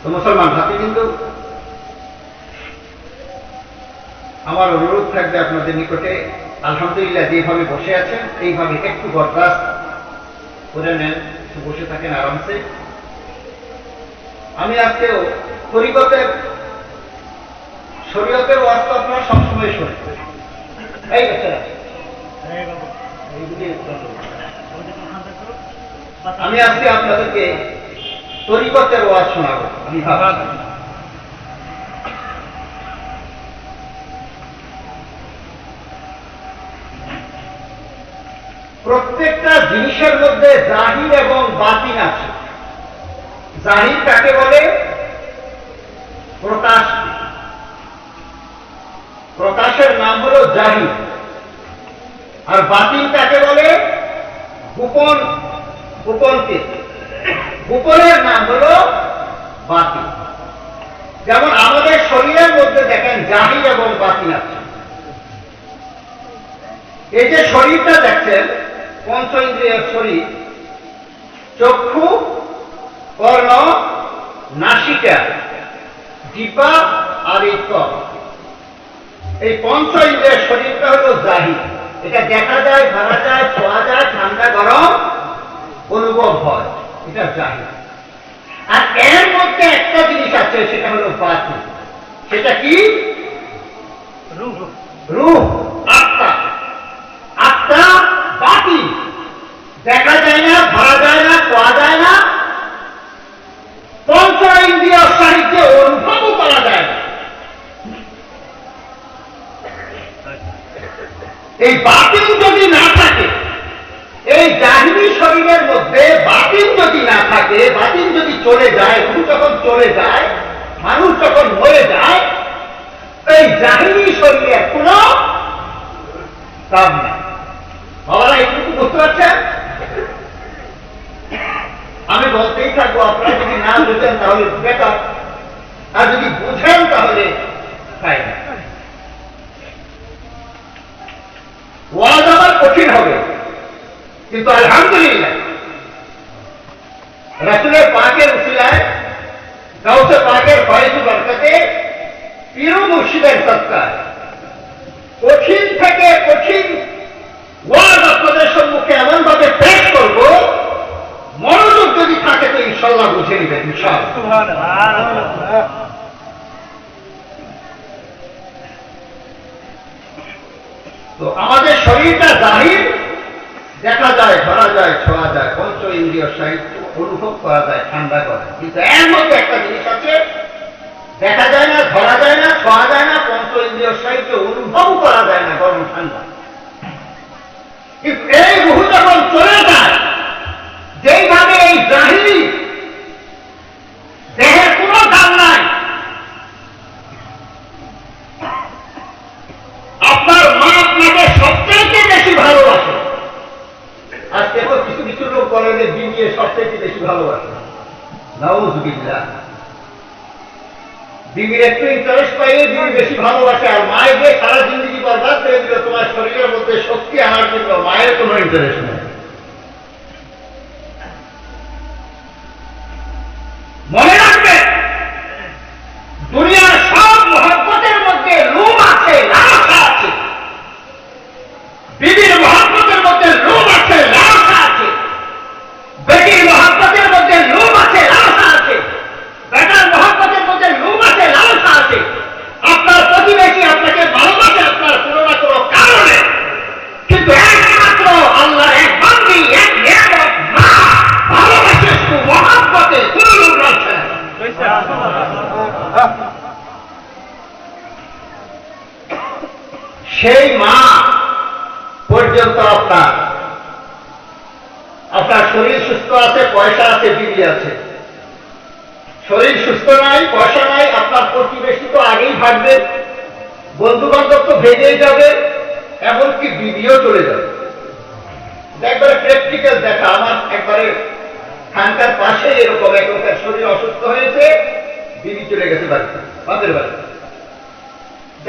তো মুসলমান ভাতি, কিন্তু আমার অনুরোধ থাকবে আপনাদের নিকটে, আলহামদুলিল্লাহ যেভাবে বসে আছেন এইভাবে একটু বরদাস্ত করে নেন, একটু বসে থাকেন আরামসে। আমি আজকেও শরীয়তের ওয়াজ তো আপনারা সবসময় শোনেন। এই বেচারা আমি আজকে আপনাদেরকে তরিকতের ওয়াজ শোনাবো। আমি প্রত্যেকটা জিনিসের মধ্যে জাহির এবং বাতিন আছে। জাহির কাকে বলে? প্রকাশ। প্রকাশের নাম হলো জাহির। আর বাতিন কাকে বলে? গোপন। গোপনকে, গোপনের নাম হলো বাতিন। যেমন আমাদের শরীরের মধ্যে দেখেন জাহির এবং বাতিন আছে। এই যে শরীরটা দেখছেন, পঞ্চ ইন্দ্রিয়ের শরীর, চক্ষু, কর্ণ, নাসিকা, জিহ্বা আর এই ত্বক, এই পঞ্চ ইন্দ্রিয়ের শরীরটা হলো জাহির। এটা দেখা যায়, ধরা যায়, ছোঁয়া যায়, ঠান্ডা গরম অনুভব হয়, এটা জাহির। আর এর মধ্যে একটা জিনিস আছে, সেটা হলো বাতিন। সেটা কি? রূহ, আত্মা। আত্মা বাতিন, দেখা যায় না, ধরা যায় না, ছোঁয়া যায় না, পঞ্চ ইন্দ্রিয় সাহিত্যে অনুভবও করা যায় না। এই বাতিন যদি না থাকে, এই জাহিরি শরীরের মধ্যে বাতিন যদি না থাকে, বাতিন যদি চলে যায়, রূহ যখন চলে যায়, মানুষ যখন মরে যায়, এই জাহিরি শরীরের কোন কাম নাই। বাবারা একটু বুঝতে পারছেন? আমি বলতেই থাকবো, আপনারা যদি না বুঝেন তাহলে বেটার, আর যদি বুঝেন তাহলে তাই না। ওয়াজ আমার কঠিন হবে, কিন্তু আলহামদুলিল্লাহ রাসূলের পাকের উসিলায়, গাউসে পাকের ফয়েজ বরকতে, পীর মুর্শিদের সদকায় কঠিন থেকে কঠিন ওয়াজ আপনাদের সম্মুখে এমন ভাবে পেশ করব, মনোযোগ যদি থাকে তো ইনশাআল্লাহ বুঝে নেবেন ইনশাআল্লাহ। তো আমাদের শরীরটা জাহির, দেখা যায়, ধরা যায়, ছোঁয়া যায়, পঞ্চ ইন্দ্রিয় সাহিত্য অনুভব করা যায়, ঠান্ডা করে। কিন্তু এর মধ্যে একটা জিনিস আছে, দেখা যায় না, ধরা যায় না, ছোঁয়া যায় না, পঞ্চ ইন্দ্রিয় সাহিত্য অনুভব করা যায় না, গরম ঠান্ডা। কিন্তু এই রূহ যখন চলে যায়, যেইভাবে এই জাহিরি দেহের কোনো দাম নাই, আপনার মা আপনাকে সবচেয়ে বেশি ভালোবাসে। আজকে তো কিছু কিছু লোক বলে যে বিয়ে সবচেয়ে বেশি ভালোবাসে। নাউযুবিল্লাহ। বিবির একটু ইন্টারেস্ট পাইলে বিবি বেশি ভালোবাসে, আর মায়ের যে সারা জিন্দগি বরবাদ করে দিল তোমার শরীরের মধ্যে শক্তি আনার জন্য, মায়ের কোনো ইন্টারেস্ট নেই। মনে রাখবে, দুনিয়ার সব মহব্বতের মধ্যে লোভ আছে, লালসা আছে। বিবির মহব্বতের মধ্যে লোভ আছে, লালসা আছে। বেটির মহব্বতের মধ্যে লোভ আছে, লালসা আছে। বেটার মহব্বতের মধ্যে লোভ আছে, লালসা আছে। আপনার প্রতিবেশী আপনাকে ভালোবাসে আপনার কোনো না কোনো কারণে, কিন্তু একমাত্র আল্লাহর এক বান্দী, এক নিয়ামত মা ভালোবাসে, শুধু মহব্বতে কোনো লোভ রয়েছে না। সেই মা পর্যন্ত আপনার শরীর সুস্থ আছে, পয়সা আছে, বিবি আছে। শরীর সুস্থ নাই, পয়সা নাই, আপনার প্রতিবেশী তো আগেই ভাববে, বন্ধু বান্ধব তো ভেঙেই যাবে, এমনকি বিবিও চলে যাবে। একবারে প্র্যাকটিক্যাল দেখা। আমার একবারে খানকার পাশে এরকম এক লোকের শরীর অসুস্থ হয়েছে, বিবি চলে গেছে বাড়িতে, বাপের বাড়িতে।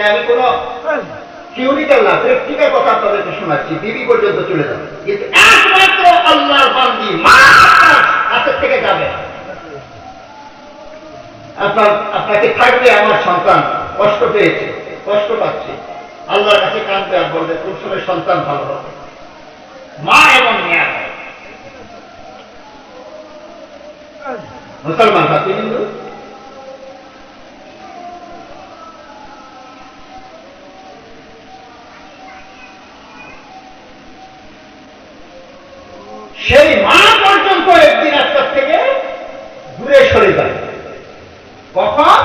আমি কোনো থিওরিক্যাল না, প্র্যাকটিক্যাল কথা আপনাদেরকে শোনাচ্ছি। বিবি পর্যন্ত চলে যাবে, কিন্তু একমাত্র আল্লাহর বান্দী মা আপনার হাতের থেকে যাবে। আপনাকে থাকবে আমার সন্তান কষ্ট পেয়েছে, কষ্ট পাচ্ছে, আল্লাহর কাছে কাঁদবে আর বলবে কোন সময় সন্তান ভালো হবে। মা এবং মেয়া মুসলমান জাতি হিন্দু সেই মা পর্যন্ত একদিন আপনার থেকে দূরে সরে যায়। কখন?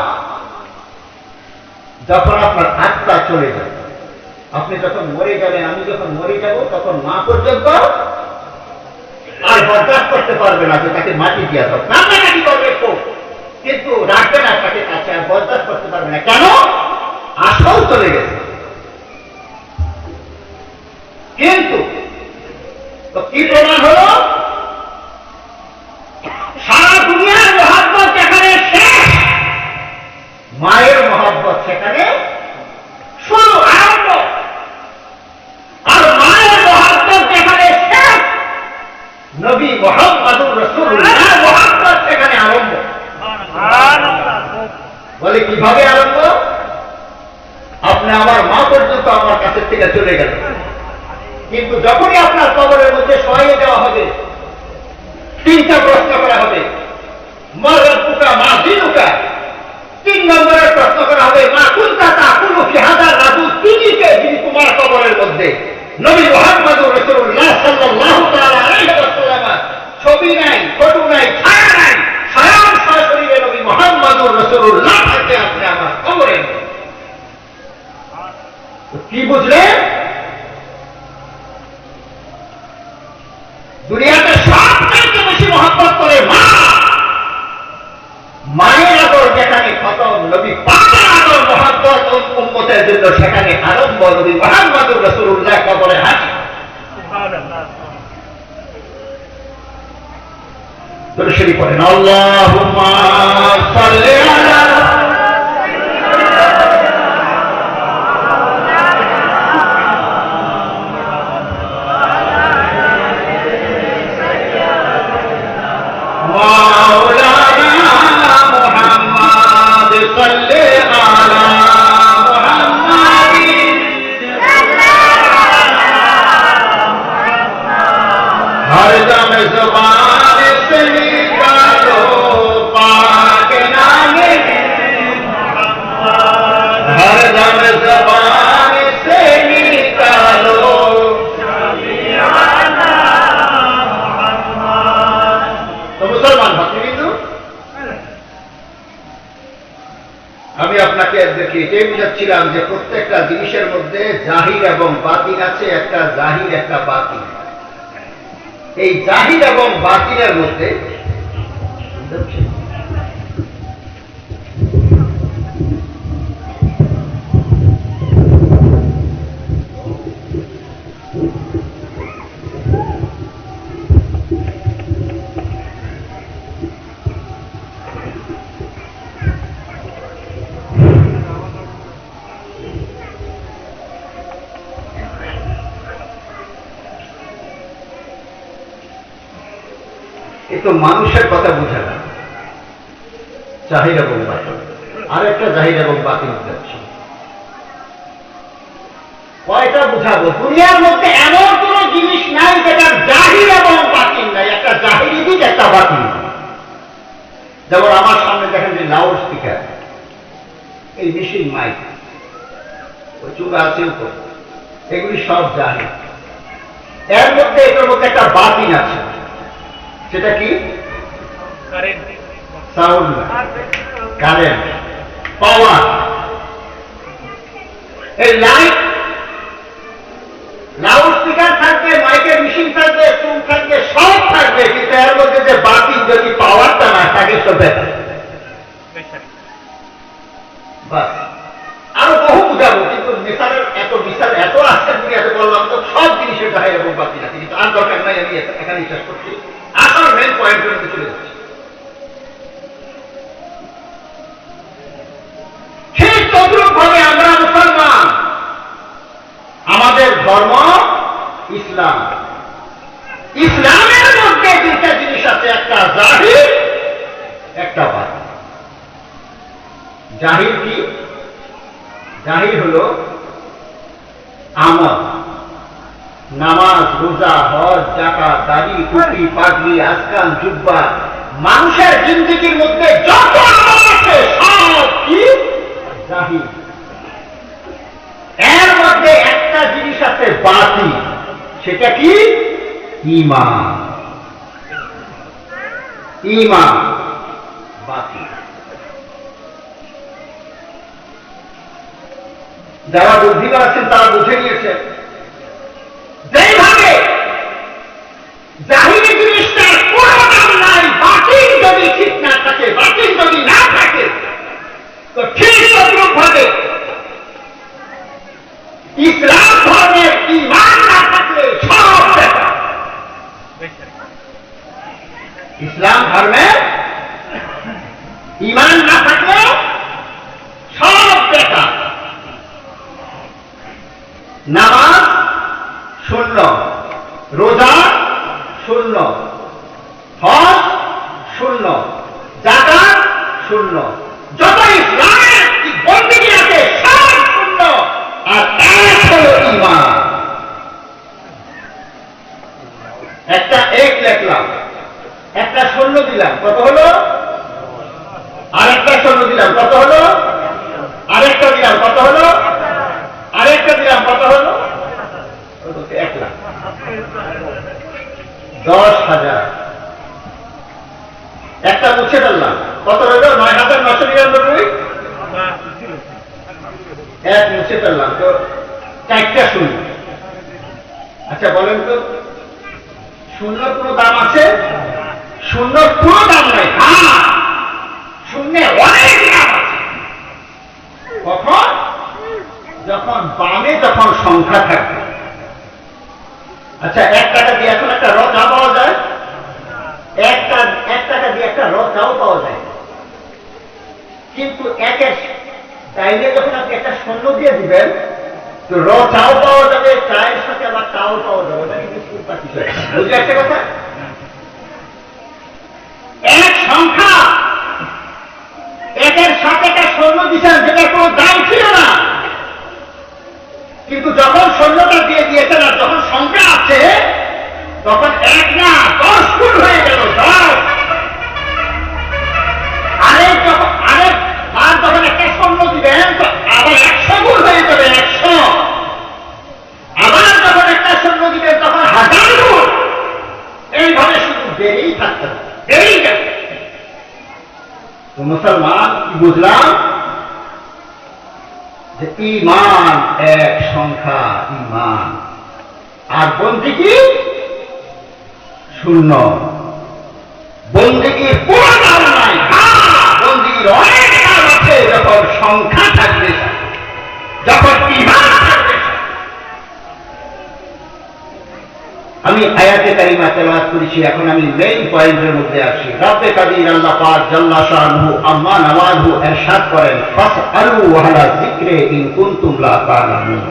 যখন আপনার আত্মা চলে যাবে। আপনি যখন মরে যাবেন, আমি যখন মরে যাব, তখন মা পর্যন্ত আর বরদাস্ত করতে পারবে না যে তাকে মাটি দিয়া দাও, কান্নাকাটি করবে তো, কিন্তু রাখবে না তাকে কাছে, আর বরদাস্ত করতে পারবে না। কেন? আসল চলে গেছে। কিন্তু তো কি প্রমাণ হলো? সারা দুনিয়ার মহব্বত যেখানে শেষ, মায়ের মহব্বত সেখানে শুরু, আরম্ভ। আর মায়ের মহব্বত যেখানে শেষ, নবী মুহাম্মদুর রাসূলুল্লাহর মহব্বত সেখানে আরম্ভ। বলে কিভাবে আরম্ভ? আপনি আমার মা পর্যন্ত আমার কাছে থেকে চলে গেলেন, কিন্তু যখনই আপনার কবরের মধ্যে শোয়াইয়ে দেওয়া হবে, তিনটা প্রশ্ন করা হবে, মা রাব্বুকা মা দীনুকা। 3 নম্বরের প্রশ্ন করা হবে, মা কুনতা তাকুলু ফি হাযার রাজুল, তিনি কে যিনি তোমার কবরের মধ্যে? নবী মুহাম্মদুর রাসূলুল্লাহ সাল্লাল্লাহু তাআলা আলাইহি ওয়াসাল্লাম। ছবি নাই, ফটো নাই, ছায়া নাই, স্বয়ং সশরীরে নবী মুহাম্মদুর রাসূলুল্লাহ থাকে আপনি আমার কবরের মধ্যে। কি বুঝলেন? দুনিয়াতে সবচাইতে বেশি মহব্বত করে মা। মায়ের আদর যেখানে খতম, নবী পাকের আদর মহব্বত উম্মতের জন্য সেখানে আরম্ভ। নবী মুহাম্মদুর রাসূলুল্লাহ কবরে হাজির। দুরূদ শরীফ পড়েন, আল্লাহুম্মা সাল্লি আলা এটাই বুঝাচ্ছিলাম যে প্রত্যেকটা জিনিসের মধ্যে জাহির এবং বাতিন আছে, একটা জাহির একটা বাতিন। এই জাহির এবং বাতিনের মধ্যে তো মানুষের কথা বুঝে না, জাহির এবং বাতিন। আর একটা জাহির এবং বাতিন বুঝাচ্ছি। কয়টা বুঝাবো? দুনিয়ার মধ্যে এমন কোন জিনিস নাই যেটা জাহির এবং বাতিন নাই। একটা জাহিরি দিক, একটা বাতিন। যেমন আমার সামনে দেখেন যে লাউড স্পিকার, এই মেশিন মাইক, ওই চুলা আছে উপর, এগুলি সব জাহির। এর মধ্যে এটার মধ্যে একটা বাতিন আছে। সেটা কি? সাউন্ড, কারেন্ট, পাওয়ার। এই লাইট, লাউড স্পিকার থাকবে, মাইকের মেশিন থাকবে, টুল থাকবে, সব থাকবে, কিন্তু এর মধ্যে যে বাতি যদি পাওয়ারটা না থাকে তো বেকার। বাস, আরো বহু বুঝাবো, কিন্তু মিসালের এত বিশাল, এত আজকের দিকে এত বললাম তো সব জিনিসের জাহির এবং বাতিন আছে, কিন্তু আর দরকার নাই, আমি এখানে শেষ করছি। আসল মেন পয়েন্টের মধ্যে চলে যাচ্ছে। ঠিক তদ্রুপ ভাবে আমরা মুসলমান, আমাদের ধর্ম ইসলাম। ইসলামের মধ্যে দুইটা জিনিস আছে, একটা জাহির, একটা বাতিন। জাহির কি? জাহির হলো আমল, নামাজ, রোজা, হজ, যাকাত, দাড়ি, টুপি, পাগড়ি, আজকাল, জুব্বা, মানুষের জিন্দেগির মধ্যে যত আমল আছে সব কি জাহির। এর মধ্যে একটা জিনিস আছে বাতিল, সেটা কি? ঈমান। ঈমান বাতিল। যারা বুদ্ধিমান আছেন তারা বুঝে নিয়েছেন যেভাবে জাহিরি জিনিসটার কোনো দাম নাই, বাতিল যদি ঠিক না থাকে, বাতিল যদি না থাকে, তো ঠিক ভাবে ইসলাম ধর্মের ঈমান না থাকলে সব বেকার। ইসলাম ধর্মের ঈমান না থাকলে সব বেকার। নামাজ শূন্য, রোজা শূন্য, হজ শূন্য, যাকাত শূন্য, যত ইসলামের বন্দেগী আছে সব শূন্য। আর এক হলো ঈমান। একটা এক লেখলাম, একটা শূন্য দিলাম, কত হলো? আরেকটা শূন্য দিলাম, কত হলো? আরেকটা দিলাম, কত হলো? আরেকটা দিলাম, কত হলো? 1 লাখ। 10,000। একটা মুছে ফেললাম, কত হলো? 9,999। এক মুছে ফেললাম, তো 4টা শূন্য। আচ্ছা বলেন তো, শূন্যর কোনো দাম আছে? শূন্যর কোনো দাম নাই। হ্যাঁ, শূন্যে অনেক দাম আছে। কখন? যখন বামে যখন সংখ্যা থাকবে। আচ্ছা 1 টাকা দিয়ে এখন একটা রথা পাওয়া যায়? 1 টাকা দিয়ে একটা রথাও পাওয়া যায়, কিন্তু একের চাইলে যখন আপনি একটা শূন্য দিয়ে দিবেন, তো রথাও পাওয়া যাবে, চায়ের সাথে আবার তাও পাওয়া যাবে। ওটা কিন্তু বুঝলে একটা কথা? এক সংখ্যা, একের সাথে একটা শূন্য দিচ্ছেন, যেটা কোনো দাম ছিল না, কিন্তু যখন শূন্যটা দিয়ে দিয়েছেন আর যখন সংখ্যা আছে, তখন 1 না 10 গুণ হয়ে গেল। 10। আরেক যখন একটা শূন্য দিবেন, তো আবার 100 গুণ হয়ে যাবে, 100। আবার যখন একটা শূন্য দিবেন, তখন 1000 গুণ। এইভাবে শুধু বেড়েই থাকতে হবে, বেড়েই যাবে। তো মুসলমান কি বুঝলাম? যে ঈমান এক সংখ্যা, ঈমান। আর বন্দেগী শূন্য। বন্দেগীর কোনো দাম নাই। বন্দেগীর অনেক দাম আছে যখন সংখ্যা থাকবে, যখন ঈমান থাকবে। আমি আয়াতে কারিমা তেলাওয়াত করেছি, এখন আমি মেইন পয়েন্টের মধ্যে আসি। রব্বে কাদির আল্লাহ পাক জাল্লা শাআনুহু আম্মা নাওয়াজহু ইরশাদ করেন, ফাসআলু আলা যিকরি ইন কুনতুম লা তা'লামুন।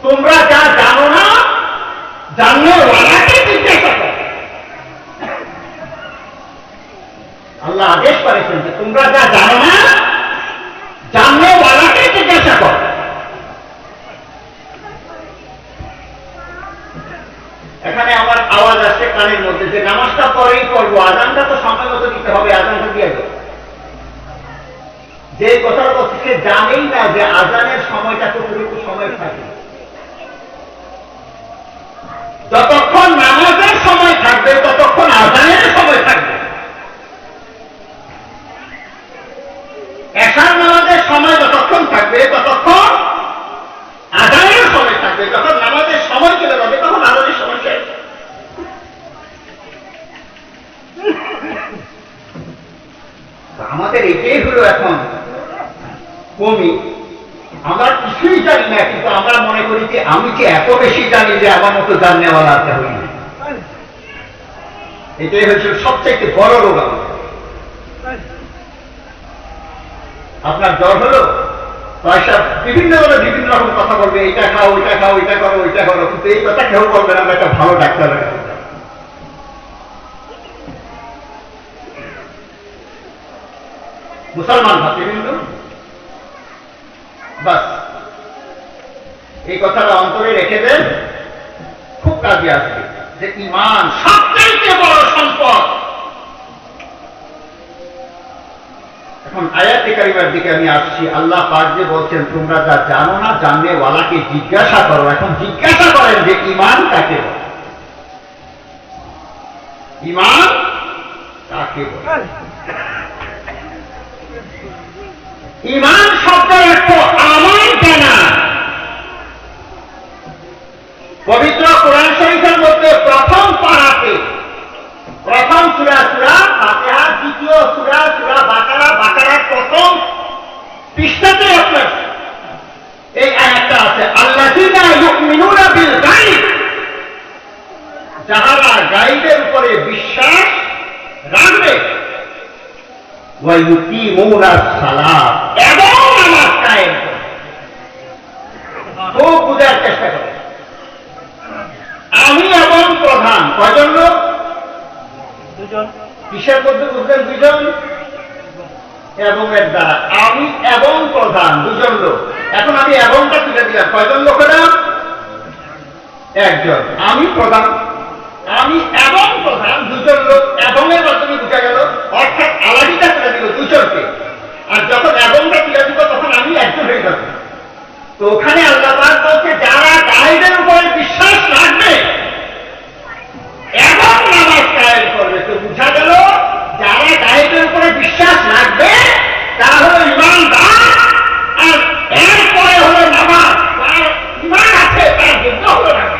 তোমরা যা জানো না, জানলে ওয়ালাকে জিজ্ঞাসা করো। আল্লাহ আদেশ করেছেন যে তোমরা যা জানো না, জানলে ওয়ালাকে জিজ্ঞাসা করো। এখানে আমার আওয়াজ আসছে কানের মধ্যে যে নামাজটা পরেই করবো, আজানটা তো সময় মতো দিতে হবে, আজানটা দিয়ে দেবো। যে কথাটা বলছে সে জানেই না যে আজানের সময়টা কতটুকু সময় থাকে। যতক্ষণ নামাজের সময় থাকবে ততক্ষণ আজানের সময় থাকবে। এশার নামাজের সময় যতক্ষণ থাকবে ততক্ষণ আজানের সময় থাকবে। যখন নামাজের সময় চলে যাবে তখন আজানের সময় শেষ। আমাদের এটাই হলো এখন কমি। আমরা কিছুই জানি না, কিন্তু আমরা মনে করি যে আমি কি এত বেশি জানি যে আমার মতো জাননেওয়ালা আছে হই না। এটাই হচ্ছে সবচেয়ে বড় রোগ আমাদের। আপনার জ্বর হলো, পয়সা বিভিন্ন রকম কথা বলবে, এটা খাও, ওইটা খাও, ওইটা করো, ওইটা করো, কিন্তু এই কথা কেউ বলবে না আমরা একটা ভালো ডাক্তার। মুসলমান ভাতৃবৃন্দ, বাস এই কথাটা অন্তরে রেখে দেন, খুব কাজে আসবে যে ঈমান সবচেয়ে বড় সম্পদ। এখন আয়াতে কারিমার দিকে আমি আসছি। আল্লাহ পাক যে বলছেন তোমরা যা জানো না জানলে ওয়ালাকে জিজ্ঞাসা করো। এখন জিজ্ঞাসা করেন যে ঈমান কাকে বলে, ঈমান কাকে বলে? ঈমান শব্দের অর্থ আমল জানা। পবিত্র কোরআন শরীফের মধ্যে প্রথম পারাতে, প্রথম সূরা সূরা ফাতিহা, দ্বিতীয় সূরা সূরা বাকারা, বাকারার প্রথম পৃষ্ঠাতে আপনার এই আয়াতটা আছে, আল্লাযীনা ইউমিনুনা বিল গায়ব, যাহারা গায়বের উপরে বিশ্বাস রাখবে, ওয়া ইউকিমুনাস সালাত, এবং নামাজ কায়েম করবে। খুব বুঝার চেষ্টা করে। আমি এবং প্রধান কয়জন লোক? দুজন। কিসের মধ্যে বুঝলেন? দুজন। এবং এর দ্বারা আমি এবং প্রধান দুজন লোক। এখন আমি এবংটা তুলে দিলাম, কয়জন লোকেরা? একজন। আমি প্রধান, আমি এবং প্রধান দুজন লোক, এবং এর মাধ্যমে বুঝা গেল, অর্থাৎ আলাদিটা তুলে দিল দুজনকে। আর যখন এবংটা তুলে দিব তখন আমি একজন হয়ে যাব। তো ওখানে আল্লাহ পাক বলছে যারা গায়বের উপরে বিশ্বাস রাখবে এবং নামাজ কায়েম করবে। তো বুঝা গেল যারা গায়বের উপরে বিশ্বাস রাখবে তারা হলো ঈমানদার, আর এরপরে হলো নামাজ। তার ঈমান আছে, তার যোগ্য হলো নামাজ।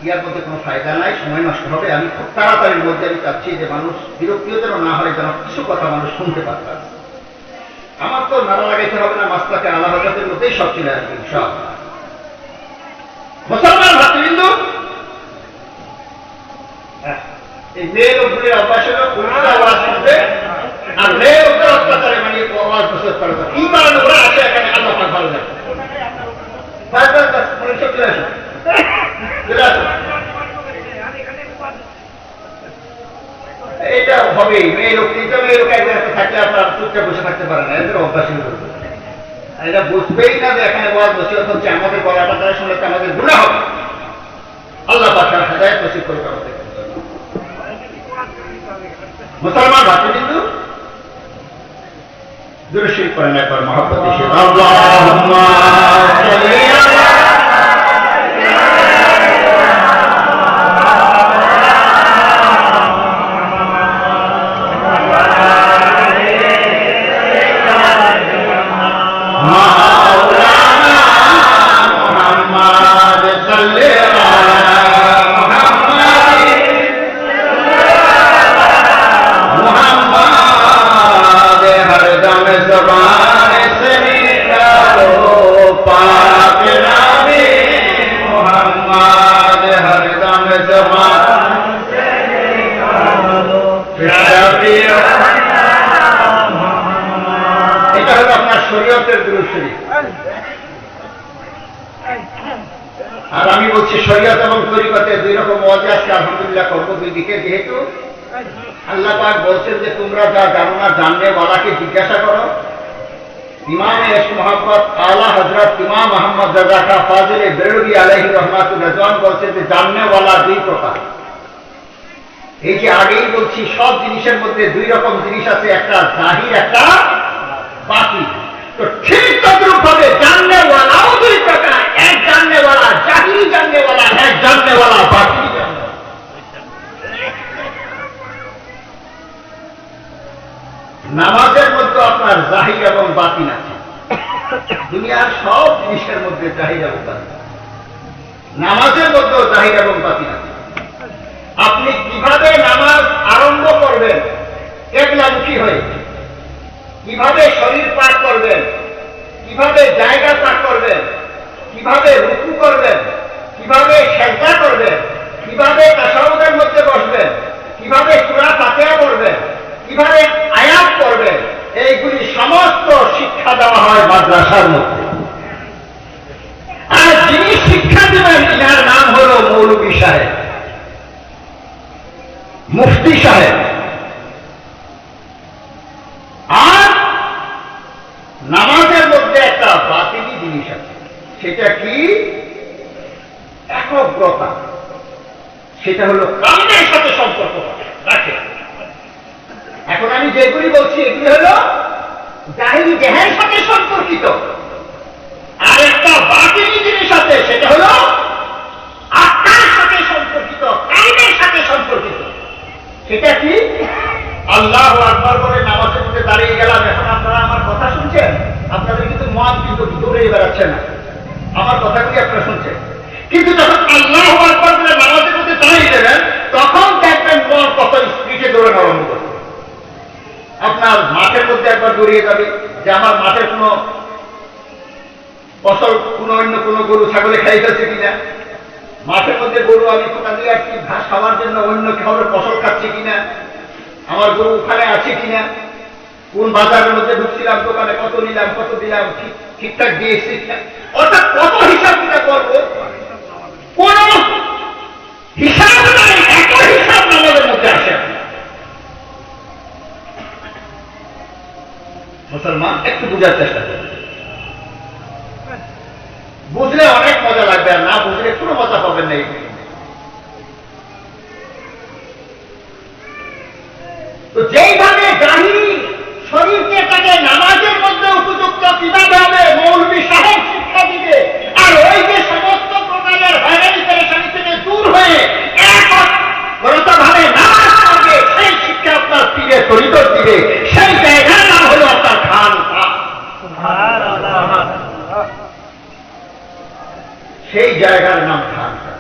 ইয়ার মধ্যে কোনো ফায়দা নাই, সময় নষ্ট হবে। আমি খুব তাড়াতাড়ির মধ্যে আমি চাচ্ছি যে মানুষ বিরক্তিও যেন না হয়, যেন কিছু কথা মানুষ শুনতে পারবে। আমার তো নাড়া লাগাইতে হবে না, মাস্তাকে আলা হজরতের মধ্যেই সব চলে আসবে সব। মুসলমান ভাতৃবৃন্দ, এই মেয়ে লোকগুলির অভ্যাস হলো পুরুষরা আওয়াজ করবে আর মেয়ে লোকদের অত্যাচারে মানে আওয়াজ প্রস্তুত করে। কি কারণে ওরা আছে এখানে? আল্লাহ পাক ভালো লাগে। চলে আসো, চলে আসো। এটা হবেই। মেয়ে লোক তিনটা মেয়ে লোক একজন একটা থাকলে আপনার চুপচাপ বসে থাকতে পারে না, এদের অভ্যাস করবে। এটা বুঝবেই না যে এখানে ওয়াজ নসিহত হচ্ছে, আমাদের গলাটা তারা শুনলে আমাদের গুনাহ হবে। আল্লাহ পাক হেদায়েত নসিব করে আমাদের। মুসলমান ভাতৃবৃন্দ, দুরূদ শরীফ পড়েন একবার মহব্বত এসে। আল্লাহুম্মা সাল্লি আলা শরীয়তের দুরূদ শরীফ। আর আমি বলছি শরীয়ত এবং তরিকতে দুই রকম ওয়াজ আজকে আলহামদুলিল্লাহ করবো দুই দিকে। যেহেতু আল্লাহ পাক বলছেন যে তোমরা যা জানো না জানলে ওয়ালাকে জিজ্ঞাসা করো। ইমাম এশক মোহাম্মদ আলা হযরত ইমাম আহমদ রাজা খাঁ ফাজিল বেরলভী আলাইহি রহমাতুল্লাহ রিজওয়ান বলছেন যে জাননে ওয়ালা দুই প্রকার। এই যে আগেই বলছি সব জিনিসের মধ্যে দুই রকম জিনিস আছে, একটা জাহির, একটা বাতিল। তো ঠিক তদ্রূপ ভাবে জাননেওয়ালাও দুই প্রকার, এক জাননেওয়ালা জাহিরি জাননেওয়ালা, এক জাননেওয়ালা বাতিল জাননেওয়ালা। নামাজের মধ্যে আপনার জাহির এবং বাতিল আছে। দুনিয়ার সব জিনিসের মধ্যে জাহির এবং বাতিল, নামাজের মধ্যেও জাহির এবং বাতিল আছে। আপনি কিভাবে নামাজ আরম্ভ করবেন কেবলামুখী হয়ে, কিভাবে শরীর পাক করবেন, কিভাবে জায়গা পাক করবেন, কিভাবে রুকু করবেন, কিভাবে সেজদা করবেন, কিভাবে তাশাহুদের মধ্যে বসবেন, কিভাবে সূরা ফাতিহা পড়বেন, কিভাবে আয়াত পড়বেন, এইগুলি সমস্ত শিক্ষা দেওয়া হয় মাদ্রাসার মধ্যে। সাহেব, মুফতি সাহেব। আর নামাজের মধ্যে একটা বাতিলি জিনিস আছে, সেটা কি? একগ্রতা। সেটা হলো কামের সাথে সম্পর্ক রাখে। এখন আমি যেগুলি বলছি এগুলি হলো জাহিরি দেহের সাথে সম্পর্কিত। আর একটা বাতিলি জিনিস আছে, সেটা হলো আত্মার সাথে সম্পর্কিত, কামের সাথে সম্পর্কিত। সেটা কি? আল্লাহু আকবার বলে নামাজের মধ্যে দাঁড়িয়ে গেলাম। এখন আপনারা আমার কথা শুনছেন, আপনাদের কিন্তু মন কিন্তু দৌড়ে বেড়াচ্ছে না, আমার কথাগুলি আপনারা শুনছেন। কিন্তু যখন আল্লাহু আকবার বলে নামাজের মধ্যে দাঁড়িয়ে দেবেন, তখন দেখবেন মন কত স্পিডে দৌড়ে আরম্ভ করবে। আপনার মাঠের মধ্যে একবার দৌড়িয়ে যাবে যে আমার মাঠের কোনো ফসল কোনো অন্য কোনো গরু ছাগলে খাই ফেলছে কিনা, মাঠের মধ্যে গরু আমি কোথা দিয়ে আসছি ঘাস খাওয়ার জন্য অন্য খাবারের ফসল খাচ্ছে কিনা, আমার গরু ওখানে আছে কিনা, কোন বাজারের মধ্যে ঢুকছিলাম, দোকানে কত নিলাম কত দিলাম, ঠিকঠাক দিয়েছি, অর্থাৎ কত হিসাব কিনা করবো, কোন হিসাব নাই। এত হিসাব আমাদের মধ্যে আসে। মুসলমান একটু বুঝার চেষ্টা করবে, বুঝলে অনেক মজা লাগবে, আর না বুঝলে কোনো মজা পাবেন না। তো যেইভাবে জাহিরি শরীরকে তাকে নামাজের মধ্যে উপযুক্ত কিভাবে হবে মৌলভী সাহেব শিক্ষা দিবে, আর ওই যে সমস্ত প্রকারের হয়রানি পেরেশানি থেকে দূর হয়ে একভাবে নামাজ পড়বে, সেই শিক্ষা আপনার পীরে তরিকত দিবে। সেই জায়গার নাম হলো আপনার খানকা। সেই জায়গার নাম খানকা।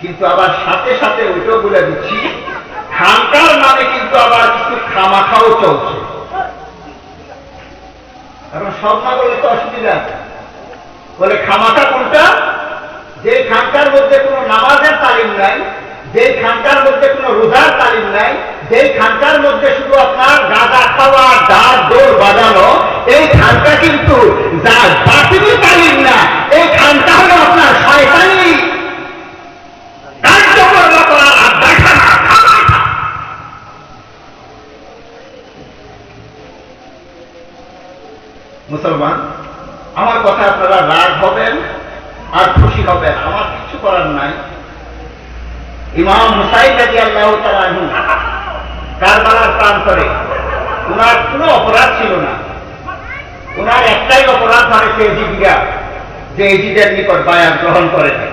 কিন্তু আবার সাথে সাথে ওইটাও বলে দিচ্ছি, খানকার নামে কিন্তু আবার কিছু খামাখাও চলছে। এখন সব না বললে তো অসুবিধা আছে। বলে খামাখা কোনটা? যে খানকার মধ্যে কোনো নামাজের তালিম নাই, যে খানকার মধ্যে কোনো রোজার তালিম নাই, যে খানকার মধ্যে শুধু আপনার গাঁজা খাওয়া, ডাক দৌড় বাজানো, এই খানকা কিন্তু বাতিলি তালিম না। এই খানকা হলো আপনার শয়তানি কার্যকর্ম করার আড্ডাখানা। মুসলমান, আমার কথা আপনারা রাগ হবেন আর খুশি হবেন, আমার কিছু করার নাই। ইমাম হুসাইন রাদিয়াল্লাহু তাআলা আনহু কারবালার প্রান্তরে, ওনার কোনো অপরাধ ছিল না। ওনার একটাই অপরাধ হয়েছে এজিদিরা, যে এজিদের নিকট বায়াত গ্রহণ করে নাই।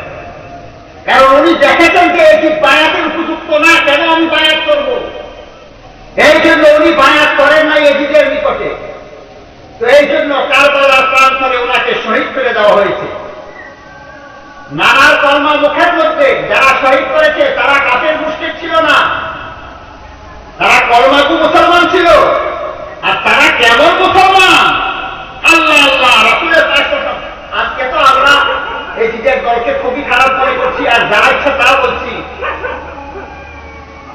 কারণ উনি দেখেছেন যে এজিদ বায়াতের উপযুক্ত না, কেন আমি বায়াত করব? এই জন্য উনি বায়াত করেন নাই এজিদের নিকটে। তো এই জন্য কারবালার প্রান্তরে ওনাকে শহীদ করে দেওয়া হয়েছে। নানার কলমা মুখের মধ্যে যারা শহীদ করেছে তারা কাফের মুশরিক ছিল না, তারা কলমাকু মুসলমান ছিল। আর তারা কেমন মুসলমান? আল্লাহ আল্লাহ রাসূলের পাশে। আজকে তো আমরা এই নিজের দলকে খুবই খারাপ মনে করছি, আর যারা ইচ্ছা তা বলছি।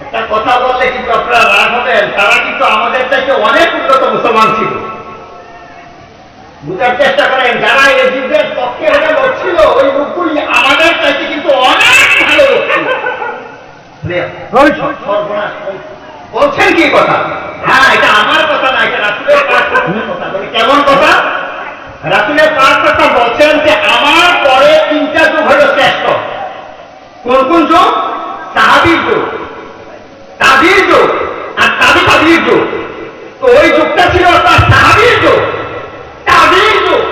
একটা কথা বললে কিন্তু আপনারা রাগ হবেন, তারা কিন্তু আমাদের চাইতে অনেক উন্নত মুসলমান ছিল। বুঝার চেষ্টা করেন, যারা এজিদের পক্ষে হয়ে লড়ছিল ওই লোকগুলি আমাদের চাইতে কিন্তু অনেক ভালো লোক ছিল। বলছেন কি কথা? হ্যাঁ, এটা আমার কথা না, এটা রাসূলের পাক কথা। বলে কেমন কথা? রাসূলের পাক কথা বলছেন যে আমার পরে তিনটা যুগ হলো শ্রেষ্ঠ। কোন কোন যুগ? সাহাবীর যুগ, তাবিঈর যুগ, আর তাবিঈর যুগ। তো ওই যুগটা ছিল তার সাহাবীর যুগ, তাবিঈর যুগ।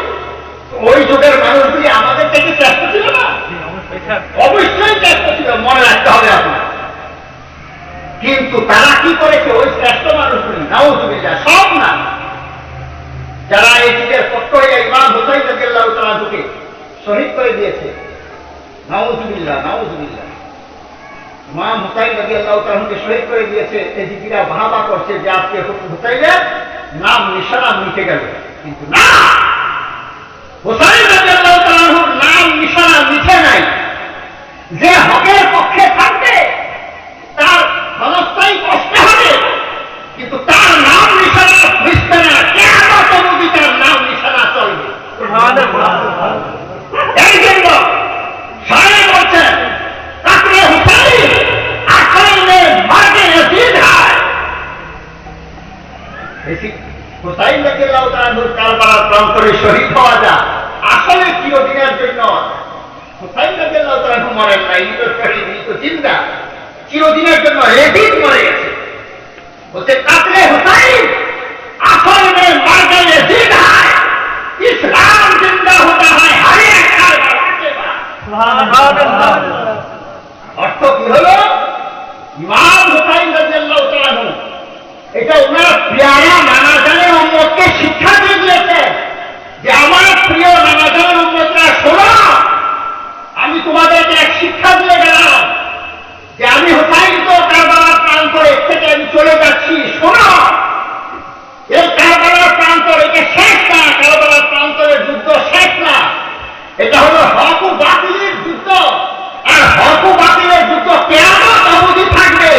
ওই যুগের মানুষগুলি আমাদের থেকে শ্রেষ্ঠ ছিল না? অবশ্যই শ্রেষ্ঠ ছিল, মনে রাখতে হবে আপনার। কিন্তু তারা কি করেছে? ওই শ্রেষ্ঠ মানুষগুলি, নাউযুবিল্লাহ, সব না, যারা এই যুগের পক্ষ হয়ে ইমাম হুসাইন রাদিয়াল্লাহু তাআলা আনহুকে শহীদ করে দিয়েছে, নাউযুবিল্লাহ নাউযুবিল্লাহ, ইমাম হুসাইন রাদিয়াল্লাহু তাআলা আনহুকে শহীদ করে দিয়েছে। এই জিকিরা বাহাবা করছে যে আজকে হুসাইনের নাম নিশানা মিটে গেল। কিন্তু না, হুসাইন রাদিয়াল্লাহু তাআলা আনহুর নাম নিশানা মিটে নাই। যে হকের পক্ষে থাকবে তার ক্ষণস্থায়ী কষ্ট হবে, কিন্তু তার নাম নিশানা মিটবে না। কিয়ামত অবধি তার নাম নিশানা চলবে। এই জন্য সাহেব বলছেন কারবালার প্রান্তরে শহীদ হওয়া যায় আসলে চিরদিনের জন্য। হুসাইন রাদিয়াল্লাহু তাআলা মরেন নাই, ইনি তো শহীদ, ইনি তো জিন্দা, চিরদিনের জন্য এদিন মরে গেছে। বলছে কাতলে হুসাইন আসল में मर गए यजीद है, इस्लाम जिंदा होता है हर एक কারবালা के बाद। অর্থ কি হলো? ইমাম হুসাইন রাদিয়াল্লাহু তাআলা এটা ওনার প্রিয়ারা নানা জানের উম্মতকে শিক্ষা দিয়ে দিয়েছে যে আমার প্রিয় নানা জানের উম্মতরা শোনো, আমি তোমাদেরকে এক শিক্ষা দিয়ে গেলাম যে আমি হুসাইন তো কারবালার প্রান্তরে থেকে আমি চলে যাচ্ছি, শোনো এই কারবালার প্রান্তর এটা শেষ না, কারবালার প্রান্তরের যুদ্ধ শেষ না, এটা হলো হক ও বাতিলের যুদ্ধ। আর হক ও বাতিলের যুদ্ধ কিয়ামত অবধি থাকবে।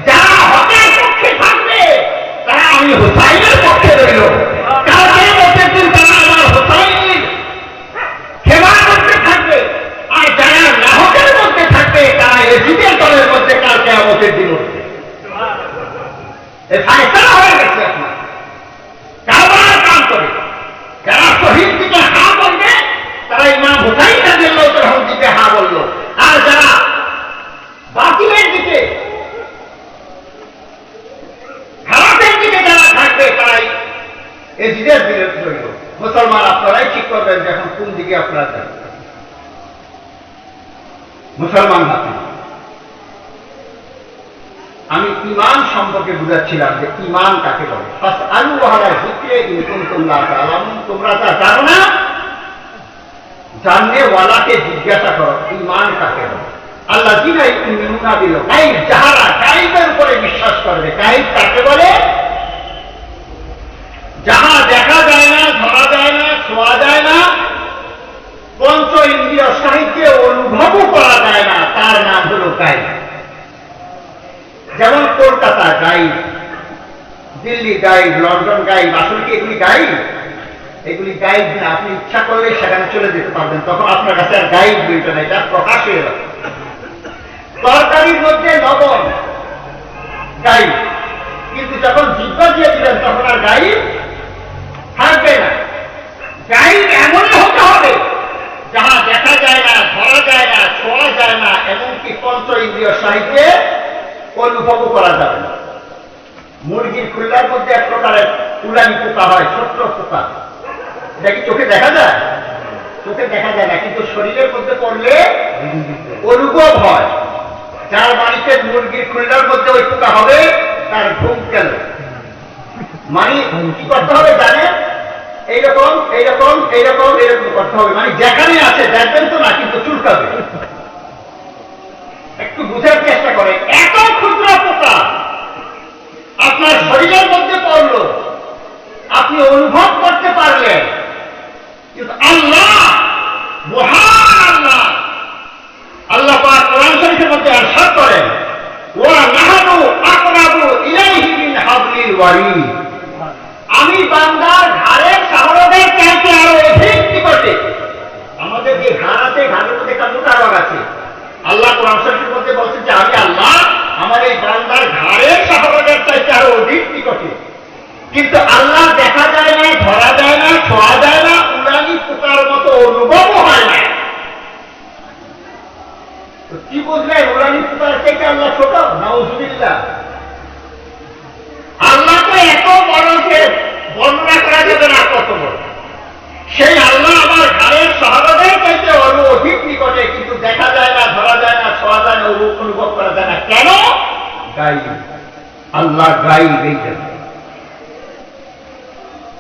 যারা হকের পক্ষে থাকবে তারা আমি হুসাইনের পক্ষে রইল, কালকে মধ্যে দিন তারা আমার হুসাইনের খেমার মধ্যে থাকবে। আর যারা নাহকের মধ্যে থাকবে তারা এজিদের দলের মধ্যে কালকে আমাদের দিন উঠবে। এই ফায়সালা হয়ে গেছে আপনার কারবালার প্রান্তরে। যারা শহীদ দিকে হা বলবে তারা ইমাম হুসাইন রাদিয়াল্লাহু তাআলা দিকে হা বলল, আর যারা বাতিলের দিকে খারাপের দিকে যারা থাকবে তারাই এজিদের দিকে রইল। মুসলমান আপনারাই ঠিক করবেন যে এখন কোন দিকে আপনারা যান। মুসলমান হাতে আমি ইমান সম্পর্কে বুঝাচ্ছিলাম যে ইমান কাকে বলে। ফাসআলু আহলা যিকরি ইন কুনতুম লা তা'লামুন, তোমরা তা জানো না, জানলে ওয়ালাকে জিজ্ঞাসা করো ইমান কাকে বলে। আল্লাযীনা ইউমিনুনা বিল গায়ব, যারা গায়বের উপরে বিশ্বাস করবে। গায়ব কাকে বলে? যাহা দেখা যায় না, ধরা যায় না, ছোঁয়া যায় না, পঞ্চ ইন্দ্রিয় সাহিত্যে অনুভবও করা যায় না, তার নাম হলো গায়ব। যেমন Kolkata guide, Delhi guide, London guide, আসলে কি এগুলি গাইড? এগুলি গাইড না। আপনি ইচ্ছা করলে সেখানে চলে যেতে পারবেন, তখন আপনার কাছে আর গাইড বইটা না, এটা প্রকাশ হয়ে যাবে। তরকারির মধ্যে লবণ গাইড, কিন্তু যখন জিহ্বা দিয়ে দিলেন তখন আর গাইড থাকবে না। গাইড এমনই হতে হবে যাহা দেখা যায় না, ধরা যায় না, ছোঁয়া যায় না, এমনকি পঞ্চ ইন্দ্রিয় সাহিত্যে অনুভবও করা যাবে না। মুরগির খুল্লার মধ্যে এক প্রকারের উলানি পোকা হয়, ছোট্ট পোকা, এটা কি চোখে দেখা যায়? চোখে দেখা যায় না, কিন্তু শরীরের মধ্যে পড়লে অনুভব হয়। যার বাড়িতে মুরগির খুল্লার মধ্যে ওই পোকা হবে তার ঘুম গেল। মানে কি করতে হবে জানেন? এইরকম এইরকম এইরকম এরকম করতে হবে, মানে যেখানে আছে দেখবেন তো না, কিন্তু চুলকাবে। একটু বুঝার চেষ্টা করে, এত ক্ষুদ্র পোকা আপনার শরীরের মধ্যে পড়ল, আপনি অনুভব করতে পারলেন। কিন্তু আল্লাহ, মহান আল্লাহ, আল্লাহ পাক কোরআন শরীফের মধ্যে ইরশাদ করেন, ওয়া নাহনু আকরাবু ইলাইহি মিন হাবলিল ওয়ারিদ, আমি বান্দার ঘাড়ের শাহরদের চাইতে আরো অধিক নিকটে। আমাদের যে ঘাড় আছে, ঘাড়ের মধ্যে একটা মোটা রগ আছে। আল্লাহ কোরআন শরীফের মধ্যে বলছেন যে আমি আল্লাহ আমার এই বান্দার ঘাড়ের শাহরদের চাইতে আরো অধিক নিকটে। কিন্তু আল্লাহ দেখা যায় না, ধরা যায় না, ছোঁয়া যায় না, উড়ানি পোকার মতো অনুভবও হয় না। কি বুঝলেন? উড়ানি পোকার থেকে আল্লাহ ছোট? নাউজুবিল্লাহ। আল্লাহ তো এত বড় যে বর্ণনা করা যাবে না কত বড়। সেই আল্লাহ আমার ঘরের শাহরদের চাইতে আরো অধিক নিকটে, কিন্তু দেখা যায় না, ধরা যায় না, ছোঁয়া যায় না, অনুভব করা যায় না। কেন? গাইব। আল্লাহ গাইব। এই জন্য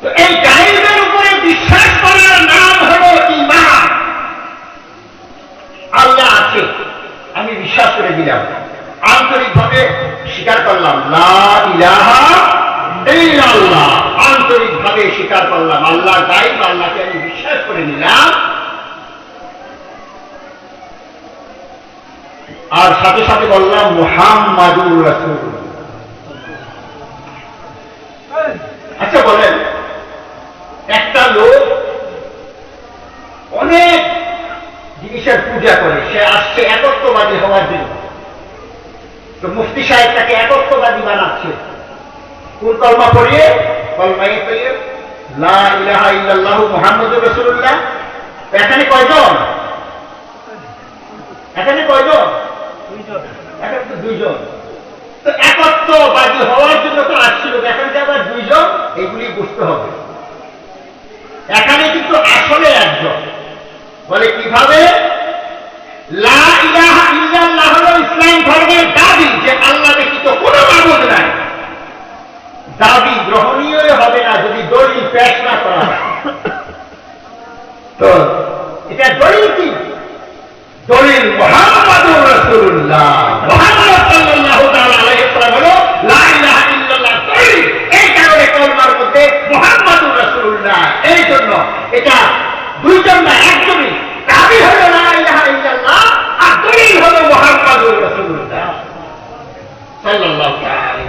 তো এই গাইবের উপরে বিশ্বাস করার নাম হলো ঈমান। আল্লাহ আছে, আমি বিশ্বাস করে দিলাম, আন্তরিকভাবে স্বীকার করলাম, লা ইলাহা ইল্লাল্লাহ, আন্তরিকভাবে স্বীকার করলাম আল্লাহ গাইব, আল্লাহকে আমি বিশ্বাস করে নিলাম। আর সাথে সাথে বললাম মুহাম্মাদুর রাসূলুল্লাহ। আচ্ছা বলেন, একটা লোক অনেক জিনিসের পূজা করে, সে আসছে একত্ববাদী হওয়ার জন্য, তো মুফতি সাহেব তাকে একত্ববাদী বানাচ্ছে। কোন কলমা পড়িয়ে? কলমায়ে তৈয়ব, লা ইলাহা ইল্লাল্লাহু মুহাম্মাদুর রাসূলুল্লাহ। এখানে কয়জন? এখানে কয়জন? এখানে তো দুইজন। তো একত্ববাদী হওয়ার জন্য তো আসছিল, এখানে যে আবার দুইজন, এগুলি বুঝতে হবে। এখানে কিন্তু আসলে একজন। বলে কিভাবে? লা ইলাহা ইল্লাল্লাহ হলো ইসলাম ধর্মের দাবি যে আল্লাহ ব্যতীত কোনো মাবুদ নাই। দাবি গ্রহণীয় হবে না যদি দলিল পেশ না করা হয়। তো এটা দলিল কি? দলিল মুহাম্মাদুর রাসূলুল্লাহ, মুহাম্মদ সাল্লাল্লাহু তাআলা আলাইহি ওয়াসাল্লাম হলো লা ইলাহা ইল্লাল্লাহ দলিল। এই কারণে কলমার মধ্যে মুহাম্মাদুর রাসূলুল্লাহ। এই জন্য এটা দুইজন না, একজনই। দাবি হলো লা ইলাহা ইল্লাল্লাহ আর দলিল হলো মুহাম্মাদুর রাসূলুল্লাহ সাল্লাল্লাহু তাআলা।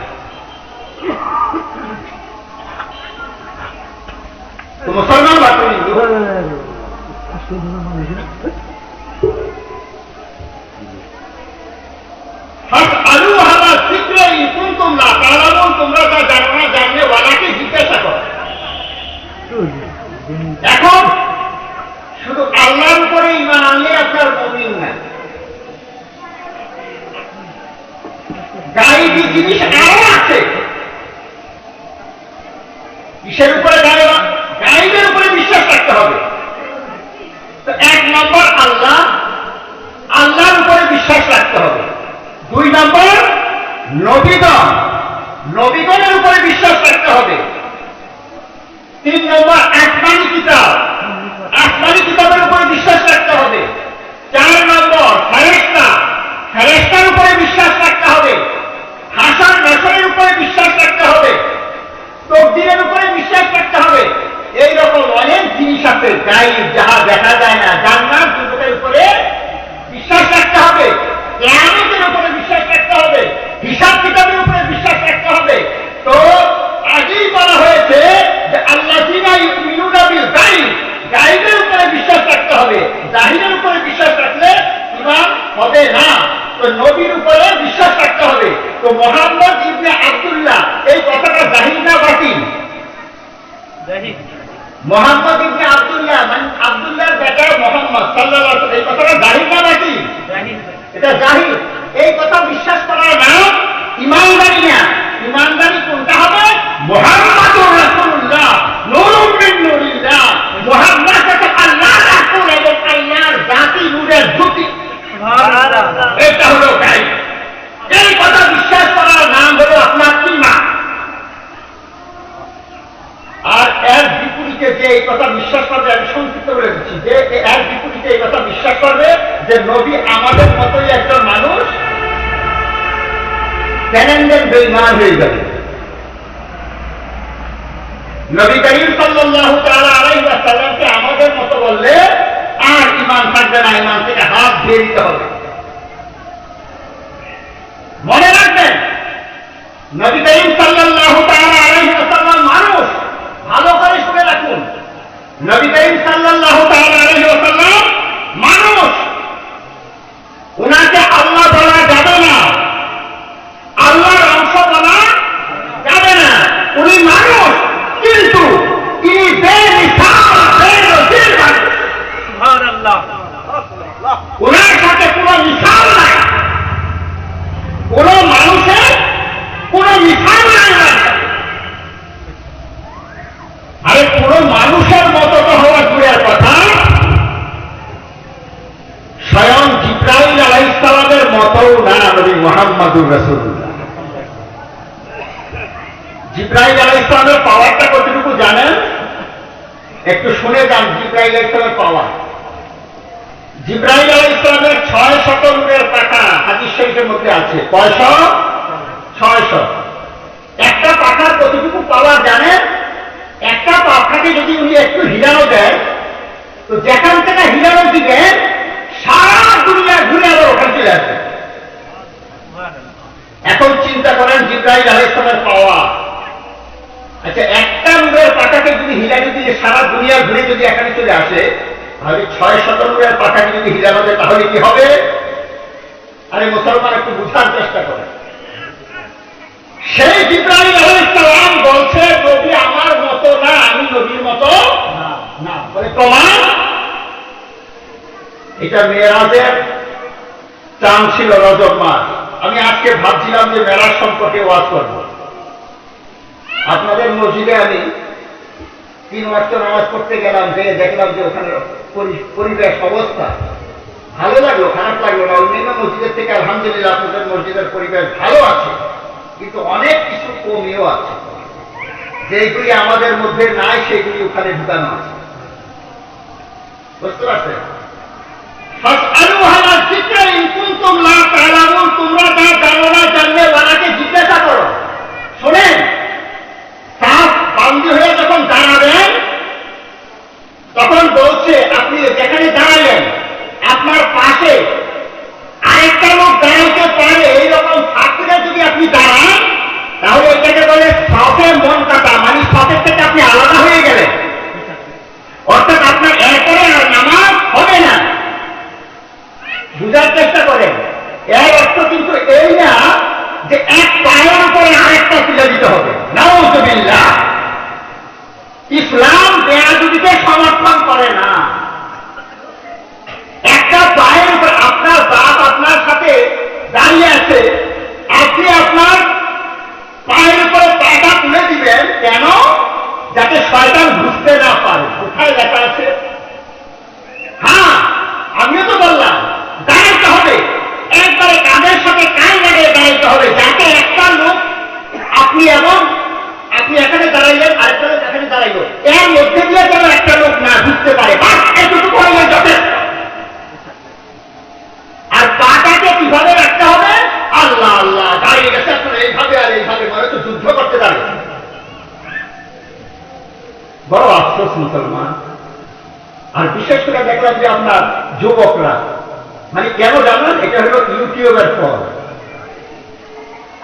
তো মুসলমান বাকি তোমরা যা জানো না জানলে ওয়ালাকে জিজ্ঞাসা করো। এখন শুধু আল্লাহর উপরে ঈমান আনলে আপনার মুমিন না। গায়েবী জিনিস আরো আছে। কিসের উপরে? গায়েবের উপরে বিশ্বাস রাখতে হবে। তো এক নম্বর আল্লাহ, আল্লাহর উপরে বিশ্বাস রাখতে হবে। দুই নম্বর নবীগণ, নবীগণের উপরে বিশ্বাস রাখতে হবে। তিন নম্বর আসমানী কিতাব, আসমানী কিতাবের উপরে বিশ্বাস রাখতে হবে। চার নম্বর ফেরেশতা, ফেরেশতার উপরে বিশ্বাস রাখতে হবে। হাসর নাসরের উপরে বিশ্বাস রাখতে হবে। তকদীরের উপরে বিশ্বাস রাখতে হবে। এইরকম অনেক জিনিস আছে গায়েব, যাহা দেখা যায় না। জান্নাত জান্নাতের উপরে বিশ্বাস রাখতে হবে। কিয়ামতের উপরে বিশ্বাস রাখতে হবে। হিসাব কিতাবের উপরে বিশ্বাস রাখতে হবে। তো আগেই বলা হয়েছে যে আল্লাযীনা ইউমিনুনা বিল গায়ব, গায়বের উপরে বিশ্বাস রাখতে হবে। জাহিরের উপরে বিশ্বাস রাখলে ঈমান হবে না। তো নবীর উপরে বিশ্বাস রাখতে হবে। তো মুহাম্মদ ইবনে আব্দুল্লাহ, এই কথাটা জাহির না বাতিল? জাহির। মুহাম্মদ ইবনে আব্দুল্লাহ মানে আব্দুল্লাহর বেটা মুহাম্মদ সাল্লাল্লাহু আলাইহি ওয়াসাল্লাম, এই কথাটা জাহির না বাতিল? জাহির। এটা জাহির। এই কথা বিশ্বাস করার নাম ঈমানদারি না। ঈমানদারি কোনটা হবে? মুহাম্মাদুর রাসূলুল্লাহ, নূরুম মিন নূরিল্লাহ। মুহাম্মদ হচ্ছে আল্লাহর রাসূল এবং আল্লাহর জাতি নূরের জ্যোতি। সুবহানাল্লাহ। এটা হলো গায়ব। এই কথা বিশ্বাস করার নাম হলো আপনার ঈমান। আর এর বিপরীতে যে এই কথা বিশ্বাস করবে, আমি সংক্ষিপ্ত বলে দিচ্ছি, যে এর বিপরীতে এই কথা বিশ্বাস করবে যে নবী আমাদের মতোই একজন মানুষ, তেনেনদের বেঈমান হয়ে যাবে। নবী করিম সাল্লাল্লাহু তাআলা আলাইহি ওয়াসাল্লামকে আমাদের মতো বললে আর ঈমান থাকবে না, ঈমান থেকে হাত ধুয়ে দিতে হবে। মনে রাখবেন, নবী করিম সাল্লাল্লাহু তাআলা আলাইহি ওয়াসাল্লাম মানুষ। ভালো করে শুনে রাখুন, নবী করিম সাল্লাল্লাহু তাআলা আলাইহি ওয়াসাল্লাম মানুষ। উনাকে আল্লাহ বলা যাবে না, আল্লাহর অংশ বলা যাবে না। উনি মানুষ, কিন্তু তিনি বেমিসাল, বেনজির মানুষ। সুবহানাল্লাহ। উনার সাথে কোনো মিসাল নাই, কোন মানুষের কোন মিসাল নাই। আরে কোন মানুষের মতো তো হওয়া দূরের কথা, স্বয়ং জিবরাইল আলাইহিস সালামের মতও না নবী মুহাম্মাদুর রাসূলুল্লাহ। জিবরাইল আলাইহিস সালামের পাওয়ারটা কতটুকু জানেন? একটু শুনে যান জিবরাইল আলাইহিস সালামের পাওয়ার। জিবরাইল আলাইহিস সালামের 600 নূরের পাখা হাদিস শরীফের মধ্যে আছে। কয়শো? 600। একটা পাখার কতটুকু পাওয়ার জানেন? একটা পাখাকে যদি উনি একটু হিলানো দেয়, তো যেখান থেকে হিলানো দিবেন সারা দুনিয়া ঘুরে আবার ওখান চলে আসবে। এখন চিন্তা করেন জিবরাইল আলাইহিস সালামের পাওয়ার। আচ্ছা, একটা নূরের পাখাকে যদি হিলানো দিয়ে সারা দুনিয়া ঘুরে যদি এখানে চলে আসে, তাহলে 600 নূরের পাখাকে যদি হিলানো দেয় তাহলে কি হবে? আরে মুসলমান, একটু বুঝার চেষ্টা করেন। সেই জিবরাইল আলাইহিস সালাম বলছে নবী আমার মত মতো না, আমি নবীর মতো না। না বলে প্রমাণ, এটা মেরাজের চান ছিল রজব মাস। আমি আজকে ভাবছিলাম যে মেরাজ সম্পর্কে ওয়াজ করব। আপনাদের মসজিদে আমি 3 ওয়াক্ত নামাজ পড়তে গেলাম, যে দেখলাম যে ওখানে পরিবেশ অবস্থা ভালো লাগলো, খারাপ লাগলো না। অন্যান্য মসজিদের থেকে আলহামদুলিল্লাহ আপনাদের মসজিদের পরিবেশ ভালো আছে, কিন্তু অনেক কিছু কমিও আছে। যেগুলি আমাদের মধ্যে নাই সেগুলি ওখানে ঢুকানো আছে। বুঝতে পারছেন? তোমরা যা জানো না, জানলে ওনাকে জিজ্ঞাসা করো। শোনেন, সাপ বান্দি হয়ে যখন দাঁড়াবেন তখন বলছে আপনি যেখানে দাঁড়ালেন আপনার পাশে আরেকটা লোক দাঁড়াইতে পারে, এইরকম থাকলে যদি আপনি দাঁড়ান তাহলে এটাকে বলে সাপে মন কাটা, মানে সাপের থেকে আপনি আলাদা হয়ে গেলেন। অর্থাৎ আপনার এরপরে আর নামাজ হবে না। বুঝার চেষ্টা করেন, এর অর্থ কিন্তু এই না যে এক পায়ের উপরে আরেকটা তুলে দিতে হবে। নাউযুবিল্লাহ। ইসলাম বেয়াদবিকে সমর্থন করে না। একটা পায়ের উপর আপনার বাপ আপনার সাথে দাঁড়িয়ে আছে, আপনি আপনার পায়ের উপরে পাটা তুলে দিবেন কেন? যাতে শয়তান বুঝতে না পারে। কোথায় লেখা আছে? হ্যাঁ, আমিও তো বললাম দাঁড়াতে হবে, একবারে কাঁধের সাথে কান লাগিয়ে দাঁড়াইতে হবে, যাতে একটা লোক আপনি এবং আপনি এখানে দাঁড়াইলেন, আরেকটা লোক এখানে দাঁড়াইল, এর মধ্যে দিয়ে যেন একটা লোক না বুঝতে পারে। এতটুকু হয়ে যাবে। আর পাটাকে কিভাবে রাখতে হবে? আল্লাহ আল্লাহ দাঁড়িয়ে গেছে আপনার এইভাবে আর এইভাবে, মনে তো যুদ্ধ করতে দাঁড়িয়ে। বড় আফসোস মুসলমান। আর বিশেষ করে দেখলাম যে আপনার যুবকরা, মানে কেন জানেন, এটা হলো ইউটিউবের ফল,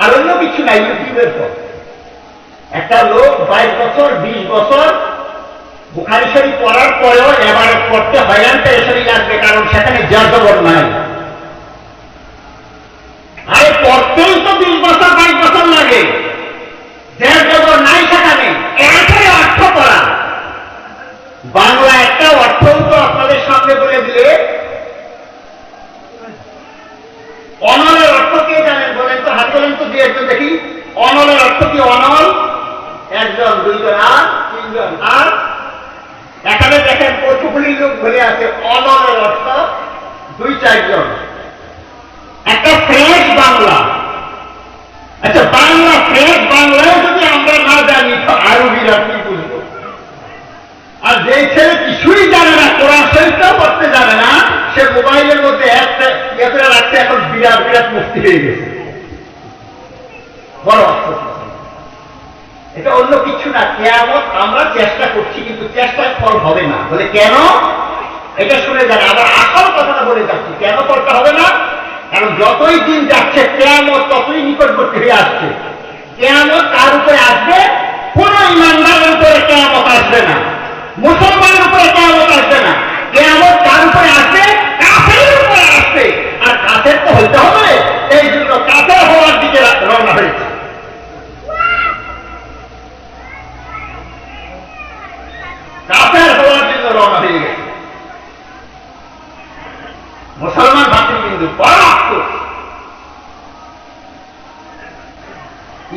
আর অন্য কিছু না, ইউটিউবের ফল। একটা লোক 22 বছর 20 বছর বুখারী শরীফ পড়ার পরেও এবার পড়তে হয়রান পেরেশানি লাগবে, কারণ সেখানে জবর নাই। আরে পড়তেই তো 20 বছর 22 বছর লাগে, জবর নাই সেখানে। এরপরে অর্থ পড়া, বাংলা একটা অর্থও তো আপনাদের সামনে বলে দিলে। অনলের অর্থ কে জানেন বলেন তো? হাত তোলেন তো, দিয়ে একজন দেখি। অনলের অর্থ কি? অনল একজন, দুইজন, আর তিনজন। আর এখানে দেখেন কতগুলি লোক বলে আছে। অনলের অর্থ 2-4 জন। একটা ফ্রেশ বাংলা। আচ্ছা, বাংলা ফ্রেশ বাংলায় যদি আমরা না জানি তো আরবিরা কি বুঝবো? আর যে ছেলে কিছুই জানে না, কোরআন শরীফটাও পড়তে জানে না, সে মোবাইলের মধ্যে একটা রাখতে এখন বিরাট বিরাট মুক্তি হয়ে গেছে। বড় আফসোস। এটা অন্য কিছু না, কিয়ামত আমরা চেষ্টা করছি, কিন্তু চেষ্টার ফল হবে না। বলে কেন? এটা শুনে যান। আবার আসল কথাটা বলে যাচ্ছি, কেন ফলটা হবে না? কারণ যতই দিন যাচ্ছে কিয়ামত ততই নিকটবর্তী হয়ে আসছে। কিয়ামত কার উপরে আসবে? কোন ইমানদারের উপরে কিয়ামত আসবে না, মুসলমানের উপরে কিয়ামত আসবে না। কিয়ামত কার উপরে আসবে? কাফেরের উপরে আসবে। আর কাফের তো হইতে হবে, এই জন্য কাফের হওয়ার দিকে রওনা হয়েছে। কাফের হওয়ার জন্য রওনা হয়ে গেছে মুসলমান ভাতৃ। কিন্তু বড় আফসোস,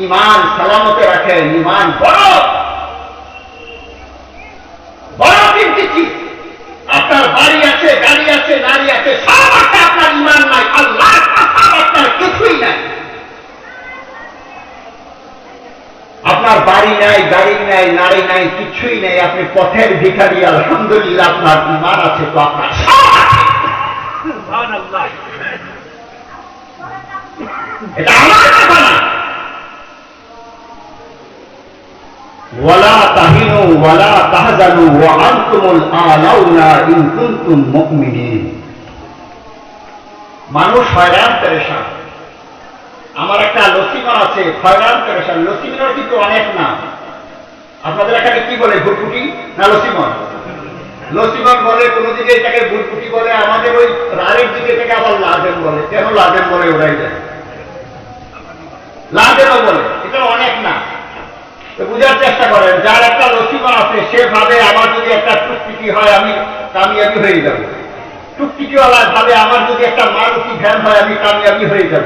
ইমান সালামতে রাখেন। ইমান বড় বড় কিন্তু কি? আপনার বাড়ি আছে, গাড়ি আছে, নারী আছে, সব আছে, আপনার ইমান নাই, আল্লাহ আপনার কিছুই নাই। আপনার বাড়ি নাই, গাড়ি নাই, নারী নাই, কিছুই নেই, আপনি পথের ভিখারি। আলহামদুলিল্লাহ আপনার ইমান আছে, তো আপনার সব আছে। এটা আমার কথা না। ওয়ালা তাহিনু ওয়ালা তাহজানু ওয়া আনতুমুল আলাউনা ইন কুনতুম মুমিনিন। মানুষ হয়রান পেরেশান। আমার একটা লসিমন আছে, হয়রান পেরেশান। লসিমনের কিন্তু অনেক নাম। আপনাদের এখানে কি বলে, ভুটভুটি না লসিমন? লসিমন বলে, কোন দিকে এটাকে ভুটভুটি বলে, আমাদের ওই রারের দিকে থেকে আবার লাদেন বলে। কেন লাদেন বলে? ওরাই যায়, লাদেনও বলে। এটা অনেক নাম। তো বুঝার চেষ্টা করেন, যার একটা লসিমা আছে সে ভাবে আমার যদি একটা টুকটিকি হয় আমি কামিয়াবি হয়ে যাব, টুকটিকিওয়ালা ভাবে আমার যদি একটা মারুতি ভ্যান হয় আমি কামিয়াবি হয়ে যাব,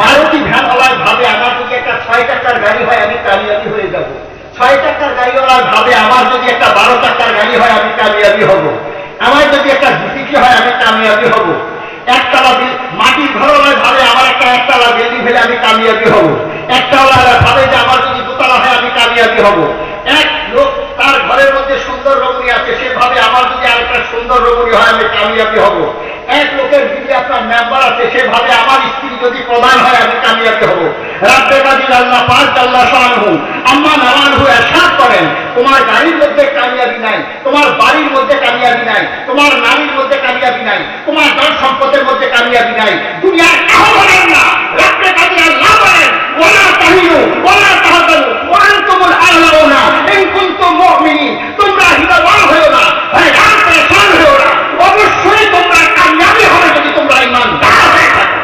মারুতি ভ্যানওয়ালার ভাবে আমার যদি একটা 6 টাকার গাড়ি হয় আমি কামিয়াবি হয়ে যাব, 6 টাকার গাড়িওয়ালার ভাবে আমার যদি একটা 12 টাকার গাড়ি হয় আমি কামিয়াবি হব, আমার যদি একটা জিসিপি হয় আমি কামিয়াবি হব, একতলা মাটির ঘরওয়ালার ভাবে আমার একটা একতলা বিল্ডিং হলে আমি কামিয়াবি হব, একতলা ভাবে যে আমার যদি দোতলা হয় আমি কামিয়াবি হব, এক লোক তার ঘরের মধ্যে সুন্দর রমণী আছে সেভাবে আমার যদি আরেকটা সুন্দর রমণী হয় আমি কামিয়াবি হব, এক লোকের যদি আপনার মেম্বার আছে সেভাবে আমার স্ত্রী যদি প্রধান হয় আমি কামিয়াবি হব। রাব্বে কাদির আল্লাহ পাক আল্লাহ শানহু আম্মা নামানহু ইরশাদ করেন, তোমার গাড়ির মধ্যে কামিয়াবি নাই, তোমার বাড়ির মধ্যে কামিয়াবি নাই, তোমার নারীর মধ্যে কামিয়াবি নাই, তোমার ধন সম্পদের মধ্যে কামিয়াবি নাই, দুনিয়ার কাহো বলেন না। রাব্বে কাদির আল্লাহ বলেন, ওয়ালা তাহিনু ওয়ালা তাহজানু ওয়া আনতুমুল আ'লাউনা ইন কুনতুম মুমিনিন, তোমরা হীনমান হয়ো না, হয়রান পেরেশান হয়ো না, অবশ্যই তোমরা কামিয়াবি হবে যদি তোমরা ঈমানদার হয়ে থাকো।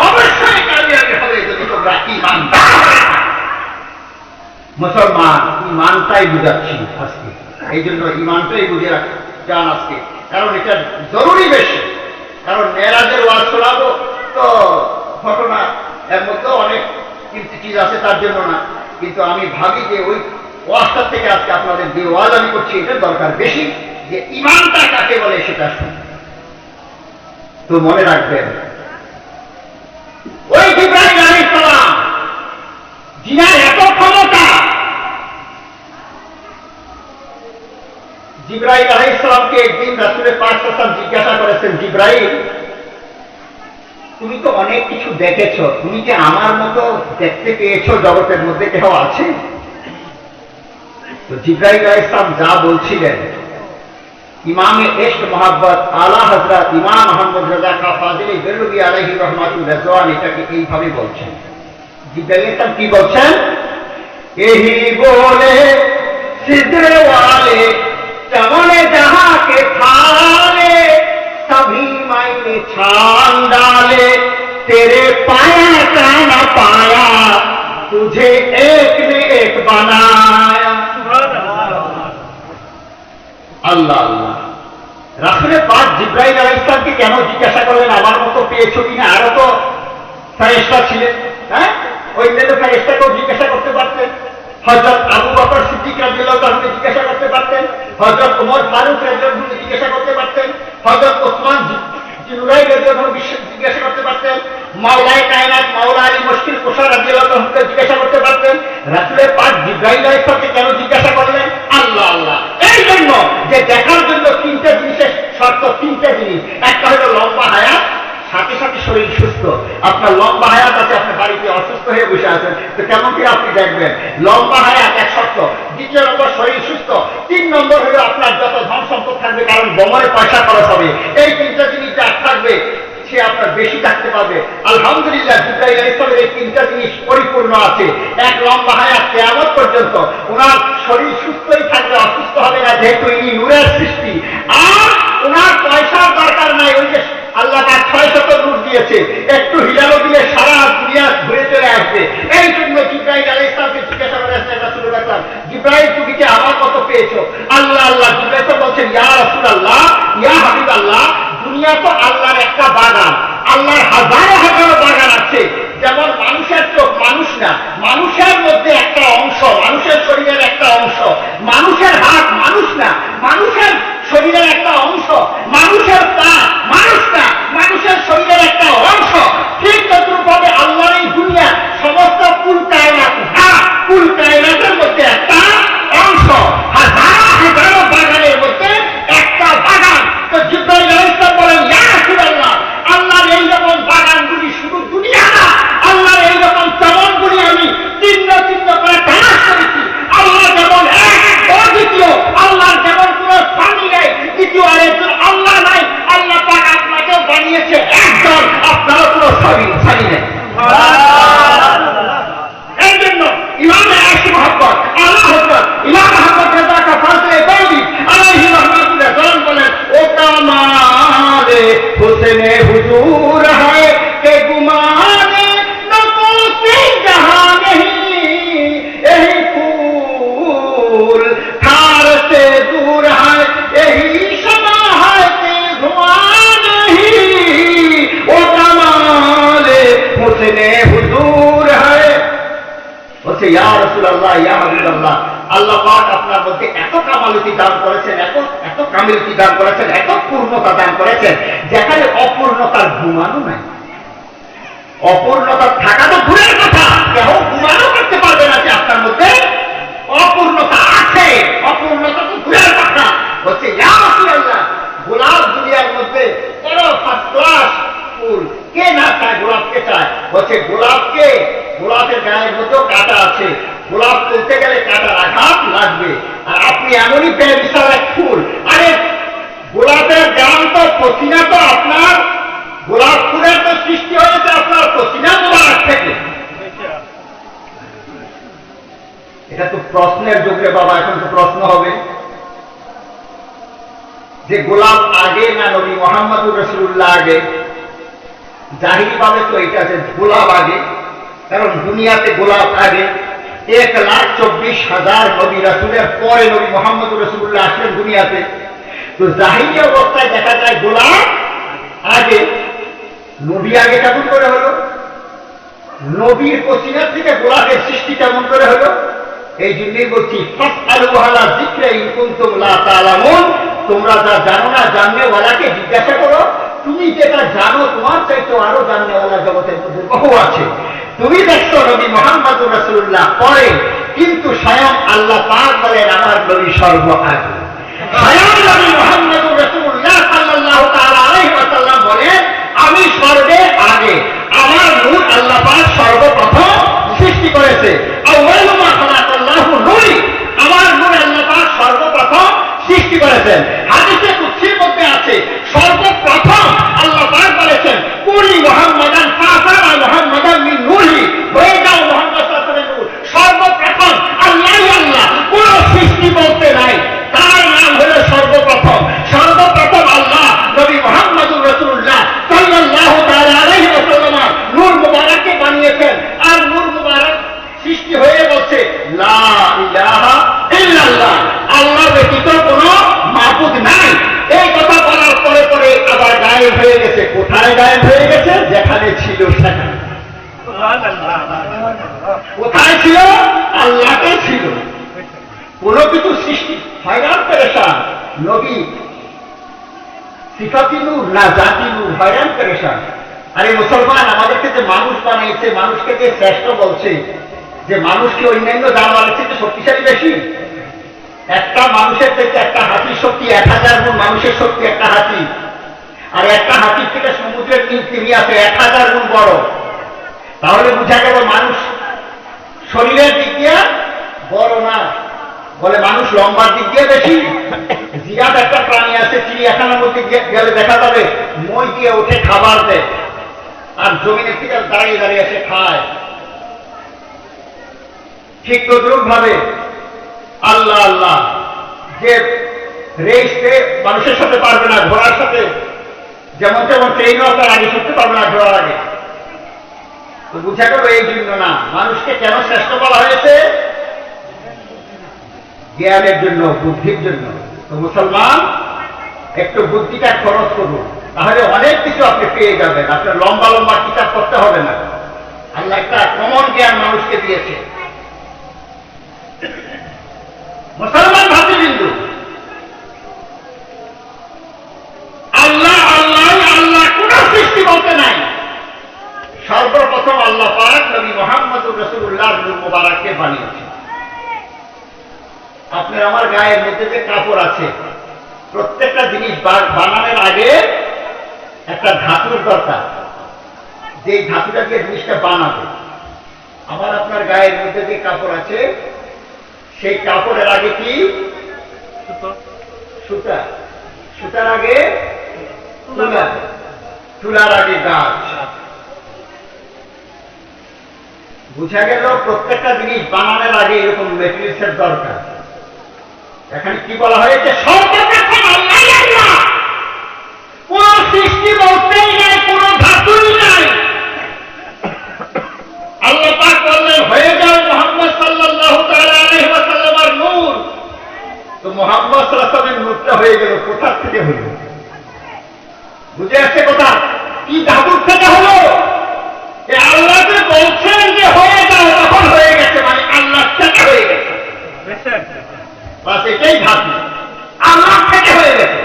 অবশ্যই কামিয়াবি হবে যদি তোমরা ঈমানদার হয়ে থাকো। মুসলমান ঈমানটাই বুঝাচ্ছি আজকে, এই জন্য ঈমানটাই বুঝে যান আজকে, কারণ এটা জরুরি বেশি। কারণ মেরাজের ওয়াজ শোনাবো তো ঘটনা এর মধ্যে অনেক কিছু চিজ আছে তার জন্য না, কিন্তু আমি ভাবি যে ওই ওয়াজটার থেকে আজকে আপনাদের যে ওয়াজ আমি করছি এটার দরকার বেশি, যে ঈমানটা কাকে বলে সেটা শুনুন। তো মনে রাখবেন, ওই জিবরাইল আলাইহিস সালাম যিনার এত ক্ষমতা, জিবরাইল আলাইহিস সালামকে একদিন রাসূল পাক সাল্লাল্লাহু আলাইহি ওয়াসাল্লাম জিজ্ঞাসা করেছেন, জিবরাইল তুমি তো অনেক কিছু দেখেছো, তুমি যে আমার মতো দেখতে পেয়েছো জগতের মধ্যে কেউ আছে? তো জিবরাইল আলাইহিস সালাম যা বলছিলেন, ইমামে ইশক মোহাব্বত আলা হযরত ইমাম আহমদ রাজা কা ফাজিল বেরলভী আলাইহি রহমাতুর রিজওয়ান এটাকে এইভাবে বলছেন। জিবরাইল আলাইহিস সালাম কি বলছেন? यही बोले सिदरे वाले चमने जहां के थाने सभी मायने छान डाले तेरे पाया का न पाया तुझे एक ने एक बनाया। আল্লাহ আল্লাহ। রাসূলের পাক জিবরাইল আলাইহিস সালামকে কেন জিজ্ঞাসা করলেন আমার মতো পেয়েছো কিনা? আরো তো ফেরেশতা ছিলেন, হ্যাঁ, ওই ফেরেশতাকেও জিজ্ঞাসা করতে পারতেন, হযরত আবু বকর সিদ্দিক রাদিয়াল্লাহু তাআলাকে জিজ্ঞাসা করতে পারতেন, হযরত ওমর ফারুক রাদিয়াল্লাহু তাআলাকে জিজ্ঞাসা করতে পারতেন, হযরত ওসমান জিনুরাইন রাদিয়াল্লাহু তাআলাকে জিজ্ঞাসা করতে পারতেন, মাওলায়ে কায়নাত মাওলা আলী মুশকিল কুশা রাদিয়াল্লাহু তাআলাকে জিজ্ঞাসা করতে পারতেন। রাসূলের পাক জিবরাইল আলাইহিস সালামকে কেন জিজ্ঞাসা করলেন? আল্লাহ আল্লাহ, এই জন্য যে দেখার জন্য তিনটা জিনিসের শর্ত, তিনটা জিনিস। একটা হলো লম্বা হায়াত, সাথে সাথে শরীর সুস্থ। আপনার লম্বা হায়াত আছে, আপনার বাড়িতে অসুস্থ হয়ে বসে আছেন, তো কেমন করে আপনি দেখবেন? লম্বা হায়াত এক শর্ত, দ্বিতীয় নম্বর শরীর সুস্থ, 3 নম্বর হলো আপনার যত ধন সম্পদ থাকবে, কারণ বমরে পয়সা খরচ হবে, এই তিনটা জিনিস যার থাকবে সে আপনার বেশি থাকতে পারবে। আলহামদুলিল্লাহ জিবরাইল আলাইহিস সালামের এই তিনটা জিনিস পরিপূর্ণ আছে। এক, লম্বা হায়াত কিয়ামত পর্যন্ত, ওনার শরীর সুস্থই থাকবে, অসুস্থ হবে না, যেহেতু ইনি নূরের সৃষ্টি। আর ওনার পয়সার দরকার নাই, ওই যে আল্লাহ তার 600 নূর দিয়েছে, একটু হিলালো দিলে সারা দুনিয়া ঘুরে চলে আসবে। এই জন্য জিবরাইল আলাইহিস সালামকে জিজ্ঞাসা করেছেন রাসূলুল্লাহ সাল্লাল্লাহু আলাইহি ওয়াসাল্লাম, জিবরাইল তুমি কি আমার কত পেয়েছো? আল্লাহ আল্লাহ। জিবরাইল বলছেন, ইয়া রাসূলুল্লাহ, ইয়া হাবিবাল্লাহ, দুনিয়া তো আল্লাহর একটা বাগান, আল্লাহর হাজারো হাজারো বাগান আছে। যেমন মানুষের চোখ মানুষ না, মানুষের মধ্যে একটা অংশ, মানুষের শরীরের একটা অংশ, মানুষের হাত মানুষ না, মানুষের শরীরের একটা অংশ, মানুষের পা মানুষ না, মানুষের শরীরের একটা অংশ। ঠিক তদ্রূপভাবে আল্লাহর এই দুনিয়া সমস্ত বলছে ইয়া রাসূলুল্লাহ, ইয়া হাবিবাল্লাহ, আল্লাহ পাক আপনার মধ্যে এত কামালিতি দান করেছেন, এত কামিলতি দান করেছেন, এত পূর্ণতা দান করেছেন, যেখানে অপূর্ণতার ঘুমানো নাই। অপূর্ণতা থাকা তো দূরের কথা, কেউ ঘুমানো করতে পারবে না যে আপনার মধ্যে অপূর্ণতা আছে। অপূর্ণতা তো দূরের কথা। বলছে ইয়া রাসূলুল্লাহ, গোলাপ দুনিয়ার মধ্যে বড় ফার্স্ট ক্লাস ফুল, কে না চায়? গোলাপকে চায়। বলছে গোলাপকে, গোলাপের গায়ের মধ্যেও কাঁটা আছে, গোলাপ তুলতে গেলে কাঁটার আঘাত লাগবে। আর আপনি এমনই পেয়ে বিশাল এক ফুল। আরে গোলাপের গান তো, পসিনা তো আপনার, গোলাপ ফুলের তো সৃষ্টি হয়েছে আপনার পসিনা মোবারক থেকে। এটা তো প্রশ্নের যুগে বাবা, এখন তো প্রশ্ন হবে যে গোলাপ আগে না নবী মুহাম্মদুর রাসূলুল্লাহ আগে? জাহিরি ভাবে তো এটা যে গোলাপ আগে, কারণ দুনিয়াতে গোলাপ আগে। 1,24,000 নবী রাসূলের পরে নবী মুহাম্মদুর রাসূলুল্লাহ আসলেন দুনিয়াতে। তো জাহিরি অবস্থায় দেখা যায় গোলাপ আগে। নবী আগে কেমন করে হলো? নবীর পসিনার থেকে গোলাপের সৃষ্টি কেমন করে হলো? এই জন্যই বলছি ফাসআলু আলা যিকরি ইন কুনতুম লা তা'লামুন, তোমরা যা জানো না জাননেওয়ালাকে জিজ্ঞাসা করো। তুমি যেটা জানো তোমার চাইতে আরো জাননেওয়ালা জগতের মধ্যে বহু আছে। তুমি দেখছো নবী মুহাম্মদুর রাসূলুল্লাহ পরে, কিন্তু স্বয়ং আল্লাহ পাক বলেন আমার নবী সর্বআগে। স্বয়ং নবী মুহাম্মদুর রাসূলুল্লাহ সাল্লাল্লাহু তাআলা আলাইহি ওয়াসাল্লাম বলেন আমি সর্বে আগে, আমার নূর আল্লাহ পাক সর্বপ্রথম সৃষ্টি করেছে। আউয়ালু মা খালাকাল্লাহু নূরি, আমার নূর আল্লাহ পাক সর্বপ্রথম সৃষ্টি করেছেন। হাদিসে কুদসির মধ্যে আছে সর্বপ্রথম আল্লাহ পাক বলেছেন কুলি মুহাম্মাদান ফাসারা মুহাম্মাদান মিন নূরি, হয়ে যাও মুহাম্মদ সাল্লাল্লাহু আলাইহি ওয়াসাল্লাম। সর্বপ্রথম আল্লাহ, আল্লাহ কোন সৃষ্টি বলতে নাই, তার নাম হলো সর্বপ্রথম। সর্বপ্রথম আল্লাহ নবী মুহাম্মদুর রাসূলুল্লাহ সাল্লাল্লাহু তাআলা আলাইহি ওয়াসাল্লাম নূর মুবারককে বানিয়েছেন। আর নূর মুবারক সৃষ্টি হয়ে বলছে লা ইলাহা ইল্লাল্লাহ, আল্লাহ ব্যতীত কোনো মাবুদ নাই। এই কথা বলার পরে পরে আবার গায়েব হয়ে গেছে। কোথায় গায়েব হয়ে গেছে? যেখানে ছিল সেখানে। কোথায় ছিল? আল্লাহতে ছিল। কোন কিছু সৃষ্টি হয়রান পেরেশান। নবী সিফাতি নূর না জাতি নূর, হয়রান পেরেশান। আরে মুসলমান, আমাদেরকে যে মানুষ বানিয়েছে, মানুষকে যে শ্রেষ্ঠ বলছে, যে মানুষকে অন্যান্য জানোয়ারের থেকে শক্তিশালী বেশি। একটা মানুষের থেকে একটা হাতির শক্তি 1000 গুণ মানুষের শক্তি একটা হাতি। আর একটা হাতির থেকে সমুদ্রের নীল তিমি আছে 1000 গুণ বড়। তাহলে বুঝা গেল মানুষ শরীরের দিক দিয়ে বড় না, বলে মানুষ লম্বার দিক দিয়ে বেশি। জিরাফ একটা প্রাণী আছে, চিড়িয়াখানার মধ্যে গেলে দেখা যাবে মই দিয়ে ওঠে খাবার দেয়, আর জমিনের থেকে দাঁড়িয়ে দাঁড়িয়ে এসে খায়। ঠিক তদ্রুপ ভাবে আল্লাহ আল্লাহ যে রেসে মানুষের সাথে পারবে না, ঘোড়ার সাথে যেমন তেমন ট্রেনও তার আগে ছুটতে পারবে না ঘোড়ার আগে। তো বুঝা গেল এই জন্য না। মানুষকে কেন শ্রেষ্ঠ বলা হয়েছে? জ্ঞানের জন্য, বুদ্ধির জন্য। তো মুসলমান, একটু বুদ্ধিটা খরচ করুন, তাহলে অনেক কিছু আপনি পেয়ে যাবেন। আপনার লম্বা লম্বা কিতাব পড়তে হবে না। আল্লাহ একটা কমন জ্ঞান মানুষকে দিয়েছে। মুসলমান ভাতৃবৃন্দু, আল্লাহ আল্লাহ আল্লাহ কোন সৃষ্টি বলতে নাই। সর্বপ্রথম আল্লাহ পাক নবী মুহাম্মদুর রাসূলুল্লাহ নূর মুবারককে বানিয়েছে। আপনার আমার গায়ের মধ্যে যে কাপড় আছে, প্রত্যেকটা জিনিস বানানোর আগে একটা ধাতুর দরকার, যে ধাতুটা দিয়ে জিনিসটা বানাবে। আমার আপনার গায়ের মধ্যে যে কাপড় আছে, সেই কাপড়ের আগে কি? সুতা। সুতার আগে তুলা, তুলার আগে গাছ। বুঝা গেল প্রত্যেকটা জিনিস বানানোর আগে এরকম মেটেরিয়ালসের দরকার। এখানে কি বলা হয়েছে? সর্বপ্রথম আল্লাহ আল্লাহ, কোন সৃষ্টি বলতেই নাই, কোন ধাতুই নাই। আল্লাহ পাক বললেন হয়ে যাও মুহাম্মদ সাল্লাল্লাহু তাআলা আলাইহি ওয়াসাল্লামের নূর। তো মুহাম্মদ সাল্লাল্লাহু আলাইহি ওয়াসাল্লামের নূরটা হয়ে গেল কোথা থেকে হলো? বুঝে আসছে কথা? কি ধাতুর থেকে হলো? আল্লাহ যে বলছেন যে হয়ে যাও, তখন হয়ে গেছে, মানে এটাই ঘাটতি, আল্লাহ থেকে হয়ে গেছে।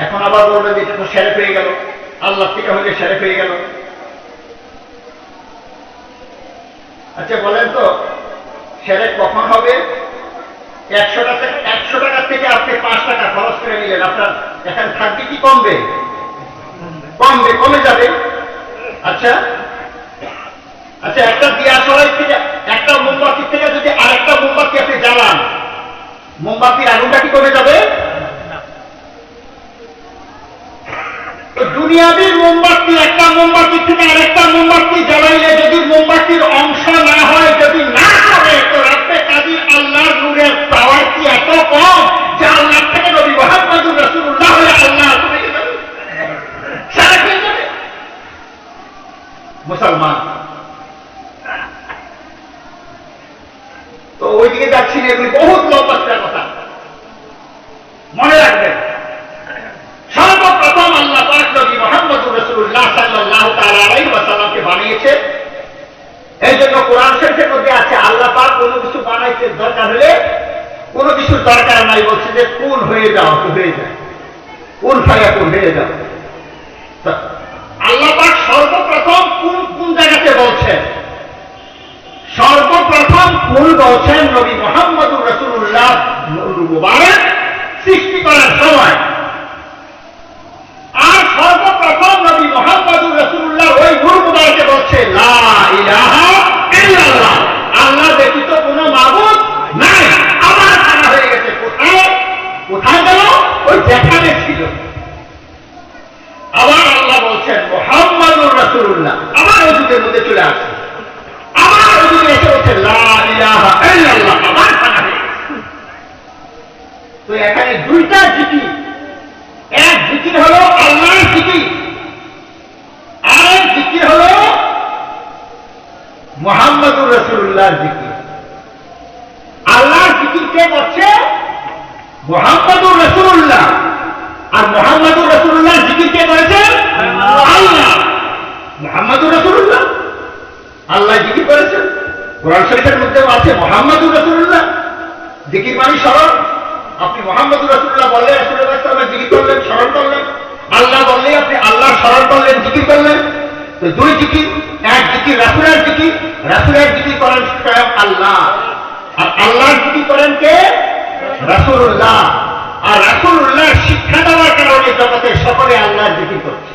এখন আবার বলবেন এটা তো সেরে পেয়ে গেল, আল্লাহ থেকে হলে সেরে পেয়ে গেল। আচ্ছা বলেন তো সেরে কখন হবে? 100 টাকার থেকে আপনি 5 টাকা খরচ করে নিলেন, আপনার এখানে থাকবে কি কমবে? কমবে, কমে যাবে। আচ্ছা আচ্ছা, একটা দিয়াশলাই থেকে, একটা মোমবাতির থেকে যদি আরেকটা মোমবাতি আপনি জ্বালান, মোমবাতির আগুনটা কি কমে যাবে? দুনিয়াবি মোমবাতি একটা মোমবাতির থেকে আরেকটা মোমবাতি জ্বালাইলে যদি মোমবাতির অংশ না হয়, যদি না করে, তো রাব্বে কাদির আল্লাহর নূরের পাওয়ার কি এত কম যে আল্লাহ থেকে নবী মুহাম্মদুর রাসূলুল্লাহ হয়ে আল্লাহ চলে যাবে, সারা হয়ে যাবে? মুসলমান তো ওইদিকে যাচ্ছি না, এগুলি বহুত লম্বাস্তার কথা, মনে রাখবেন। সর্বপ্রথম আল্লাহ পাক নবী মুহাম্মদুর রাসূলুল্লাহ সাল্লাল্লাহু তাআলা আলাইহি ওয়াসাল্লামকে বানিয়েছে। এই জন্য কোরআন শরীফের মধ্যে আছে আল্লাহ পাক কোনো কিছু বানাইতে দরকার হলে কোনো কিছুর দরকার নাই, বলছে যে কুন হয়ে যাও, তো হয়ে যায়, কুন ফায়াকুন হয়ে যাও। আল্লাহ পাক সর্বপ্রথম কোন জায়গাতে বলছেন? সর্বপ্রথম কুন বলছেন নবী মুহাম্মদুর রাসূলুল্লাহ মুবারক সৃষ্টি করার সময়। আর সর্বপ্রথম নবী মুহাম্মদুর রাসূলুল্লাহ ওই নূর মুবারকে বলছে লা ইলাহা ইল্লাল্লাহ, আল্লাহ ব্যতীত কোনো মাবুদ নাই। আবার খানা হয়ে গেছে, কোথায় কোথায় গেল? ওই যেখানে ছিল। আবার আল্লাহ বলছেন মুহাম্মদুর রাসূলুল্লাহ, আবার ওই যুগের মধ্যে চলে আসছে, আবার ওই যুগে এসে বলছে লা ইলাহা ইল্লাল্লাহ, আবার খানা হয়ে গেছে। তো এখানে দুইটা জিকির, এক জিকির হলো আল্লাহর জিকির, আর জিকির হলো মুহাম্মদুর রাসূলুল্লাহর জিকির। আল্লাহর জিকির কে করছে? মুহাম্মদুর রাসূলুল্লাহ। আর মুহাম্মদুর রাসূলুল্লাহর জিকির কে করেছে? আল্লাহ। মুহাম্মদুর রাসূলুল্লাহ আল্লাহ জিকির করেছেন। কোরআন শরীফের মধ্যেও আছে মুহাম্মদুর রাসূলুল্লাহ। জিকির মানে স্মরণ। আপনি মুহাম্মদুর রাসূলুল্লাহ বললে রাসূলুল্লাহ সাল্লাল্লাহু আলাইহি ওয়াসাল্লাম জিকির করলেন, স্মরণ করলেন। আল্লাহ বললে আপনি আল্লাহ স্মরণ করলেন, জিকির করলেন। তো দুই জিকির, এক জিকির রাসূলের জিকির, রাসূলের জিকির করেন স্বয়ং আল্লাহ, আর আল্লাহর জিকির করেন কে? রাসূলুল্লাহ। আর রাসূলুল্লাহ শিক্ষা দেওয়ার কারণে জগতের সকলে আল্লাহর জিকির করছে।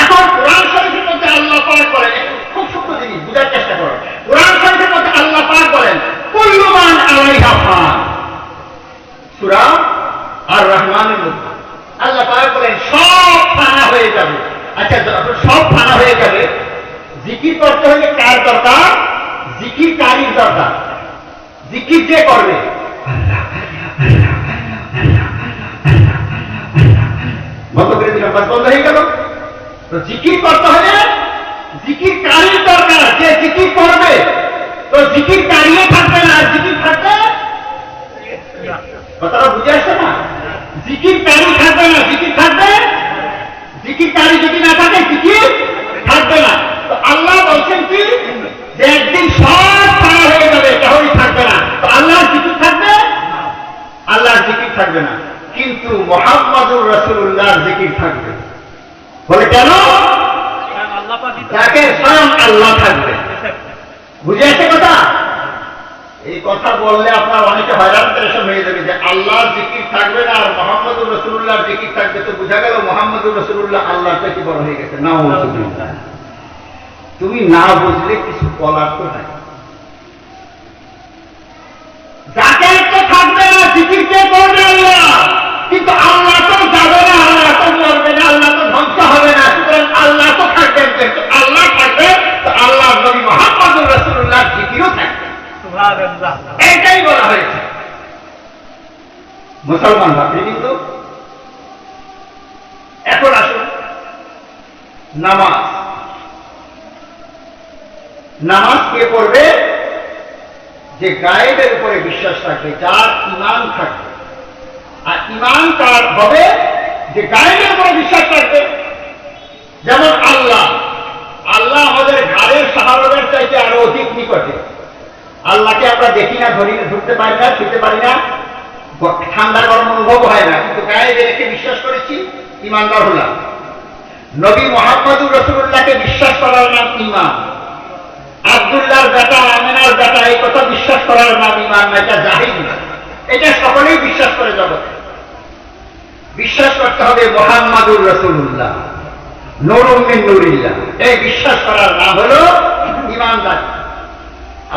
এখন কোরআন শরীফের মধ্যে আল্লাহ পাক বলেন, খুব সূক্ষ্ম জিনিস বুঝার চেষ্টা করুন। কোরআন শরীফের মধ্যে আল্লাহ পাক বলেন কুল্লু মান আলাইহা ফান, সূরা আর রহমানের মধ্যে আল্লাহ পাক বলেন সব ফানা হয়ে যাবে। আচ্ছা সব ফানা হয়ে যাবে, জিকির করতে হলে কার দরকার? জিকির কারীর দরকার। জিকির যে করবে বন্ধ করে দিলাম, বন্ধ হয়ে গেল। তো জিকির করতে হলে জিকির কারীর দরকার, যে জিকির করবে। তো জিকির কারিও থাকবে না, আর জিকির থাকবে, কথাটা বুঝে আসছে না? জিকির কারি থাকবে না, জিকির থাকবে, জিকির কারি যদি না থাকে জিকির থাকবে না। তো আল্লাহ বলছেন কি যে একদিন সব পারা হয়ে যাবে, তাহলেই থাকবে না। তো আল্লাহর জিকির থাকবে, আল্লাহর জিকির থাকবে না, কিন্তু মুহাম্মদুর রাসূলুল্লাহর জিকির থাকবে। বলে কেন? যাকে স্বয়ং আল্লাহ থাকবে। বুঝে আসছে কথা? এই কথা বললে আপনার অনেকে হয়রান পেরেশান হয়ে যাবে যে আল্লাহর জিকির থাকবে না আর মুহাম্মদুর রাসূলুল্লাহর জিকির থাকবে। তো বোঝা গেল মুহাম্মদুর রাসূলুল্লাহ আল্লাহর থেকে বড় হয়ে গেছে। না, তুমি না বুঝলে কিছু বলার তো নাই। যাকে তো থাকবে না, জিকির কে করবে? আল্লাহ। কিন্তু আল্লাহ তো যাবে না, আল্লাহ তো মরবে না, আল্লাহ তো ধ্বংস হবে না। সুতরাং আল্লাহ তো থাকবেন, কিন্তু আল্লাহ থাকবে তো আল্লাহ নবী মুহাম্মদুর রাসূলুল্লাহর জিকিরও থাকবে। এইটাই বলা হয়েছে। মুসলমান ভাবি কিন্তু এখন আসুন নামাজ। নামাজ কে পড়বে? যে গায়েবের উপরে বিশ্বাস রাখবে, যার ঈমান থাকবে। আর ঈমান কার হবে? যে গায়েবের উপরে বিশ্বাস রাখবে। যেমন আল্লাহ, আল্লাহ আমাদের ঘরের সাহাবাদের চাইতে আরো অধিক নিকটে। আল্লাহকে আমরা দেখি না, ধরতে পারি না, ছুঁতে পারি না, ঠান্ডা গরম অনুভব হয় না, কিন্তু গায়ে রেখে বিশ্বাস করেছি, ইমানদার হলাম। নবী মুহাম্মদুর রাসূলুল্লাহকে বিশ্বাস করার নাম ঈমান। আব্দুল্লাহর বেটা, আমিনার বেটা, এই কথা বিশ্বাস করার নাম ঈমান না, এটা জাহিল না। এটা সকলেই বিশ্বাস করে জগতে। বিশ্বাস করতে হবে মুহাম্মদুর রাসূলুল্লাহ, নূরুম মিন নূরিল্লাহ। এই বিশ্বাস করার নাম হলো ঈমানদার।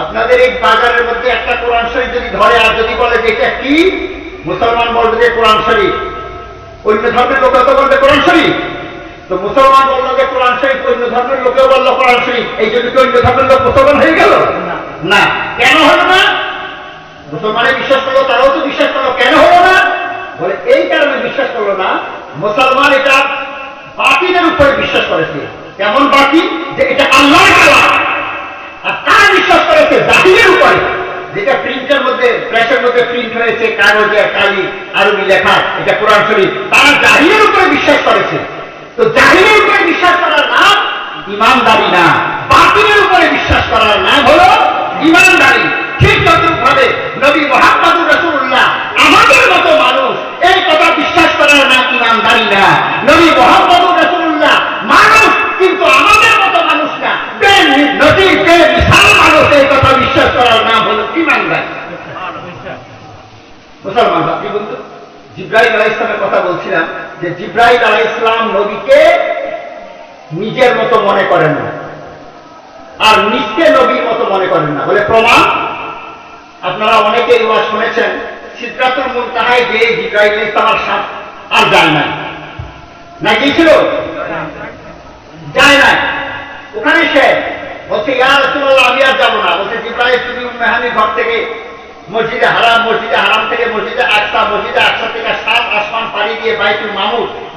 আপনাদের এই বাজারের মধ্যে একটা কোরআন শরীফ যদি ধরে আর যদি বলে যে এটা কি, মুসলমান বলবে যে কোরআন শরীফ, অন্য ধর্মের লোক তো বলবে কোরআন শরীফ। তো মুসলমান বললো যে কোরআন শরীফ, অন্য ধর্মের লোকেও বললো কোরআন শরীফ, এই জন্য কি অন্য ধর্মের লোক মুসলমান হয়ে গেল? না। কেন হলো না? মুসলমানে বিশ্বাস করলো, তারাও তো বিশ্বাস করলো, কেন হলো না? বলে এই কারণে বিশ্বাস করলো না, মুসলমান এটা বাতিলের উপরে বিশ্বাস করেছে। কেমন বাতিল? যে এটা আল্লাহর কালাম। আর তারা বিশ্বাস করেছে জাহিলের উপরে, যেটা প্রিন্টের মধ্যে, প্রেসের মধ্যে প্রিন্ট হয়েছে, কাগজে কালি আরবি লেখা, এটা কোরআন শরীফ। তারা জাহিলের উপরে বিশ্বাস করেছে। তো জাহিলের উপরে বিশ্বাস করার নাম ঈমানদারি না, বাতিলের উপরে বিশ্বাস করার নাম হলো ঈমানদারি। ঠিক তদ্রূপভাবে নবী মুহাম্মদুর রাসূলুল্লাহ আমাদের মতো মানুষ, এই কথা বিশ্বাস করার নাম ঈমানদারি না। নবী মুহাম্মদুর রাসূলুল্লাহ মানুষ, কিন্তু আমাদের মতো মানুষ না, নবীর বিশাল মানুষ, এই কথা বিশ্বাস করার নাম হলো ঈমানদারি। মুসলমান আপনি বন্ধু, জিবরাইল আলাইহিস সালামের কথা বলছিলাম, যে জিবরাইল আলাইহিস সালাম নবীকে নিজের মতো মনে করেন না, আর নিজকে নবীর মতো মনে করেন না। বলে প্রমাণ, আপনারা অনেকেই ওয়াজ শুনেছেন, সিদরাতুল মুনতাহায় যে জিবরাইল আলাইহিস সালামের সাথে আর যায় না, না গিয়েছিল? যায় না। ওখানে সে বলছে ইয়া রাসূলুল্লাহ আমি আর যাবো না। বলছে জিবরাইল তুমি উম্মে হানির ঘর থেকে মসজিদে হারাম থেকে মসজিদে আকসা থেকে 7 আসমান পাড়ি দিয়ে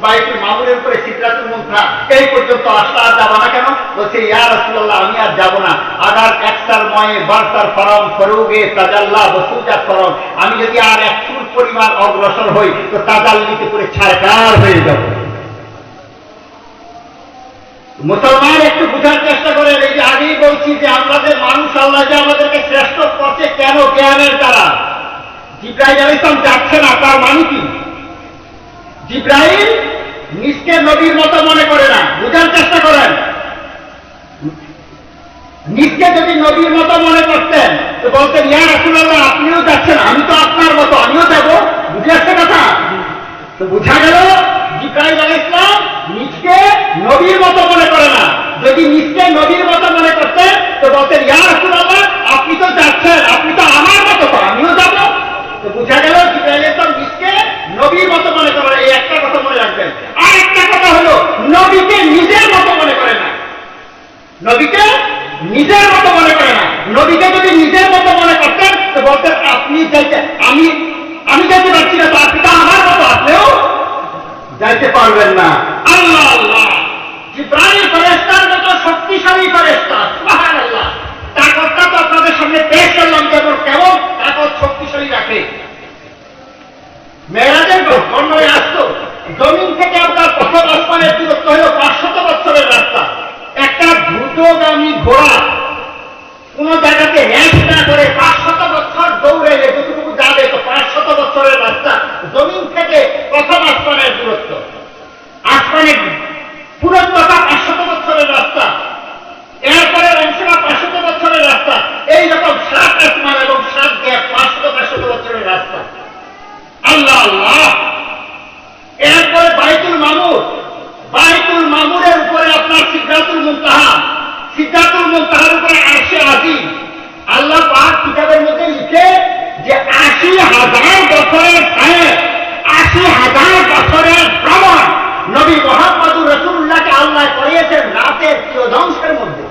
বাইতুল মামুরের উপরে সিদরাতুল মুনতাহা এই পর্যন্ত আসলে আর যাবো না কেন? বলছে ইয়া রাসূলুল্লাহ আমি আর যাবো না। আগার একসার ময়ে বারসার ফরম ফরুগে তাজাল্লা বসুজাত ফরম, আমি যদি আর 1 চুল পরিমাণ অগ্রসর হই তো তাজাল্লিতে করে ছারকার হয়ে যাব। মুসলমান একটু বুঝার চেষ্টা করেন। এই যে আগেই বলছি যে আমাদের মানুষ, আল্লাহ যে আমাদেরকে শ্রেষ্ঠ করছে কেন? জ্ঞানের দ্বারা। জিবরাইল আলাইহিস সালাম যাচ্ছে না, তার মানে কি? জিবরাইল নিজকে নবীর মতো মনে করে না। বুঝার চেষ্টা করেন। নিজকে যদি নবীর মতো মনে করতেন তো বলতেন ইয়া রাসূলুল্লাহ আপনিও যাচ্ছেন, আমি তো আপনার মতো, আমিও যাব। বুঝে আসছে কথা? তো বুঝা গেল জিবরাইল আলাইহিস সালাম নিজকে নবীর মতো মনে করে না। যদি নিজকে নবীর মতো মনে করতেন তো বলতেন ইয়া রাসূলুল্লাহ আপনি তো যাচ্ছেন, আপনি তো আমার মতো, তো আমিও যাব। তো বুঝা গেল জিবরাইল আলাইহিস সালাম নিজকে নবীর মতো মনে করে। এই একটা কথা মনে রাখবেন। আর একটা কথা হলো নবীকে নিজের মতো মনে করে না। নবীকে নিজের মতো মনে করে না। নবীকে যদি নিজের মতো মনে করতেন তো বলতেন আপনি যাইতে, আমি যাইতে পারছি না, তো আপনি তো আমার মতো, আপনিও যাইতে পারবেন না। আল্লাহ আল্লাহ, জিবরাইল ফেরেশতার মতো শক্তিশালী ফেরেশতা, সুবহানাল্লাহ। তাকতটা তো আপনাদের সামনে পেশ করলাম, কেমন তাকত শক্তিশালী রাখে। মেরাজের বর্ণনায় আসতো জমিন থেকে আপনার প্রথম আসমানের দূরত্ব হল 500 বছরের রাস্তা। একটা দ্রুতগামী ঘোড়া কোন জায়গাতে র্যাশ না করে 500 বছর দৌড়াইলে যতটুকু যাবে, তো 500 বছরের রাস্তা জমিন থেকে প্রথম আসমানের দূরত্ব। আসমানের পুরোটা 500 বছরের রাস্তা, এরপরে অংশটা 500 বছরের রাস্তা। এইরকম 7 আসমান এবং 7 গ্যাপ 500 বছরের রাস্তা। আল্লাহ আল্লাহ। এরপরে বাইতুল মামুরের উপরে আপনার সিদরাতুল মুনতাহার উপরে আরশে আজিম। আল্লাহ পাক কিতাবের মধ্যে লিখে যে 80,000 বছরের ছায়া, 80,000 বছরের ভ্রমণ নবী মুহাম্মদুর রাসূলুল্লাহকে আল্লাহ করিয়েছেন রাতের কিয়দংশের মধ্যে।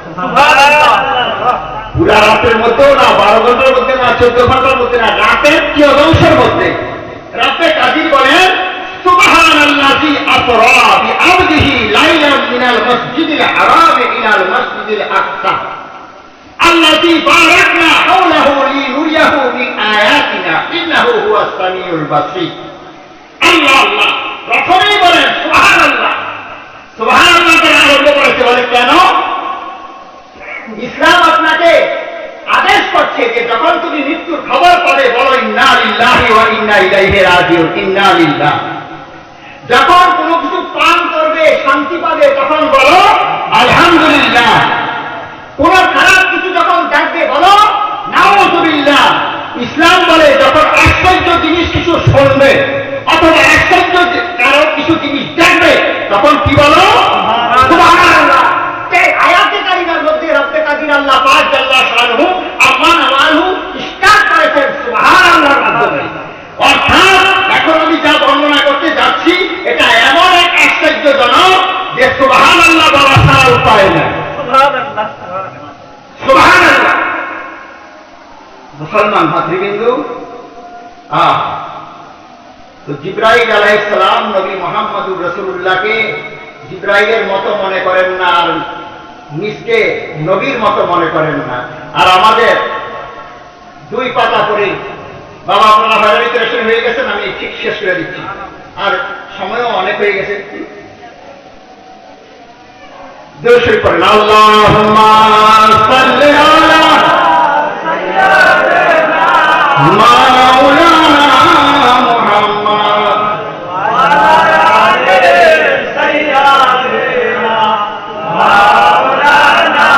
পুরা রাতের মধ্যেও না, 12 ঘন্টার মধ্যে না, 14 ঘন্টার মধ্যে না, রাতের কিয়দংশের মধ্যে। রাতে কাজী বলেন সুবহানাল্লাযী আসরা বিআবদিহি লাইলাম মিনাল মাসজিদিল হারাম ইলাল মাসজিদিল আকসা আল্লাযী বারাকনা হাওলাহু লিনুরিয়াহু মিন আয়াতিনা ইন্নাহু হুয়াস সামিউল বাসীর। আল্লাহ আল্লাহ, প্রথমেই বলেন সুবহানাল্লাহ। সুবহানাল্লাহ বলে আরম্ভ করেছে। বলে কেন? ইসলাম আপনাকে আদেশ করছে যে যখন তুমি রাজিউন ইন্না লিল্লাহ। যখন কোনো কিছু পান করবে, শান্তি পাবে, তখন বলো আলহামদুলিল্লাহ। কোন খারাপ কিছু যখন দেখবে বলো নাউযুবিল্লাহ। ইসলাম বলে যখন আশ্চর্য জিনিস কিছু শুনবে অথবা আশ্চর্য কারো কিছু জিনিস দেখবে তখন কি বলো সুবহানাল্লাহ। এই আয়াতে কারিমার মধ্যে রব্বে কাদির আল্লাহ পাক জাল্লা শানহু আম্মান আমানহু স্টার্ট করেছেন সুবহানাল্লাহর মাধ্যমে। অর্থাৎ এখন আমি যা বর্ণনা করতে যাচ্ছি এটা এমন এক আশ্চর্যজনক যে সুবহানাল্লাহ বলা ছাড়া উপায় নেই। সুবহানাল্লাহ সুবহানাল্লাহ। মুসলমান ভাতৃবৃন্দু, তো জিবরাইল আলাইহিস সালাম নবী মুহাম্মদুর রাসূলুল্লাহকে জিবরাইলের মতো মনে করেন না, আর নিজকে নবীর মতো মনে করেন না। আর আমাদের দুই পাতা পড়ে বাবা আপনারা হয়রানি টেনশন হয়ে গেছেন, আমি ঠিক শেষ করে দিচ্ছি, আর সময়ও অনেক হয়ে গেছে। দুরূদ শরীফ পড়েন। আল্লাহুম্মা সাল্লি আলা মাওলানা মুহাম্মদ ওয়া আলা সাইয়্যিদিনা মাওলানা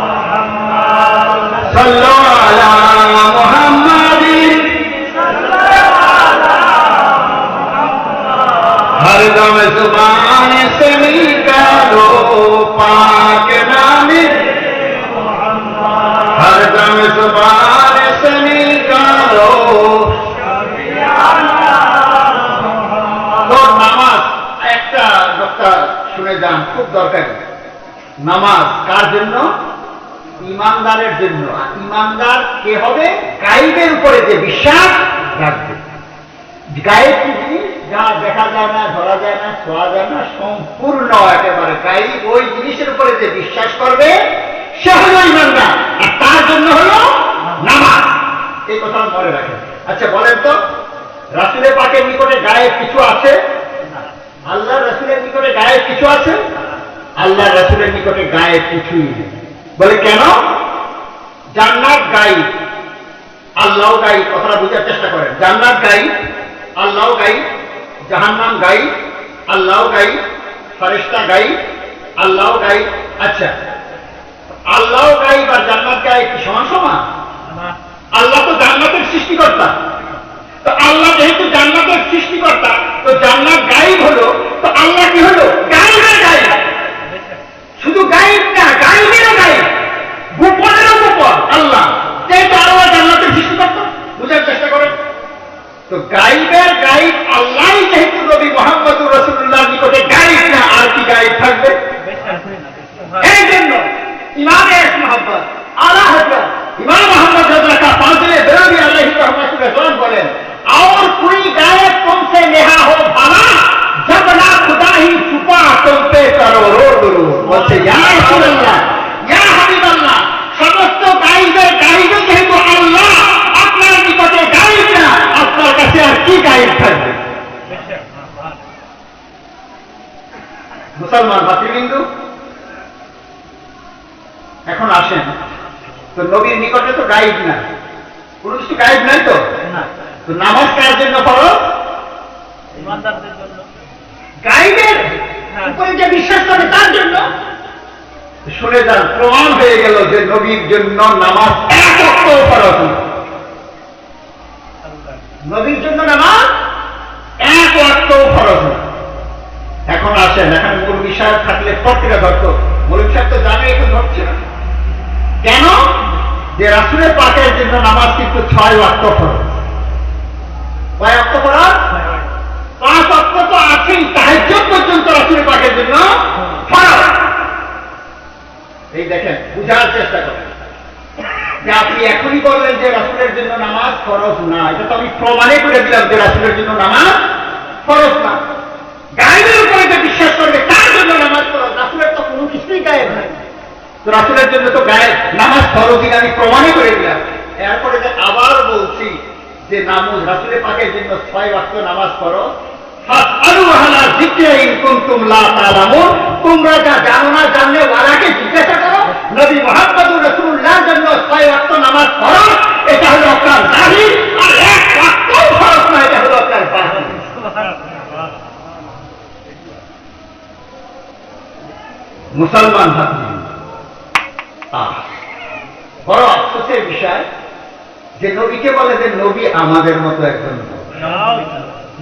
মুহাম্মদ সাল্লু আলা মুহাম্মাদিন हर दम जुबान से निकालो पाक नामे हर दम जुबान से निकालो। तो नामाज একটা কথা শুনে যান, খুব দরকারি। নামাজ কার জন্য? ইমানদারের জন্য। ইমানদার কে হবে? গায়েবের উপরে যে বিশ্বাস রাখবে। গায়েব কি জিনিস? যা দেখা যায় না, ধরা যায় না, ছোঁয়া যায় না, সম্পূর্ণ একেবারে গায়েব ওই জিনিসের উপরে যে বিশ্বাস করবে সে হলো ইমানদার, আর তার জন্য হলো নামাজ। এই কথা মনে রাখেন। আচ্ছা বলেন তো, রাসূলের পাকের নিকটে গায়েব কিছু আছে? আল্লাহ রাসূলের নিকটে গায়েব কিছু আছে? আল্লাহ রাসূলের নিকটে গায়েব কিছুই নেই। বলে কেন? জান্নাত গায়েব, আল্লাহ গায়েব। কথাটা বোঝার চেষ্টা করেন। জান্নাত গায়েব, আল্লাহ গায়েব। জাহান্নাম গায়েব, আল্লাহ গায়েব। ফেরেশতা গায়েব, আল্লাহ গায়েব। আচ্ছা, আল্লাহ গায়েব আর জান্নাত গায়েব কি সমান সমান? আল্লাহ তো জান্নাতের সৃষ্টিকর্তা। তো আল্লাহ যেহেতু জান্নাতের সৃষ্টিকর্তা, তো জান্নাত গায়েব হলো, তো আল্লাহ কি হলো? গায়েবের গায়েব। শুধু গায়েব না, গায়েবেরও গায়েব, গোপনেরও গোপন আল্লাহ। যেহেতু আল্লাহ জান্নাতের সৃষ্টিকর্তা, বুঝার চেষ্টা করেন। তো গায়েবের গায়েব আল্লাহ যেহেতু নবী মুহাম্মদুর রাসূলুল্লাহর নিকটে গায়েব না, আর কি গায়েব থাকবে? এই জন্য ইমামে মুহাম্মদ আলা হযরত ইমাম মুহাম্মদ রज़ा का फाज़िले बेरौनी अलैहि रहमतुल्लाह बोलेन, और कोई गायब तुमसे नेहा हो भला जब ना खुदा ही छुपा तुम पे करो रो दुरू। বলছে ইয়া রাসূলুল্লাহ, ইয়া হাবিবাল্লাহ, সমস্ত গায়েবের গায়েব যেহেতু আল্লাহ, আপনার নিকটে গায়েব না, আপনার কাছে আর কি গায়েব থাকবে? মুসলমান ভাতৃবৃন্দ, এখন আসেন, তো নবীর নিকটে তো গায়েব না, কোনো কিছু গায়েব নাই। তো তো নামাজ কার জন্য ফরজ? ইমানদারদের জন্য। গায়েবের উপরে যে বিশ্বাস করে তার জন্য। শুনে যান, প্রমাণ হয়ে গেল যে নবীর জন্য নামাজ এক ওয়াক্ত ফরজ না। নবীর জন্য নামাজ এক ওয়াক্ত ফরজ না। এখন আসেন, এখানে মূল বিষয় থাকলে প্রত্যেকটা ধরত, মূল বিষয় তো জানে, এখন ধরছে না কেন? যে রাসূলের পাকের জন্য নামাজ কিন্তু 6 ওয়াক্ত ফরজ। কয় ওয়াক্ত ফরজ? 5 ওয়াক্ত তো আছেই, তাহাজ্জুদ পর্যন্ত রাসূলের পাকের জন্য ফরজ। এই দেখেন, বুঝার চেষ্টা করেন যে আপনি এখনই বললেন যে রাসূলের জন্য নামাজ ফরজ না, এটা তো আমি প্রমাণে করে দিলাম যে রাসূলের জন্য নামাজ ফরজ না। গায়েবের উপরে যে বিশ্বাস করবে তার জন্য নামাজ ফরজ। রাসূলের তো কোনো কিছুই গায়েব নাই, তো রাসূলের জন্য তো গায়েব নামাজ ফরজ, আমি প্রমাণে করে দিলাম। এরপরে যে আবার বলছি যে নামাজ রাসূলের পাকের জন্য 6 ওয়াক্ত নামাজ ফরজ। ফাসআলু আহলা যিকরি ইন কুনতুম লা তা'লামুন, তোমরা যা জানো না জানলে ওয়ালাকে জিজ্ঞাসা করো। নবী মুহাম্মদুর রাসূলুল্লাহর জন্য 6 ওয়াক্ত নামাজ ফরজ, এটা হলো আপনার জাহির, আর 1 ওয়াক্ত ফরজ না, এটা হলো মুসলমান ভাবি, বড় আফসোসের বিষয় যে নবীকে বলে যে নবী আমাদের মতো একজন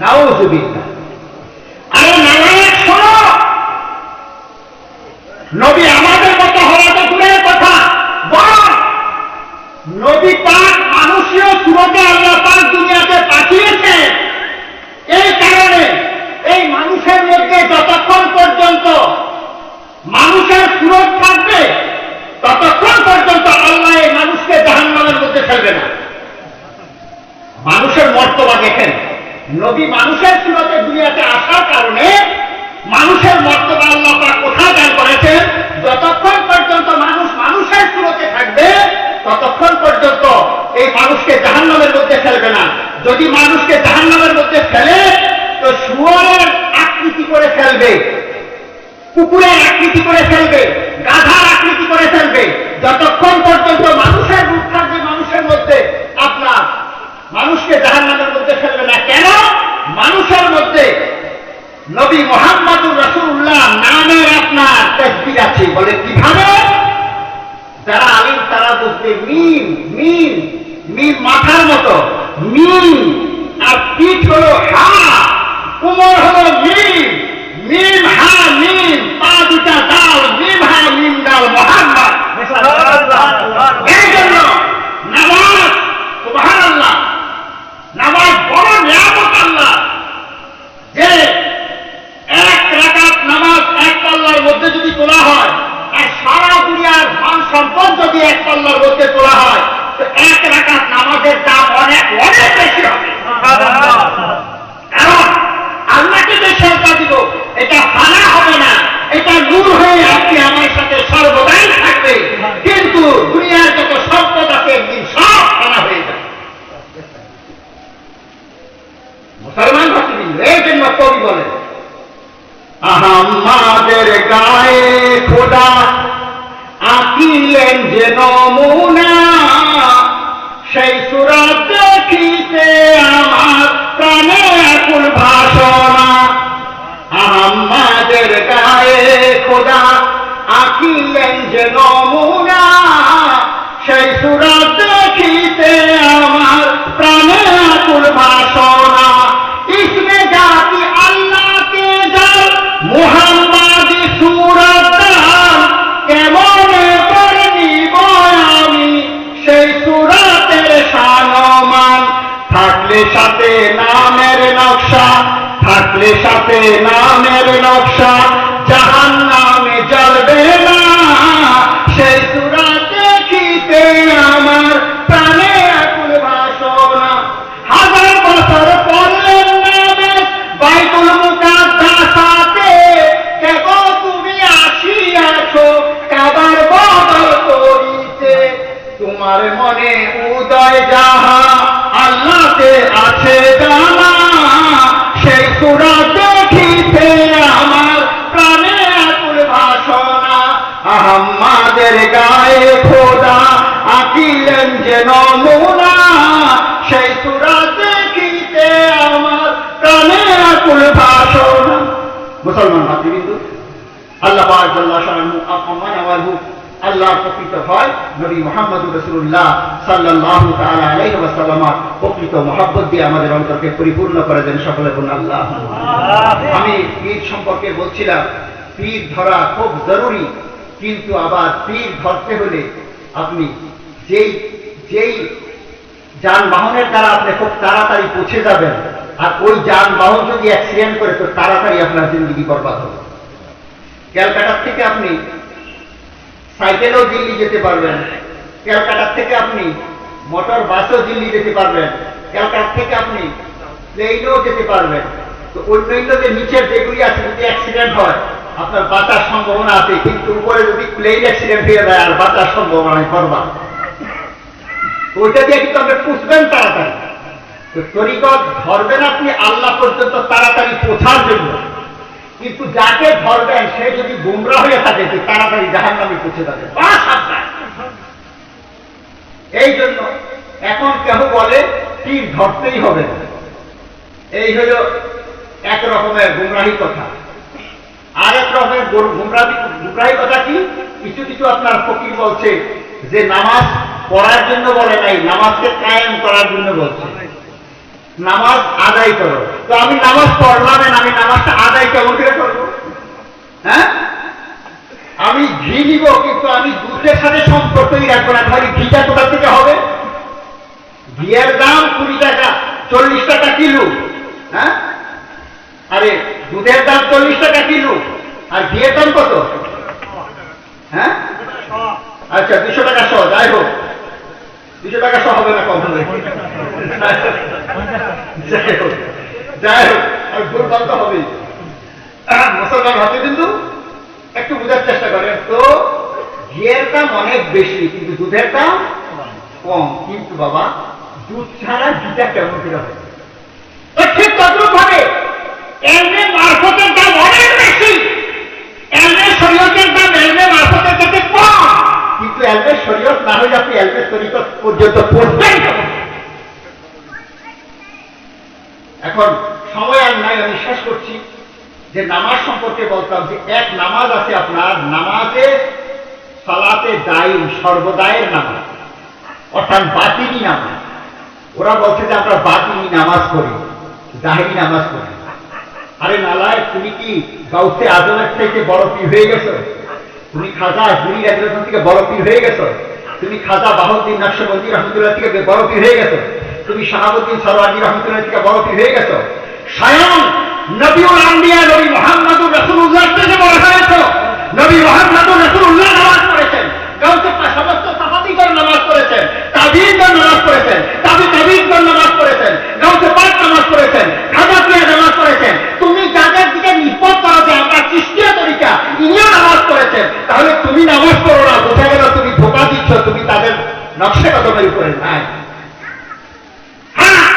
নাউযুবিল্লাহ। আরে নালায়েক শোনো, নবী আমাদের মতো হওয়া তো দূরের কথা, বরং নবী পাক মানুষীয় সুরতে আল্লাহ পাক দুনিয়াতে পাঠিয়েছে। এই কারণে এই মানুষের মধ্যে যতক্ষণ পর্যন্ত মানুষের সুরত থাকবে ততক্ষণ পর্যন্ত আল্লাহ এই মানুষকে জাহান্নামের মধ্যে ফেলবে না। মানুষের মর্তবা দেখেন, নবী মানুষের সুরতে দুনিয়াতে আসার কারণে মানুষের মর্তবা আল্লাহ পাক কোথায় দান করেছেন? যতক্ষণ পর্যন্ত মানুষ মানুষের সুরতে থাকবে ততক্ষণ পর্যন্ত এই মানুষকে জাহান্নামের মধ্যে ফেলবে না। যদি মানুষকে জাহান্নামের মধ্যে ফেলে তো শুয়োরের আকৃতি করে ফেলবে, কুকুরের আকৃতি করে ফেলবে, গাধার আকৃতি করে ফেলবে। যতক্ষণ পর্যন্ত মানুষের রূপ থাকবে মানুষের মধ্যে, আপনার মানুষকে জাহান্নামের মধ্যে ফেলবে না। কেন? মানুষের মধ্যে নবী মুহাম্মদুর রাসূলুল্লাহ নামের আপনার তাসবিহ আছে। বলে কিভাবে? যারা আলিম তারা বুঝবে, মিম মিম মিম মাথার মতো, মিম আর পিঠ হলো হা, কোমর হলো মিম, মিম হা মিম, পা দুটা দাল, মিম হা মিম দাল, মুহাম্মদ। এই জন্য নামাজ, সুবহানাল্লাহ, নামাজ বড় নিয়ামত আল্লাহ, যে এক রাকাত নামাজ এক পাল্লার মধ্যে যদি তোলা হয় আর সারা দুনিয়ার ধন সম্পদ যদি এক পাল্লার মধ্যে তোলা হয় তো এক রাকাত নামাজের দাম অনেক অনেক বেশি হবে। কারণ আল্লাহকে যে সেজদা দিব এটা ফানা হবে না, এটা নূর হয়ে আপনি আমার সাথে সর্বদাই থাকবে। কিন্তু দুনিয়ার যত সম্পদ আছে একদিন সব ফানা হয়ে যাবে। মুসলমান ভাতৃবৃন্দ, এই জন্য কবি বলে আমাদের গায়ে খোদা আঁকিলেন যে নমুনা, সেই সূরত দেখিতে আমার প্রাণে আকুল ভাষণা। আমাদের গায়ে খোদা আঁকিলেন যে নমুনা, সেই সূরত দেখিতে আমার প্রাণে আকুল ভাষণা। ইসমে জাতি আল্লাহকে যার মুহাম্মাদি সূরত কেমন করে নিব আমি সেই সূরতের শানমান। থাকলে সাথে নামের নকশা, থাকলে সাথে নামের নকশা, জাহান্নামে জ্বলবে না সেই সূরত দেখিতে আমার প্রাণে আকুল ভাষণা। হাজার বছর পড়লেন নামাজ বাইতুল মুকাদ্দাসাতে, দেখো তুমি আসিয়াছো কাবার বদল করিতে। তোমার মনে উদয় যাহা আল্লাহতে আছে জানা, সেই সূরত দেখিতে আমার প্রাণে আকুল ভাষণা। আমাদের গায়ে খোদা আঁকিলেন যে নমুনা, সেই সূরত দেখিতে আমার প্রাণে আকুল ভাষণা। মুসলমান ভাতৃবৃন্দ, আল্লাহ পাক জাল্লা শানুহু আম্মান ওয়ালহু, আল্লাহর প্রকৃত ভয় নবী মুহাম্মদুর রাসূলুল্লাহ সাল্লাল্লাহু তাআলা আলাইহি ওয়াসাল্লাম প্রকৃত মহব্বত দিয়ে আমাদের অন্তরকে পরিপূর্ণ করে দেন। সকলে বলুন আল্লাহ। আমি পীর সম্পর্কে বলছিলাম, পীর ধরা খুব জরুরি, কিন্তু আবার পীর ধরতে হলে আপনি যেই যানবাহনের দ্বারা আপনি খুব তাড়াতাড়ি পৌঁছে যাবেন, আর ওই যানবাহন যদি অ্যাক্সিডেন্ট করে তো তাড়াতাড়ি আপনার জিন্দগি বরবাদ হবে। ক্যালকাটার থেকে আপনি সাইকেলেও দিল্লি যেতে পারবেন, ক্যালকাটার থেকে আপনি মোটর বাসও দিল্লি যেতে পারবেন, ক্যালকাটা থেকে আপনি প্লেনেও যেতে পারবেন। তো অন্যান্য যে নিচের যেগুলি আছে যদি অ্যাক্সিডেন্ট হয় আপনার বাঁচার সম্ভাবনা আছে, কিন্তু উপরে যদি প্লেন অ্যাক্সিডেন্ট হয়ে যায় আর বাঁচার সম্ভাবনা করবা, ওইটা দিয়ে কিন্তু আপনি পুষবেন তাড়াতাড়ি। তো তরিকত ধরবেন আপনি আল্লাহ পর্যন্ত তাড়াতাড়ি পৌঁছার জন্য, কিন্তু যাকে ধরবেন সে যদি গুমরা হয়ে থাকে তো তাড়াতাড়ি জাহান্নামে পৌঁছে যাবে। এই জন্য এখন কেউ বলে তীর ধরতেই হবে, এই হল এক রকমের গুমরাহি কথা। আর এক রকমের দুটাই কথা কি, কিছু কিছু আপনার ফকির বলছে যে নামাজ পড়ার জন্য বলে নাই, নামাজকে কায়েম করার জন্য বলছে, নামাজ আদায় করো। তো আমি নামাজ পড়লাম না, আমি নামাজটা আদায় কেমন করে করবো? হ্যাঁ, আমি ঘি নিব কিন্তু আমি দুধের সাথে সম্পর্কই রাখবো না, তাহলে ঘিটা কোথা থেকে হবে? ঘিয়ের দাম 20 টাকা, 40 টাকা কিলো। হ্যাঁ, আরে দুধের দাম 40 টাকা কিলো, আর ঘিয়ের দাম কত? হ্যাঁ, আচ্ছা 200 টাকা সহ, যাই হোক 200 টাকা সহ হবে না, কম হবে। যাই হোক আর ভুলভাল তো হবেই, মুসলমান হবে, কিন্তু একটু বোঝার চেষ্টা করেন। তো ঘিয়ের দাম অনেক বেশি কিন্তু দুধের দাম কম, কিন্তু বাবা দুধ ছাড়া ঘিটা কেমন করে হবে? ঠিক তদ্রুপ ভাবে এলমে মারফতের দাম অনেক বেশি, এলমে শরীয়তের দাম এলমে মারফতের থেকে কম, কিন্তু এলমে শরীয়ত না হলে আপনি এলমে শরীয়ত পর্যন্ত পড়বেন। এখন সময় আর নাই, আমি শেষ করছি যে নামাজ সম্পর্কে বলতাম যে এক নামাজ আছে আপনার, নামাজে সালাতে দায়ম, সর্বদায়ের নামাজ, অর্থাৎ বাতিনি নামাজ। ওরা বলছে যে আমরা বাতিনি নামাজ পড়ি, জাহেরি নামাজ পড়ি। আরে নালায়, তুমি কি গাউসে আজমের থেকে বড় পীর হয়ে গেছো? তুমি খাজা গুরি রাদিয়াল্লাহু থেকে বড় পীর হয়ে গেছো? তুমি খাজা বাহাউদ্দিন নকশবন্দি রহমতুল্লাহ থেকে বড় পীর হয়ে গেছো? তুমি শাহাবুদ্দিন সরওয়ার্দী রহমতুল্লাহ থেকে বড় পীর হয়ে গেছো? স্বয়ং নবীউল আম্বিয়া নবী মুহাম্মদুর রাসূলুল্লাহ থেকে বড় হয়েছো। নবী মুহাম্মদুর রাসূলুল্লাহ নামাজ পড়েছেন, গাউসে সমস্ত সাহাবীগণ নামাজ পড়েছেন, তাবিঈনগণ নামাজ পড়েছেন, তাবিঈনগণ নামাজ পড়েছেন, গাউসে পাক নামাজ পড়েছেন, খাজা পিয়া নামাজ পড়েছেন। তুমি যাদের দিকে নিষ্পত করো যে আমরা খ্রিস্টীয় তরিকা, ইনিও নামাজ পড়েছেন, তাহলে তুমি নামাজ পড়ো না, বোঝা গেল তুমি ধোঁকা দিচ্ছ, তুমি তাদের নকশে কদমের উপরে নাই। হ্যাঁ,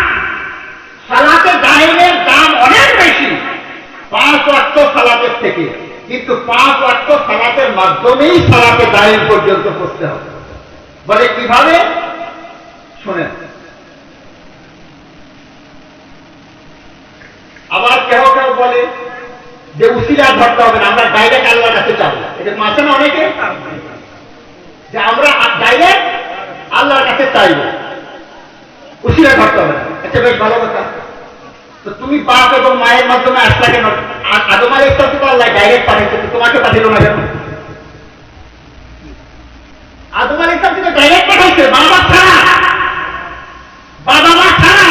সালাতে দায়েমের দাম অনেক বেশি 5 ওয়াক্ত সালাতের থেকে, কিন্তু 5 ওয়াক্ত সালাতের মাধ্যমেই সালাতে দায়েম পর্যন্ত পৌঁছতে হবে। বলে কিভাবে? শোনেন, আবার কেউ কেউ বলে যে উসিলা ধরতে হবে না, আমরা ডাইরেক্ট আল্লাহর কাছে চাবো। এটা মাসে না অনেকে যে আমরা ডাইরেক্ট আল্লাহর কাছে চাইব, উসিলা ধরতে হবে না। আচ্ছা, বেশ ভালো কথা। তো তুমি বাপ এবং মায়ের মাধ্যমে আসলা কেন? আদম আলাইহিস সালাতু তো আল্লাহ ডাইরেক্ট পাঠাইছে, তোমাকে পাঠাইল না কেন? আদম আলাইহিস সালাতু ডাইরেক্ট পাঠাইছে, বাবা ছাড়া, বাবা মা ছাড়া।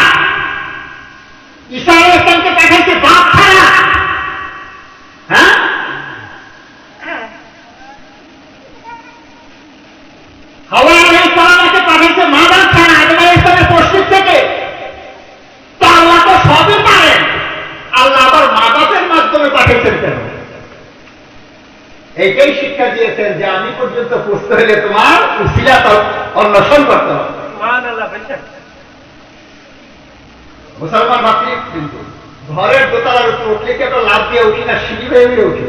ঈসা আলাইহিস সালামকে পাঠাইছে বাপ ছাড়া। হ্যাঁ, হাওয়া আলাইহিস সালামকে পাঠাইছে মা বাপ ছাড়া, আদম আলাইহিস সালামের পশ্চিম থেকে। তো আল্লাহ তো সবই পারেন, আল্লাহ আবার মা বাপের মাধ্যমে পাঠাইছেন কেন? এইটাই শিক্ষা দিয়েছেন যে আমি পর্যন্ত পৌঁছতে হলে তোমার উসিলা অন্বেষণ করতে হবে। মুসলমান ভাবছি কিন্তু ঘরের দোতলার উপর উঠলে কি আমরা লাভ দিয়ে উঠি না সিঁড়ি হয়ে উঠি?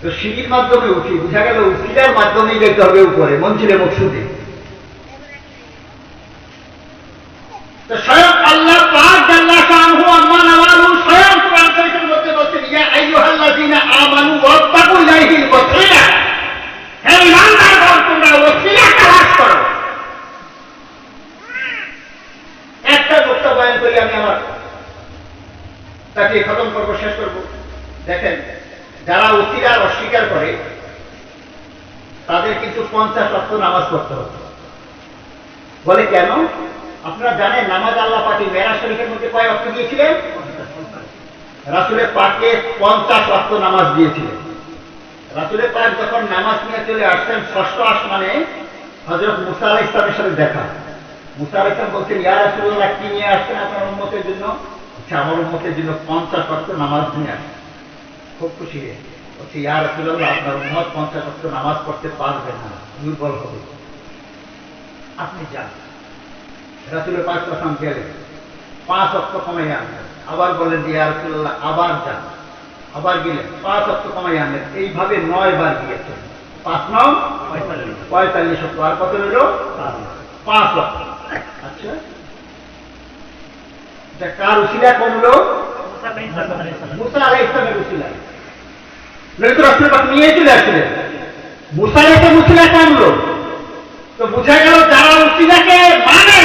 তো সিঁড়ির মাধ্যমে উঠি, বুঝা গেল উসিলার মাধ্যমেই যেতে হবে উপরে, মঞ্জিলে মকসুদে। তো স্বয়ং আল্লাহ পাক জাল্লা শানহু আম্মা নাওয়ালু স্বয়ং কোরআন শরীফের মধ্যে বলছেন, ইয়া আইয়ুহাল্লাযীনা আমানু ওয়াত্তাকু ইলাইহিল ওয়াসিলা, হে ঈমানদারগণ তোমরা ওসিলা তালাশ করো। একটা বক্তব্য বয়ান করি আমি, আমার তাকে খতম করবো, শেষ করবো। দেখেন, যারা ওসিলার অস্বীকার করে তাদের কিন্তু 50 ওয়াক্ত নামাজ পড়তে হবে। বলে কেন? আপনারা জানেন নামাজ আল্লাহ পাকে মেরাজ শরীফের মধ্যে কয় ওয়াক্ত দিয়েছিলেন? রাসূলের পাককে 50 ওয়াক্ত নামাজ দিয়েছিলেন। রাসূলের পাক যখন নামাজ নিয়ে চলে আসছেন 6ষ্ঠ আসমানে, হযরত মুসা আলাইহিস সালামের সাথে দেখা। মুসা আলাইহিস সালাম বলছেন, ইয়া রাসূলুল্লাহ, কি নিয়ে আসছেন আপনার উম্মতের জন্য? আচ্ছা, আমার উম্মতের জন্য 50 ওয়াক্ত নামাজ নিয়ে আসছেন। খুব খুশি বলছে, ইয়া রাসূলুল্লাহ, আপনার উম্মত 50 ওয়াক্ত নামাজ পড়তে পারবে না, দুর্বল হবে, আপনি যান। রাসূলের পাক সাল্লাল্লাহু আলাইহি ওয়াসাল্লাম গেলেন, 5 ওয়াক্ত কমাই আনলেন। আবার বলেন, ইয়া রাসূলুল্লাহ, আবার যান। আবার গেলেন, 5 ওয়াক্ত কমাই আনলেন। এইভাবে 9 বার গিয়েছেন। 5 9 45 ওয়াক্ত। আর কত রইল? 5 ওয়াক্ত। আচ্ছা, এটা কার উসিলা কমলো? মুসা আলাইহিস সালামের উসিলা। নয়তো রাসূল পাক নিয়ে চলে আসলেন। মুসা এসে উসিলা টানলো, তো বুঝা গেল যারা উসিলাকে মানে।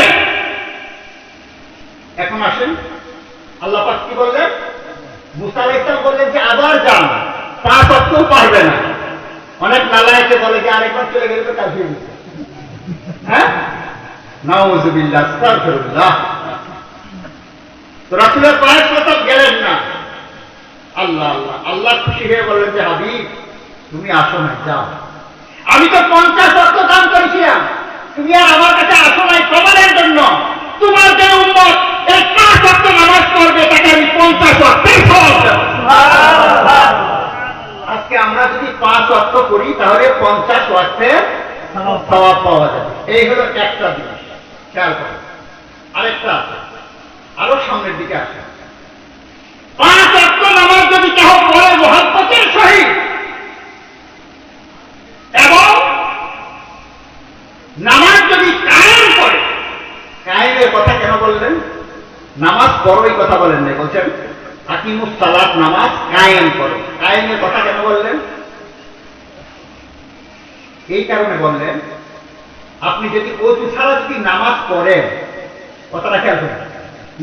এখন আসেন, আল্লাহ পাক কি বললেন? মুসা আলাইহিস সালাম বললেন যে আবার যান, 5 ওয়াক্তও পারবে না। অনেক নালায়েকে বলে যে আরেকবার চলে গেলে তো কাজ হয়ে গেছে। হ্যাঁ, নাউযুবিল্লাহ, আস্তাগফিরুল্লাহ। তো রাসূলের পায়ের কথা গেলেন না। আল্লাহ আল্লাহ আল্লাহ খুশি হয়ে বললেন যে হাবিব তুমি আসো না, যাও। আমি তো 50 ওয়াক্ত দান করেছিলাম, তুমি আর আমার কাছে আসো নাই প্রমাণের জন্য। তোমার যে উম্মত এই 5 ওয়াক্ত নামাজ পড়বে তাকে আমি 50 ওয়াক্তের সওয়াব দেব। আজকে আমরা যদি 5 ওয়াক্ত করি তাহলে 50 ওয়াক্তের সওয়াব পাওয়া যাবে। এই হলো একটা জিনিস, খেয়াল করো। আরেকটা আছে, আরো সামনের দিকে আসে। 5 ওয়াক্ত নামাজ যদি কেউ পড়ে মুহাব্বতের সহিত এবং নামাজ যদি কায়েম করে, কায়েমের কথা কেন বললেন? নামাজ পড়ো এই কথা বলেন না, বলছেন আকিমুস সালাত, নামাজ কায়েম করো। কায়েমের কথা কেন বললেন? এই কারণে বললেন, আপনি যদি ওযু ছাড়া যদি নামাজ পড়েন, কথাটা খেয়াল করেন,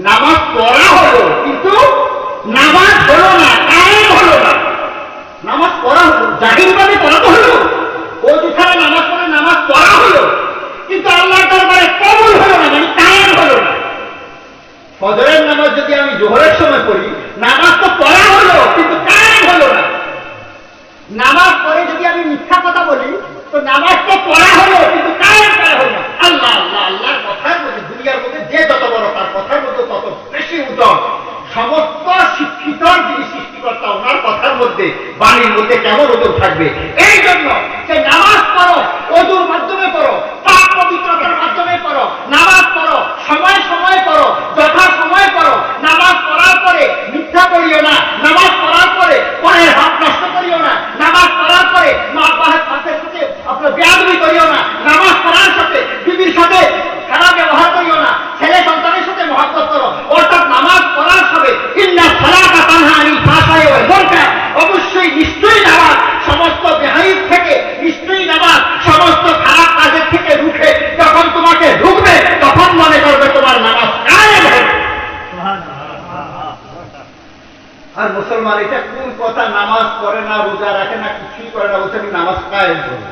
নামাজ পড়া হলো কিন্তু নামাজ হলো না, কায়েম হলো না। নামাজ পড়া হলো, জাহিরভাবে পড়া তো হলো, ওযু ছাড়া নামাজ পড়ে নামাজ পড়া হলো, কিন্তু আল্লাহর দরবারে কবুল হলো না, মানে কায়েম হলো না। ফজরের নামাজ যদি আমি জোহরের সময় পড়ি, নামাজ তো পড়া হলো কিন্তু কায়েম হলো না। নামাজ পড়ে যদি আমি মিথ্যা কথা বলি, তো নামাজ তো পড়া হলো কিন্তু কায়েম করা হলো না। আল্লাহ আল্লাহ আল্লাহর কথার মধ্যে, দুনিয়ার মধ্যে যে যত বড় তার কথার মধ্যে তত বেশি উত্তম। সমস্ত শিক্ষিত যিনি সৃষ্টিকর্তা, ওনার কথার মধ্যে, বাণীর মধ্যে কেমন ওজন থাকবে? এই জন্য যে নামাজ পড়ো, ওযুর মাধ্যমে পড়ো, পাক পবিত্রতার মাধ্যমে পড়ো, নামাজ পড়ো, সময় সময় পড়ো, যথা সময় পড়ো। নামাজ পড়ার পরে মিথ্যা করিও না, নামাজ পড়ার পরে পরের হক নষ্ট করিও না, নামাজ পড়ার পরে মা বাবার সাথে আপনার বেয়াদবি করিও না, নামাজ পড়ার সাথে বিবির সাথে খারাপ ব্যবহার করিও না, ছেলে সন্তানের সাথে মহব্বত করো। অর্থাৎ নামাজ পড়ার সময় ইন্না সালাতা তানহা আনিল ফাহশাই ওয়াল মুনকার, অবশ্যই নিশ্চয়ই নামাজ সমস্ত বেহাইব থেকে, নিশ্চয়ই নামাজ সমস্ত খারাপ কাজের থেকে রুখে। যখন তোমাকে ঢুকবে তখন মনে করবে তোমার নামাজ কায়েম হবে। আর মুসলমান এটা কোন কথা? নামাজ পড়ে না, রোজা রাখে না, কিছুই করে না, বলছে আমি নামাজ কায়েম করবো।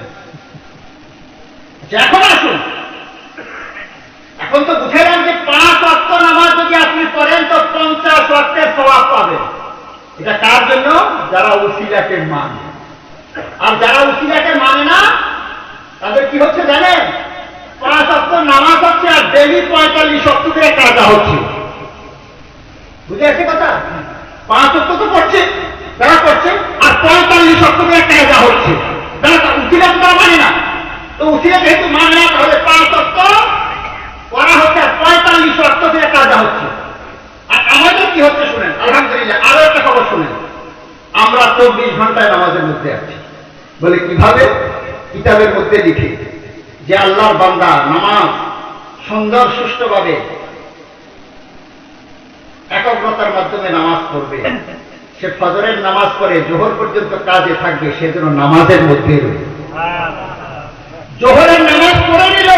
এখন আসুন, এখন তো বুঝাইলাম যে 5 ওয়াক্ত নামাজ যদি আপনি পড়েন তো 50 ওয়াক্তের সওয়াব পাবেন। এটা কার জন্য? যারা উসিলাকে মানে। আর যারা উসিলাকে মানে না তাদের কি হচ্ছে জানেন? 5 ওয়াক্ত নামাজ হচ্ছে আর ডেইলি 45 ওয়াক্ত করে কাজা হচ্ছে। বুঝে আসছে কথা? 5 ওয়াক্ত তো পড়ছে, যারা করছে, আর 45 ওয়াক্ত করে কাজা হচ্ছে। যারা উসিলাকে তারা মানে না, তো উসিলা যেহেতু মানে না, তাহলে 5 ওয়াক্ত পড়া হচ্ছে আর 45 ওয়াক্ত করে কাজা হচ্ছে। আর আমাদের কি হচ্ছে শুনেন, আলহামদুলিল্লাহ। আরো একটা খবর শুনেন, আমরা 24 ঘন্টায় নামাজের মধ্যে আছি। বলে কিভাবে? কিতাবের মধ্যে লিখে যে আল্লাহর বান্দা নামাজ সুন্দর সুষ্ঠুভাবে একাগ্রতার মাধ্যমে নামাজ পড়বে, সে ফজরের নামাজ পড়ে জোহর পর্যন্ত কাজে থাকবে, সে যেন নামাজের মধ্যে রয়েছে। জোহরের নামাজ পড়ে নিল,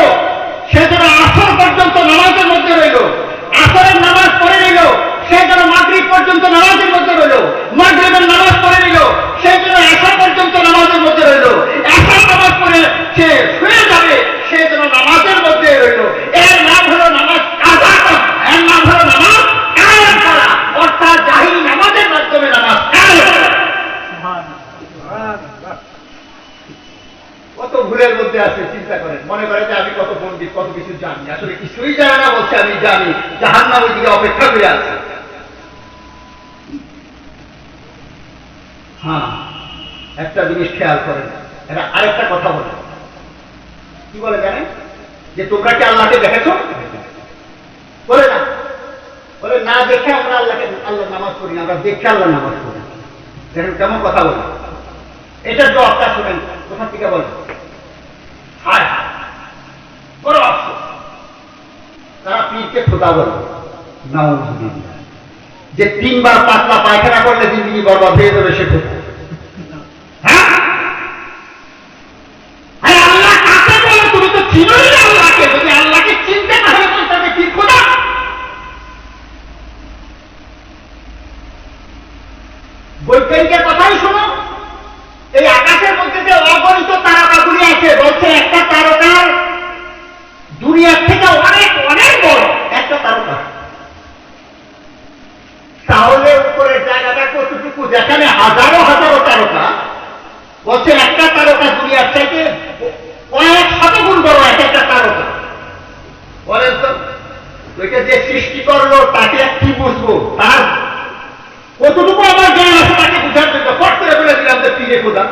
সে যেন আসর পর্যন্ত নামাজের মধ্যে রইল। আসরের নামাজ পড়ে নিল, সে যেন মাগরিব পর্যন্ত নামাজের মধ্যে রইল। মাগরিবের নামাজ পড়ে নিল, সে যেন এশা পর্যন্ত নামাজের মধ্যে রইল। এশার নামাজ পড়ে সে শুয়ে যাবে, সে যেন নামাজের মধ্যে রইল। এর নাম হলো নামাজ কাজা করা, এর নাম হলো নামাজ কায়েম করা। অর্থাৎ জাহিরি নামাজের মাধ্যমে নামাজ কায়েম করা। কত ভুলের মধ্যে আছে চিন্তা করেন। মনে করে যে আমি কত পণ্ডিত, কত কিছু জানি, আসলে কিছুই জানে না। বলছে আমি জানি, জাহান্নাম ওই দিকে অপেক্ষা করে আছে। হ্যাঁ, একটা জিনিস খেয়াল করেন, এটা আরেকটা কথা বলে। কি বলে জানেন? যে তোমরা কি আল্লাহকে দেখেছো? বলে না, বলে না দেখে আমরা আল্লাহকে, আল্লাহ নামাজ পড়ি না, আমরা দেখে আল্লাহ নামাজ পড়ি। দেখেন কেমন কথা বলে। এটার জবাবটা শুনেন কোথা থেকে বলে। হায় বড় আফসোস, তারা পীরকে খোদা বলে। নাউযুবিল্লাহ। যে 3 বার পাতলা পায়খানা করলে জিন্দগি বরবাদ হয়ে যাবে সে খোদা। চিনই না আল্লাহকে, যদি আল্লাহকে চিনতে তাহলে বলতে হবে কি খোদা। বৈজ্ঞানিকের কথাই শোনো, এই আকাশের মধ্যে যে অগণিত তারকাগুলি আছে, বলছে একটা তারকার দুনিয়ার থেকে অনেক অনেক বড় একটা তারকা। তাহলে উপরের জায়গাটা কতটুকু, যেখানে হাজারো হাজারো তারকা, বলছে একটা তারকা দুনিয়ার থেকে কয়েক শতগুণ বড় এক একটা তারকা। বলেন তো ওইটা যে সৃষ্টি করলো তাকে কি বুঝবো, তার কতটুকু আমার জ্ঞান আছে তাকে বুঝার জন্য ফট করে বলে দিলাম যে পীরে খোদা।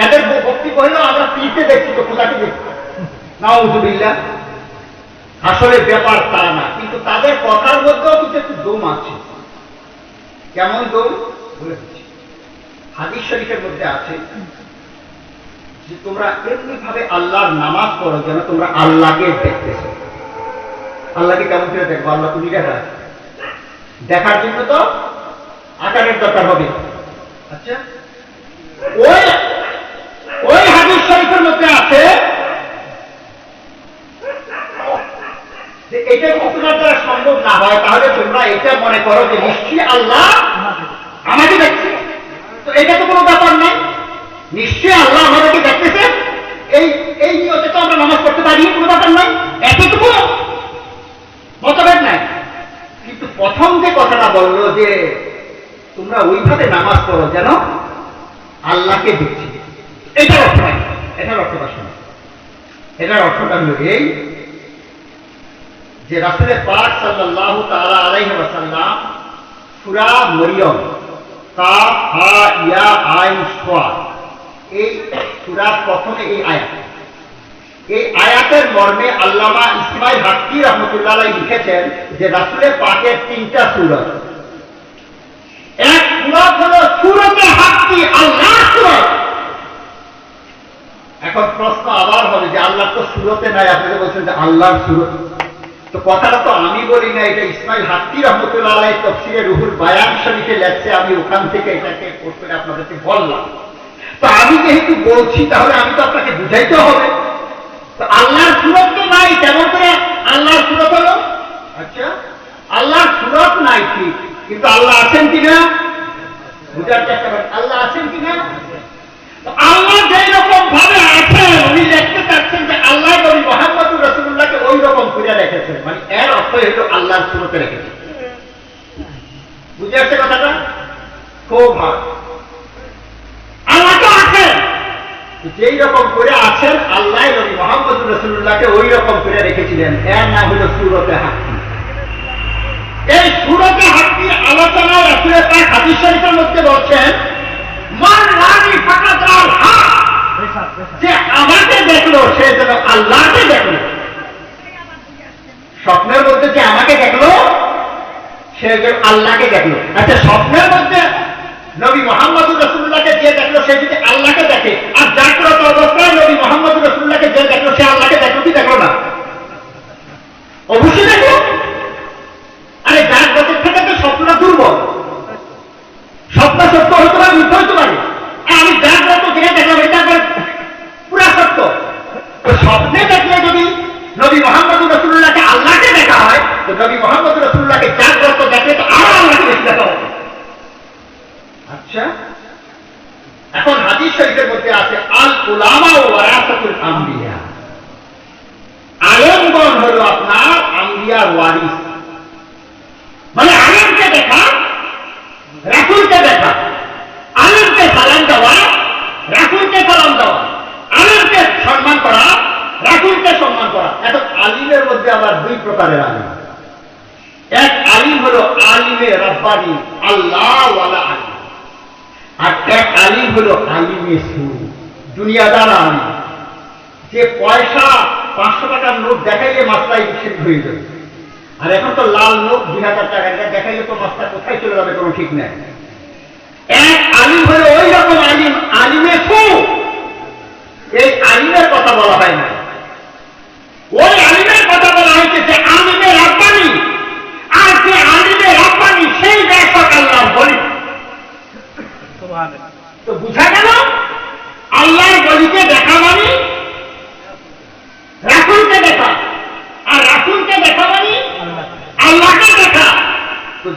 এদের ভক্তি কহিল আমরা পীরকে দেখছি তো খোদাকে দেখছি, নাউযুবিল্লাহ। আসলে ব্যাপার তা না, কিন্তু তাদের কথার মধ্যেও কিন্তু একটু দম আছে। কেমন দম বলে দিচ্ছি। হাদিস শরীফের মধ্যে আছে যে তোমরা এমনি ভাবে আল্লাহর নামাজ পড়ো যেন তোমরা আল্লাহকে দেখতেছো। আল্লাহকে কেমন করে দেখবো? আল্লাহ তুমি দেখা, দেখার জন্য তো আকারের দরকার হবে। আচ্ছা, ওই ওই হাদিস শরীফের মধ্যে আছে যে এটা যদি তোমার দ্বারা সম্ভব না হয় তাহলে তোমরা এটা মনে করো যে নিশ্চয়ই আল্লাহ আমাকে দেখছে। তো এটা তো কোনো ব্যাপার নাই, নিশ্চয়ই আল্লাহ আমাদেরকে দেখতেছে, এই এই নিয়তে তো আমরা নামাজ পড়তে পারি, কোনো ব্যাপার নাই, এতটুকু মতভেদ নাই। কিন্তু প্রথম যে কথাটা বললো যে তোমরা ওইভাবে নামাজ পড়ো যেন আল্লাহকে দেখছি, এটার অর্থ নাই, এটার অর্থটা শোনো। এটার অর্থটা হলো এই যে রাসূলের পাক সাল্লাল্লাহু তাআলা আলাইহি ওয়াসাল্লাম সূরা মরিয়ম কাফ হা ইয়া আইন সাদ, এই সূরার প্রথমে এই আয়াত, এই আয়াতের মর্মে আল্লামা ইসমাইল হাক্কি রাহমাতুল্লাহ আলাইহি লিখেছেন যে রাসূলের পাকের তিনটা সূরত। এক সূরত হলো সূরতে হাক্কি, আল্লাহর সূরত। এখন প্রশ্ন আবার হবে যে আল্লাহ তো সূরতে নাই, আপনি বলছেন যে আল্লাহর সূরত। তো কথাটা তো আমি বলি না, এটা ইসমাইল হাক্কি রাহমাতুল্লাহ আলাইহি তাফসীরে রুহুল বায়ান শরীফে লেখছে, আমি ওখান থেকে এটাকে কোট করে আপনাদেরকে বললাম। তো আমি যেহেতু বলছি তাহলে আমি তো আপনাকে বুঝাইতে হবে। তো আল্লাহর সূরত তো নাই, কেমন করে আল্লাহর সূরত হলো? আচ্ছা, আল্লাহর সূরত নাই ঠিক, কিন্তু আল্লাহ আছেন কিনা বুঝার চেষ্টা করেন। আল্লাহ আছেন কিনা? আল্লাহ যেই রকম ভাবে আছেন উনি দেখতে চাচ্ছেন যে আল্লাহ নবী মুহাম্মদুর রাসূলুল্লাহকে ওই রকম করে রেখেছেন, মানে এর অর্থ হলো আল্লাহর সূরতে রেখেছেন। বুঝে আসছে কথাটা? খুব ভালো। আল্লাহ তো আছেন, যেই রকম করে আছেন আল্লাহ নবী মুহাম্মদুর রাসূলুল্লাহকে ওই রকম করে রেখেছিলেন, এর নাম হলো সূরতে হাক্কি। এই সূরতে হাক্কির আলোচনায় রাসূলের পাক হাদিস শরীফের মধ্যে বলছেন মান রানি ফাকাত আল-হা, যে আমাকে দেখলো সে যেন আল্লাহকে দেখলো। স্বপ্নের মধ্যে যে আমাকে দেখলো সে যেন আল্লাহকে দেখলো। আচ্ছা, স্বপ্নের মধ্যে নবী মুহাম্মদুর রাসূলুল্লাহকে যে দেখলো সে যদি আল্লাহকে দেখে, আর জাগ্রত অবস্থায় নবী মুহাম্মদুর রাসূলুল্লাহকে যে দেখলো সে আল্লাহকে দেখলো কি দেখলো না? অবশ্যই দেখলো। আরে জাগ্রতের থেকে তো স্বপ্নটা দুর্বল, স্বপ্ন সত্য হতে পারে, মিথ্যা হতে পারে। আমি জাগ্রত থেকে দেখলাম এটা পুরা সত্য। তো স্বপ্নে দেখলে যদি নবী মুহাম্মদুর রাসূলুল্লাহকে আল্লাহকে দেখা হয়, তো নবী মুহাম্মদুর রাসূলুল্লাহকে জাগ্রত দেখলে তো আরো আল্লাহকে বেশি দেখা হবে। আচ্ছা, এখন হাদিস শরীফের মধ্যে আছে আল উলামা ওয়ারাসাতুল আম্বিয়া, আলেমগণ হলো আপনার আম্বিয়ার ওয়ারিস। মানে আলেমকে দেখা, রাসূলকে দেখা, আলেমকে সালাম দেওয়া, রাসূলকে সালাম দেওয়া, আলেমকে সম্মান করা, রাসূলকে সম্মান করা। এখন আলিমের মধ্যে আবার দুই প্রকারের আলিম। এক আলিম হলো আলিমে রাব্বানি, আল্লাহ ওয়ালা আলিম, আর এক আলিম হলো আলিমে সু, দুনিয়াদার আলিম, যে পয়সা 500 টাকার নোট দেখাইলে মাসলাই বিচ্ছিন্ন হয়ে যাবে। আর এখন তো লাল নোট 2000 টাকা দেখাইলে তো মাসটা কোথায় চলে যাবে কোনো ঠিক নাই। এক আলিম হলো ওই রকম আলিম, আলিমে সু। এই আলিমের কথা বলা হয় না, ওই আলিমের কথা বলা হয়েছে যে আলিমে রাব্বানি। আর যে আলিমে রাব্বানি সেই ব্যাপক আল্লাহর বলি। তো বুঝা গেল আল্লাহর বলিকে দেখা মানে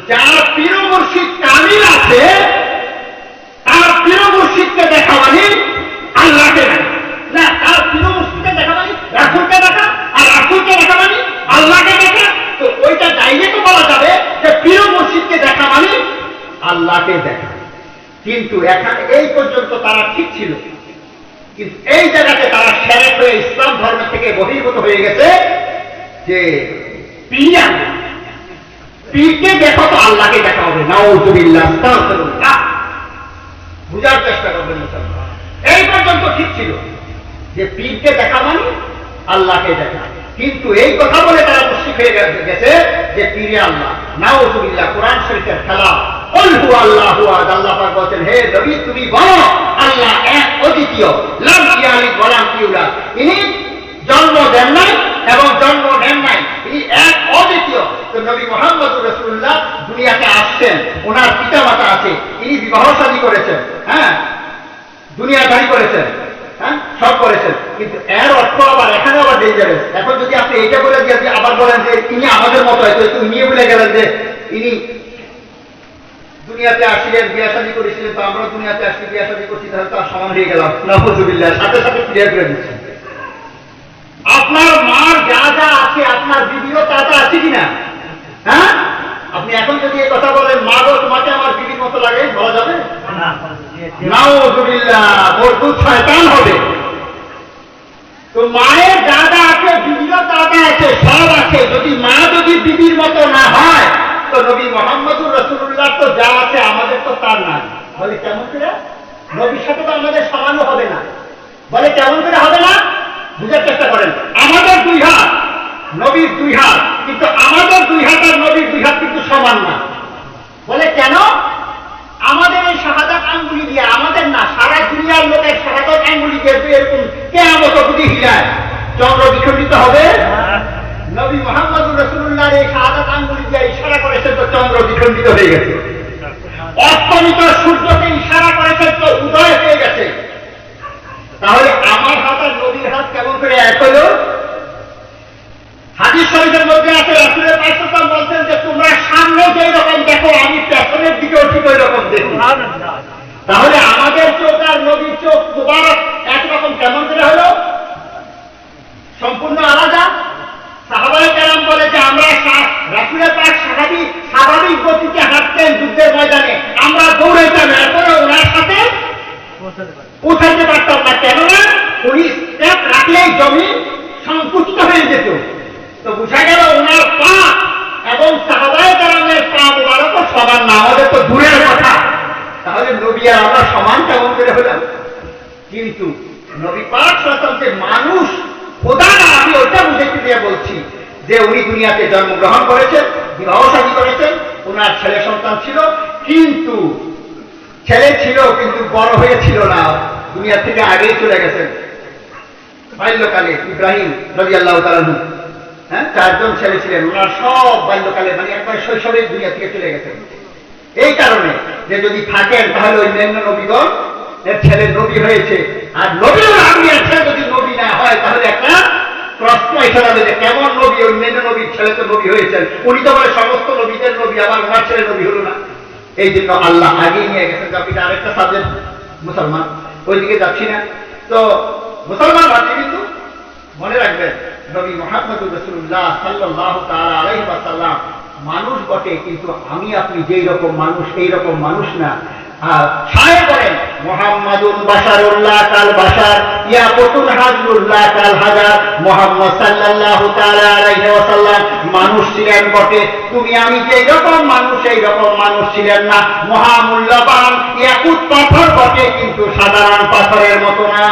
যার পীর মুর্শিদ কামিল আছে তার পীর মুর্শিদকে দেখা মানে আল্লাহকে দেখা, না তার পীর মুর্শিদকে দেখা মানে রাসূলকে দেখা, আর রাসূলকে দেখা মানে আল্লাহকে দেখা। তো ওইটা ডাইরেক্ট বলা যাবে যে পীর মুর্শিদকে দেখা মানে আল্লাহকে দেখা। কিন্তু এখানে এই পর্যন্ত তারা ঠিক ছিল, কিন্তু এই জায়গাতে তারা শিরক হয়ে ইসলাম ধর্ম থেকে বহির্ভূত হয়ে গেছে যে পীরকে দেখো তো আল্লাহকে দেখা হবে। নাউযুবিল্লাহ, আস্তাগফিরুল্লাহ। বুঝার চেষ্টা করবেন মুসলমান, এই পর্যন্ত ঠিক ছিল যে পীরকে দেখা মানে আল্লাহকে দেখা, কিন্তু এই কথা বলে তারা মুশরিক হয়ে গেছে যে পীরে আল্লাহ। নাউযুবিল্লাহ। কোরআন শরীফের খেলাফ। কুল হুয়াল্লাহু আহাদ। আল্লাহ পাক বলেন, হে নবী তুমি বলো আল্লাহ এক অদ্বিতীয়, লাম ইয়ালিদ ওয়া লাম ইউলাদ। ইনি জন্ম দেন নাই এবং জন্ম নেন নাই, ইনি এক অদ্বিতীয়। তো নবী মুহাম্মদুর রাসূলুল্লাহ দুনিয়াতে আসছেন, ওনার পিতামাতা আছে, ইনি বিবাহ শাদী করেছেন, হ্যাঁ দুনিয়াদারি করেছেন, হ্যাঁ সব করেছেন, কিন্তু এর অর্থ আবার এখানে আবার ডেঞ্জারাস। এখন যদি আপনি এইটা বলে দিয়ে আবার বলেন যে ইনি আমাদের মতো, হয়তো একটু নিয়ে বলে গেলেন যে ইনি দুনিয়াতে আসছিলেন, বিয়া শাদী করেছিলেন, তো আমরা দুনিয়াতে আসছি বিয়া শাদী করছি, তাহলে তার সমান হয়ে গেলাম। নাউযুবিল্লাহ। সাথে সাথে ক্লিয়ার করে দিচ্ছি, আপনার মার যা যা আছে আপনার বিবিও তা তা আছে কিনা? হ্যাঁ, আপনি এখন যদি এই কথা বলেন মা গো তোমাকে আমার বিবির মতো লাগে, বলা যাবে? নাউযুবিল্লাহ, ওর দুধ শয়তান হবে। তো মায়ের যা যা আছে বিবিও তা তা আছে, সব আছে। যদি মা যদি বিবির মতো না হয় তো নবী মুহাম্মদুর রাসূলুল্লাহ তো যা আছে আমাদের তো তার নাই। বলে কেমন করে? নবীর সাথে তো আমাদের সমানও হবে না। বলে কেমন করে হবে না? বুঝার চেষ্টা করেন। আমাদের দুই হাত, নবীর দুই হাত, কিন্তু আমাদের দুই হাত আর নবীর দুই হাত কিন্তু সমান না। বলে কেন? আমাদের এই শাহাদাত আঙ্গুলি দিয়ে, আমাদের না সারা দুনিয়ার লোকের শাহাদাত আঙ্গুলি দিয়ে এরকম কিয়ামত অবধি হিলায় চন্দ্র বিখণ্ডিত হবে। নবী মুহাম্মদুর রাসূলুল্লাহর এই শাহাদাত আঙ্গুলি দিয়ে ইশারা করেছেন তো চন্দ্র বিখণ্ডিত হয়ে গেছে। অস্তমিত সূর্যকে ইশারা করেছেন তো উদয় হয়ে গেছে। তাহলে আমার হাত আর নবীর হাত কেমন করে এক হলো? হাদিস শরীফের মধ্যে আছে রাসূলের পাক সাল্লাল্লাহু বলতেন যে তোমরা সামনে যেই রকম দেখো আমি পেছনের দিকেও ঠিক ওই রকম দেখি। তাহলে আমাদের চোখ আর নবীর চোখ মুবারক একরকম কেমন করে হলো? সম্পূর্ণ আলাদা। সাহাবায়ে কেরাম বলে যে আমরা রাসূলের পাক স্বাভাবিক গতিতে হাঁটতেন যুদ্ধের ময়দানে, আমরা দৌড়াইতাম, এরপরে ওনার সাথে পৌঁছাইতে পারতাম না। কেননা উনি স্টেপ রাখলেই জমি সংকুচিত হয়ে যেত। তো বুঝা গেল ওনার পা এবং সাহাবায়ে কেরামের পা মুবারকও সমান না, আমাদের তো দূরের কথা। তাহলে নবী আর আমরা সমান কেমন করে হলাম? কিন্তু নবী পাক সাল্লাল্লাহু আলাইহি মানুষ খোদা না, আমি ওইটা বুঝাইতে দিয়ে বলছি যে উনি দুনিয়াতে জন্মগ্রহণ করেছেন, বিবাহ শাদী করেছেন, ওনার ছেলে সন্তান ছিল, কিন্তু ছেলে ছিল কিন্তু বড় হয়েছিল না, দুনিয়া থেকে আগেই চলে গেছেন। বাল্যকালে ইব্রাহিম রাদিয়াল্লাহু তাআলা আনহু, হ্যাঁ 4 জন ছেলে ছিলেন, ওনার সব বাল্যকালে মানে একবার শৈশবে দুনিয়া থেকে চলে গেছেন। এই কারণে যে যদি থাকেন তাহলে অন্যান্য নবীগণ এর ছেলে নবী হয়েছে, আর নবীর আম্বিয়ার ছেলে যদি নবী না হয় তাহলে একটা প্রশ্ন এসে যাবে যে কেমন নবী, অন্যান্য নবীর ছেলে তো নবী হয়েছেন, উনি তো বলে সমস্ত নবীদের নবী, আবার ওনার ছেলে নবী হলো না। এই জন্য আল্লাহ আগেই নিয়ে গেছেন। এটা আরেকটা সাবজেক্ট মুসলমান, ওইদিকে যাচ্ছি না। তো মুসলমান ভাবছি কিন্তু মনে রাখবেন নবী মুহাম্মদুর রাসূলুল্লাহ সাল্লাল্লাহু তাআলা আলাইহি ওয়াসাল্লাম মানুষ বটে, কিন্তু আমি আপনি যেই রকম মানুষ এই রকম মানুষ না। শায়ের বলেন মুহাম্মাদুন বাশারুল্লাহ কাল বাশার ইয়াকুতুন হাজরুল্লাহ কাল হাজার। মুহাম্মদ সাল্লাল্লাহু তাআলা আলাইহি ওয়াসাল্লাম মানুষ ছিলেন বটে, তুমি আমি যেই রকম মানুষ এই রকম মানুষ ছিলেন না। মহামূল্যবান ইয়াকুত পাথর বটে, কিন্তু সাধারণ পাথরের মতো না।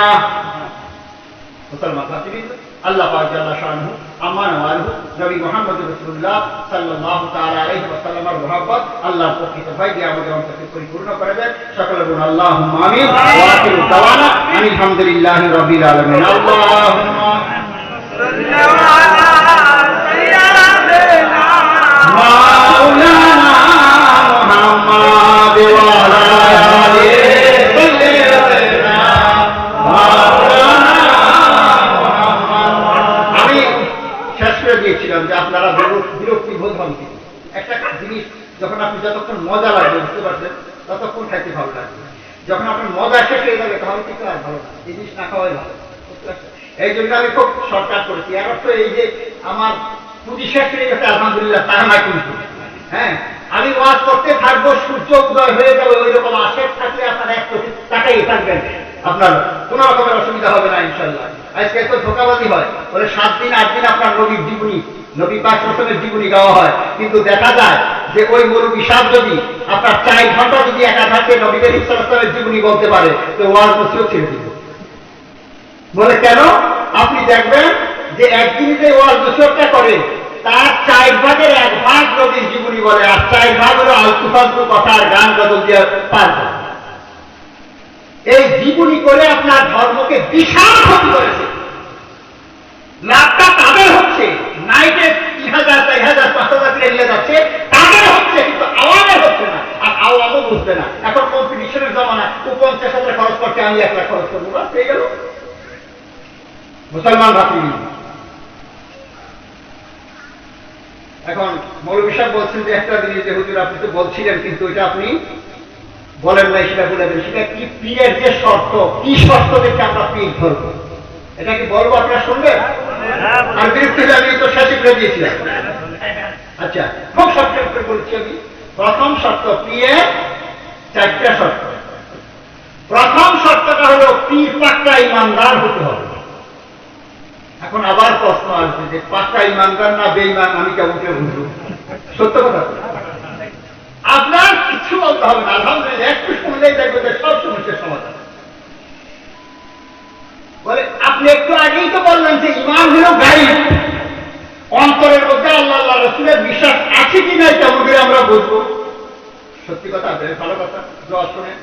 মুসলমান ভাতৃবৃন্দ, আল্লাহ পাক জাল্লা শাআনহু আম্মান ওয়ালহু নবী মুহাম্মদুর রাসূলুল্লাহ সাল্লাল্লাহু তাআলা আলাইহি ওয়াসাল্লামের মহব্বত আল্লাহর প্রকৃত ভয় দিয়ে আমাদের অন্তরকে পরিপূর্ণ করে দেন। সকলে বলুন আল্লাহুম্মা আমিন। ওয়া আখিরু দাওয়ানা আলহামদুলিল্লাহি রাব্বিল আলামিন। আল্লাহুম্মা সাল্লি আলা সাইয়্যিদিনা মাওলানা মুহাম্মাদ ওয়া আলা আলিহি দিয়েছিলাম যে আপনারা বিরক্তি বোধ হন। একটা জিনিস যখন আপনি যতক্ষণ মজা লাগবে, বুঝতে পারছেন, ততক্ষণ খাইতে ভালো লাগবে। যখন আপনার মজা শেষ হয়ে যাবে তাহলে কিন্তু আর ভালো না, এই জিনিস না খাওয়াই ভালো। এই জন্য আমি খুব শর্টকাট করেছি। এর অর্থ এই যে আমার পুঁজি শেষ হয়ে গেছে আলহামদুলিল্লাহ, তা না কিন্তু। হ্যাঁ, আমি ওয়াজ করতে থাকবো, সূর্য উদয় হয়ে যাবে, ওই রকম আশেখ থাকলে আপনার 1 কোটি টাকাই থাকবেন, আপনার কোন রকমের অসুবিধা হবে না ইনশাল্লাহ। আজকে তো ধোকাবাজি হয়, বলে 7 দিন 8 দিন আপনার নবীর জীবনী, নবী পাক রসুলের জীবনী গাওয়া হয়, কিন্তু দেখা যায় যে ওই মৌলবী সাহেব যদি আপনার 4 ঘন্টা যদি একা থাকে নবী করিম সাল্লাল্লাহু আলাইহি ওয়াসাল্লামের জীবনী বলতে পারে, তো ওয়াজ নসিহত ছেড়ে দিবে। বলে কেন? আপনি দেখবেন যে একদিন যে ওয়াজ নসিহতটা করে তার 4 ভাগের 1 ভাগ নবীর জীবনী বলে, আর 4 ভাগ হলো আলতু ফালতু কথা আর গান গজল দিয়ে পার করে। এই জীবনী করে আপনার ধর্মকে বিশাল ক্ষতি করেছে। লাভটা তাদের হচ্ছে, নাইটে 3000 4000 5000 লেগে যাচ্ছে, তাদের হচ্ছে, কিন্তু আওয়ামের হচ্ছে না, আর আওয়ামও বুঝবে না। এখন কম্পিটিশনের জমানা, ও 50,000 খরচ করতে, আমি 1 লাখ খরচ করবো, না পেয়ে গেল। মুসলমান ভাবি এখন মৌলভী সাহেব বলছেন যে একটা জিনিস, যে হুজুর আপনি তো বলছিলেন কিন্তু এটা আপনি বলেন নাই, সেটা বলে দেন। সেটা কি? পীরের যে শর্ত, কি শর্ত দেখে আমরা পীর ধরবো, এটা কি বলবো? আপনারা শুনবেন? আর বিরক্তি হলে আমি তো শেষে করে দিয়েছিলাম। আচ্ছা, খুব সংক্ষেপ করে বলছি আমি। প্রথম শর্ত, পীরের 4টা শর্ত। প্রথম শর্তটা হলো পীর পাক্কা ইমানদার হতে হবে। এখন আবার প্রশ্ন আসবে যে পাক্কা ইমানদার না বেঈমান, আমি কেমন কেউ বুঝবো? সত্য কথা, আপনার কিছু বলতে হবে না, আলহামদুলিল্লাহ একটু শুনলেই দেখবেন যে সব সমস্যার সমাধান। বলে আপনি একটু আগেই তো বললেন যে ইমান হলো গাইব, অন্তরের মধ্যে আল্লাহ আল্লাহ রাসূলের বিশ্বাস আছে কি নাই কেমন করে আমরা বুঝবো? সত্যি কথা, ভালো কথা। জবাব শুনে,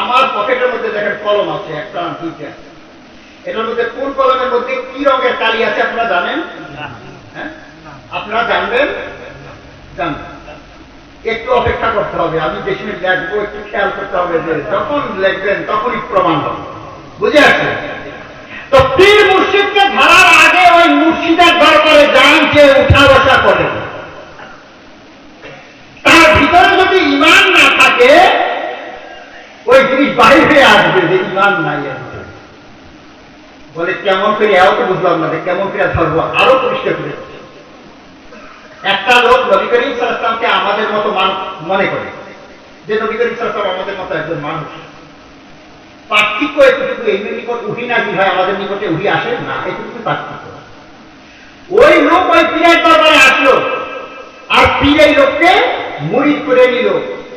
আমার পকেটের মধ্যে দেখেন কলম আছে, 1টা 2টা। এটার মধ্যে কোন কলমের মধ্যে কি রঙের কালি আছে আপনারা জানেন? হ্যাঁ, আপনারা জানবেন? জানবেন। একটু অপেক্ষা করতে হবে, আমি যে সময় লেখবো একটু খেয়াল করতে হবে যে যখন লিখবেন তখনই প্রমাণ হবে। বুঝে আসছে? তো পীর মুর্শিদকে ধরার আগে ওই মুর্শিদের দরবারে যান, যে উঠা বসা করে, তার ভিতরে যদি ইমান না থাকে ওই জিনিস বাহির হয়ে আসবে যে ইমান নাই। বলে কেমন করে? এও তো বুঝলাম না, কেমন করে ধরবো? আরো পরিষ্কার করে। একটা লোক নবী করিম সাল্লাল্লাহু আলাইহি ওয়াসাল্লামকে আমাদের মতো মনে করে, যে নবী করিম সাল্লাল্লাহু আলাইহি ওয়াসাল্লাম আমাদের মতো একজন মানুষ। পার্থক্য এতটুকু, এই নিকট উহি না হয়, আমাদের নিকটে উহি আসে না, এটুকু পার্থক্য। ওই লোক ওই পীরের দরবারে আসলো, আর পীর এই লোককে মুরিদ করে নিল,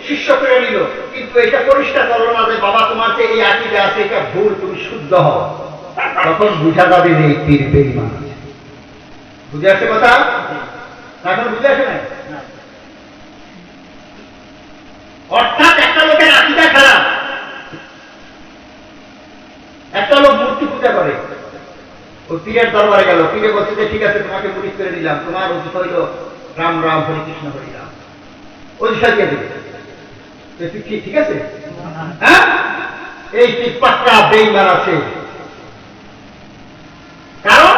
শিষ্য করে নিল, কিন্তু এটা পরিষ্কার করলো না যে বাবা তোমার যে এই আকীদা আছে এটা ভুল, তুমি শুদ্ধ হও। তখন বুঝা যাবে যে এই পীর বেঈমান আছে। বুঝে আসছে কথা? এখন বুঝে আসে নাই? অর্থাৎ একটা লোকের আকীদা খারাপ, একটা লোক মূর্তি পূজা করে, ওই পীরের দরবারে গেল, পীরে বলছে যে ঠিক আছে তোমাকে মুরিদ করে দিলাম, তোমার উচিত হইল রাম রাম হরে কৃষ্ণ হরি রাম, ওই সাজিয়ে দেবে। ঠিক আছে? হ্যাঁ, এই পাক্কা বেঈমান আছে। কারণ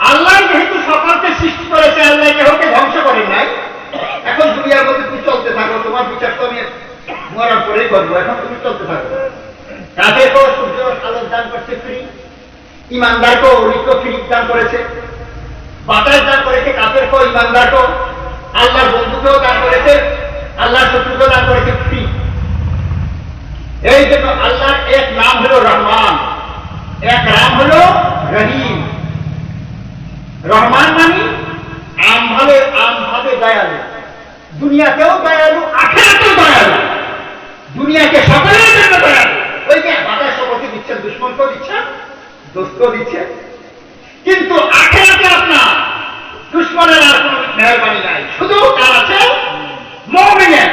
আল্লাহ যেহেতু সকলকে সৃষ্টি করেছে, আল্লাহ কেহকে ধ্বংস করেন নাই। এখন দুনিয়ার মধ্যে তুমি চলতে থাকো, তোমার বিচার তো আমি মরার পরেই করবো, এখন তুমি চলতে থাকো। কাফেরকেও সূর্য আলোর দান করছে ফ্রি, ইমানদারকেও ঋতু ফ্রি দান করেছে, বাতাস দান করেছে কাফেরকেও, ইমানদারকেও, আল্লাহর বন্ধুকেও দান করেছে, আল্লাহর শত্রুকেও দান করেছে ফ্রি। এই জন্য আল্লাহর এক নাম হলো রহমান, এক নাম হলো রহিম। রহমান মানে আমভাবে দয়ালু, দুনিয়াতেও দয়ালু, আখিরাতেও দয়ালু, দুনিয়াকে সকলের জন্য দয়ালু। ওই যে বাতাস সকলকে দিচ্ছেন, দুশ্মনকেও দিচ্ছেন, দোস্তকেও দিচ্ছেন, কিন্তু আখিরাতে আপনার দুশ্মনের আর কোন মেহরবানি নাই, শুধু তার আছে মুমিনের।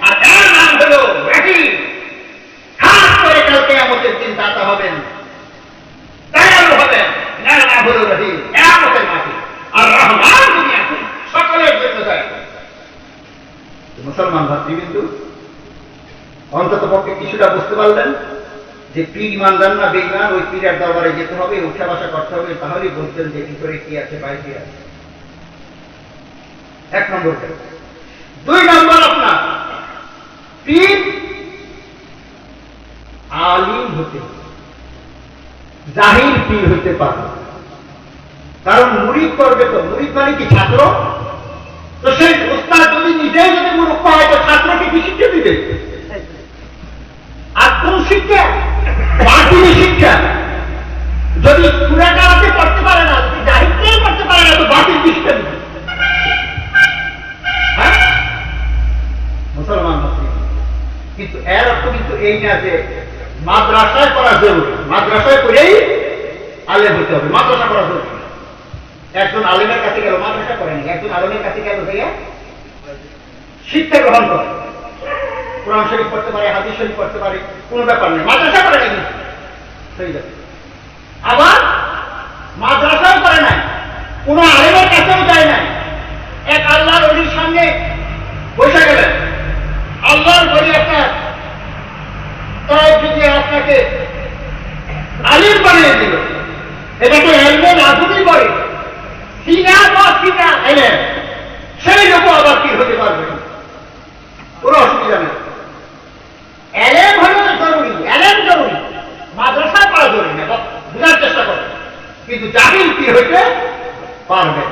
আর এর নাম হলো রহিম। খাস করে কাল কিয়ামতের দিন দাতা হবেন, দয়ালু হবেন, এর নাম হলো রহিম, কিয়ামতের মাঠে। আর রহমান দুনিয়াতে সকলের জন্য দয়ালু। মুসলমান ভাতৃবৃন্দু, অন্তত পক্ষে কিছুটা বুঝতে পারলেন যে পীর ইমানদার না বেঈমান, ওই পীরের দরবারে যেতে হবে, উঠা বসা করতে হবে, তাহলেই বলছেন যে ভিতরে কি আছে বাইরে কি আছে। 1 নম্বর। 2 নম্বর আপনার পীর আলিম হতে হবে, জাহির পীর হইতে পারে। কারণ মুরিদ করবে তো, মুরিদ মানে কি ছাত্র? তো সেই উস্তাদ যদি নিজেই যদি মূর্খ হয় তো ছাত্রকে কি শিক্ষা দিবে? আর কোন শিক্ষা? বাতিল শিক্ষা। যদি সুরাকারাতে করতে পারে না, যদি জাহিরটাই করতে পারে না, তো বাতিল শিক্ষা দিবে। হ্যাঁ, মুসলমান মুসলিম। কিন্তু এর অর্থ কিন্তু এই না যে মাদ্রাসায় করা জরুরি, মাদ্রাসায় করেই আলেম হতে হবে, মাদ্রাসা করা জরুরি। একজন আলেমের কাছে গেল, মাদ্রাসা করেনি, একজন আলেমের কাছে গেল ভাইয়া শিক্ষা গ্রহণ করে, কোরআন শরীফ পড়তে পারে, হাদিস শরীফ পড়তে পারে, কোনো ব্যাপার নেই, মাদ্রাসা করে নাকি সেই যাবে। আবার মাদ্রাসাও করে নাই, কোনো আলেমের কাছেও যায় নাই, এক আল্লাহর ওলির সামনে বসে গেলেন, আল্লাহর ওলি আপনার তাই যদি আপনাকে আলিম বানিয়ে দিল, এটাকে এলমে লাজুমি বলে, সিনা বা সিনা এলেন, সেই লোক আবার কি হতে পারবে, কোনো অসুবিধা নেই। এলেম হলো জরুরি, এলেম জরুরি, মাদ্রাসা করা জরুরি না, বোঝার চেষ্টা করে, কিন্তু জাহিল কি হইতে পারবে।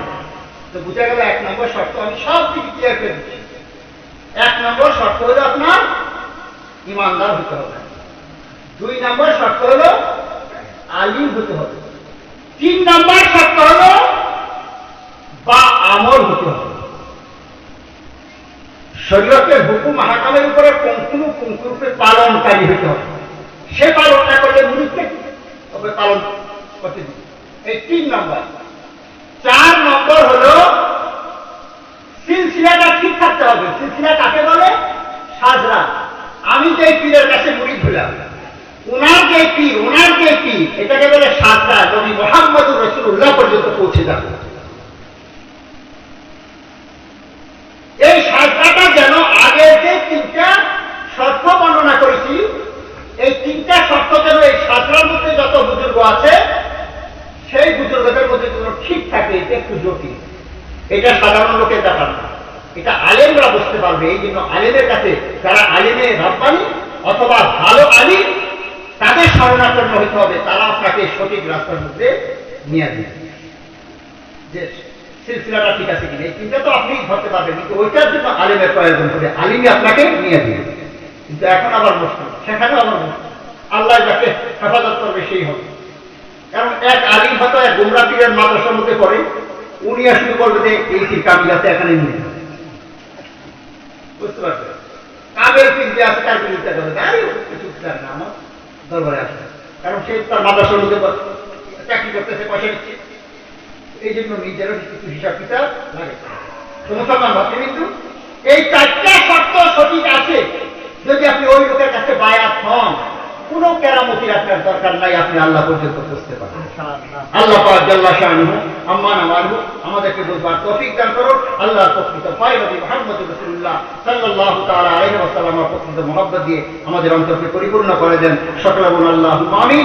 তো বুঝা গেল 1 নম্বর শর্ত। আমি সব দিকে ক্লিয়ার করে দিচ্ছি। 1 নম্বর শর্ত হলো আপনার ইমানদার হতে হবে, 2 নম্বর শর্ত হলো আলিম হতে হবে, 3 নম্বর শর্ত হলো বা আমল হতে হবে। শরীয়তের হুকুম আহকামের উপরে পুঙ্খানুপুঙ্খরূপে পালনকারী হতে হবে। সে পালন না করলে মুরিদকে তবে পালন করতে দিবে। এই 3 নম্বর। 4 নম্বর হলো সিলসিলাটা ঠিক থাকতে হবে। সিলসিলা কাকে বলে? সাজরা। আমি যে পীরের কাছে মুরিদ হলাম, ওনার যে পীর এটাকে বলে সাজরা, নবী মুহাম্মদুর রাসূলুল্লাহ পর্যন্ত পৌঁছে যাবে। এই সাজরাটা যেন আগের যে 3টা শর্ত বর্ণনা করেছি, এই 3টা শর্ত যেন এই সাজরার মধ্যে যত বুজুর্গ আছে সেই বুজুর্গদের মধ্যে যেন ঠিক থাকে, এটা একটু জটিল। এটা সাধারণ লোকের ব্যাপার না, এটা আলেমরা বুঝতে পারবে। এই জন্য আলেমের কাছে, যারা আলেমে রাব্বানী অথবা ভালো আলিম, তাদের শরণাপন্ন হইতে হবে, তারা আপনাকে সঠিক রাস্তার মধ্যে নিয়ে দিবে, যে সিলসিলাটা ঠিক আছে কিনা। এই 3টা তো আপনি ধরতে পারবেন, কিন্তু ওইটার জন্য আলেমের প্রয়োজন হবে, আলিমই আপনাকে নিয়ে দিবে। কিন্তু এখন আবার মুশকিল, সেখানেও আবার মুশকিল। আল্লাহ যাকে হেফাজত করবে সেই হবে। কারণ এক আলিম হয়তো এক গোমরা পীরের মাদ্রাসার মধ্যে পড়ে, উনি শুরু করবে যে এই পীর কামিল আছে, এখানে নিয়ে যাবে, বুঝতে পারছেন? কাবের পীর যে আছে তার বিরুদ্ধে করবে, আরে কিছু না, আমার দরবারে আসবে, কারণ সে তার মাদ্রাসার মধ্যে চাকরি করতেছে, পয়সা দিচ্ছে, এই জন্য নিজেরও কিছু হিসাব কিতাব লাগে। মুসলমান ভাবছে কিন্তু এই 4টা শর্ত সঠিক আছে, যদি আপনি ওই লোকের কাছে বায়াত হন, কোন কেরামতির আপনার দরকার নাই, আপনি আল্লাহ পর্যন্ত পৌঁছতে পারেন। আল্লাহ পাক জাল্লা শানুহু আম্মা নাওয়ালহু আমাদেরকে বুঝবার তৌফিক দান করুন। আল্লাহর প্রকৃত ভয় নবী মুহাম্মদুর রাসূলুল্লাহ সাল্লাল্লাহু তাআলা আলাইহি ওয়াসাল্লামের প্রকৃত মহব্বত দিয়ে আমাদের অন্তরকে পরিপূর্ণ করে দেন। সকলে বলুন আল্লাহুম্মা আমিন।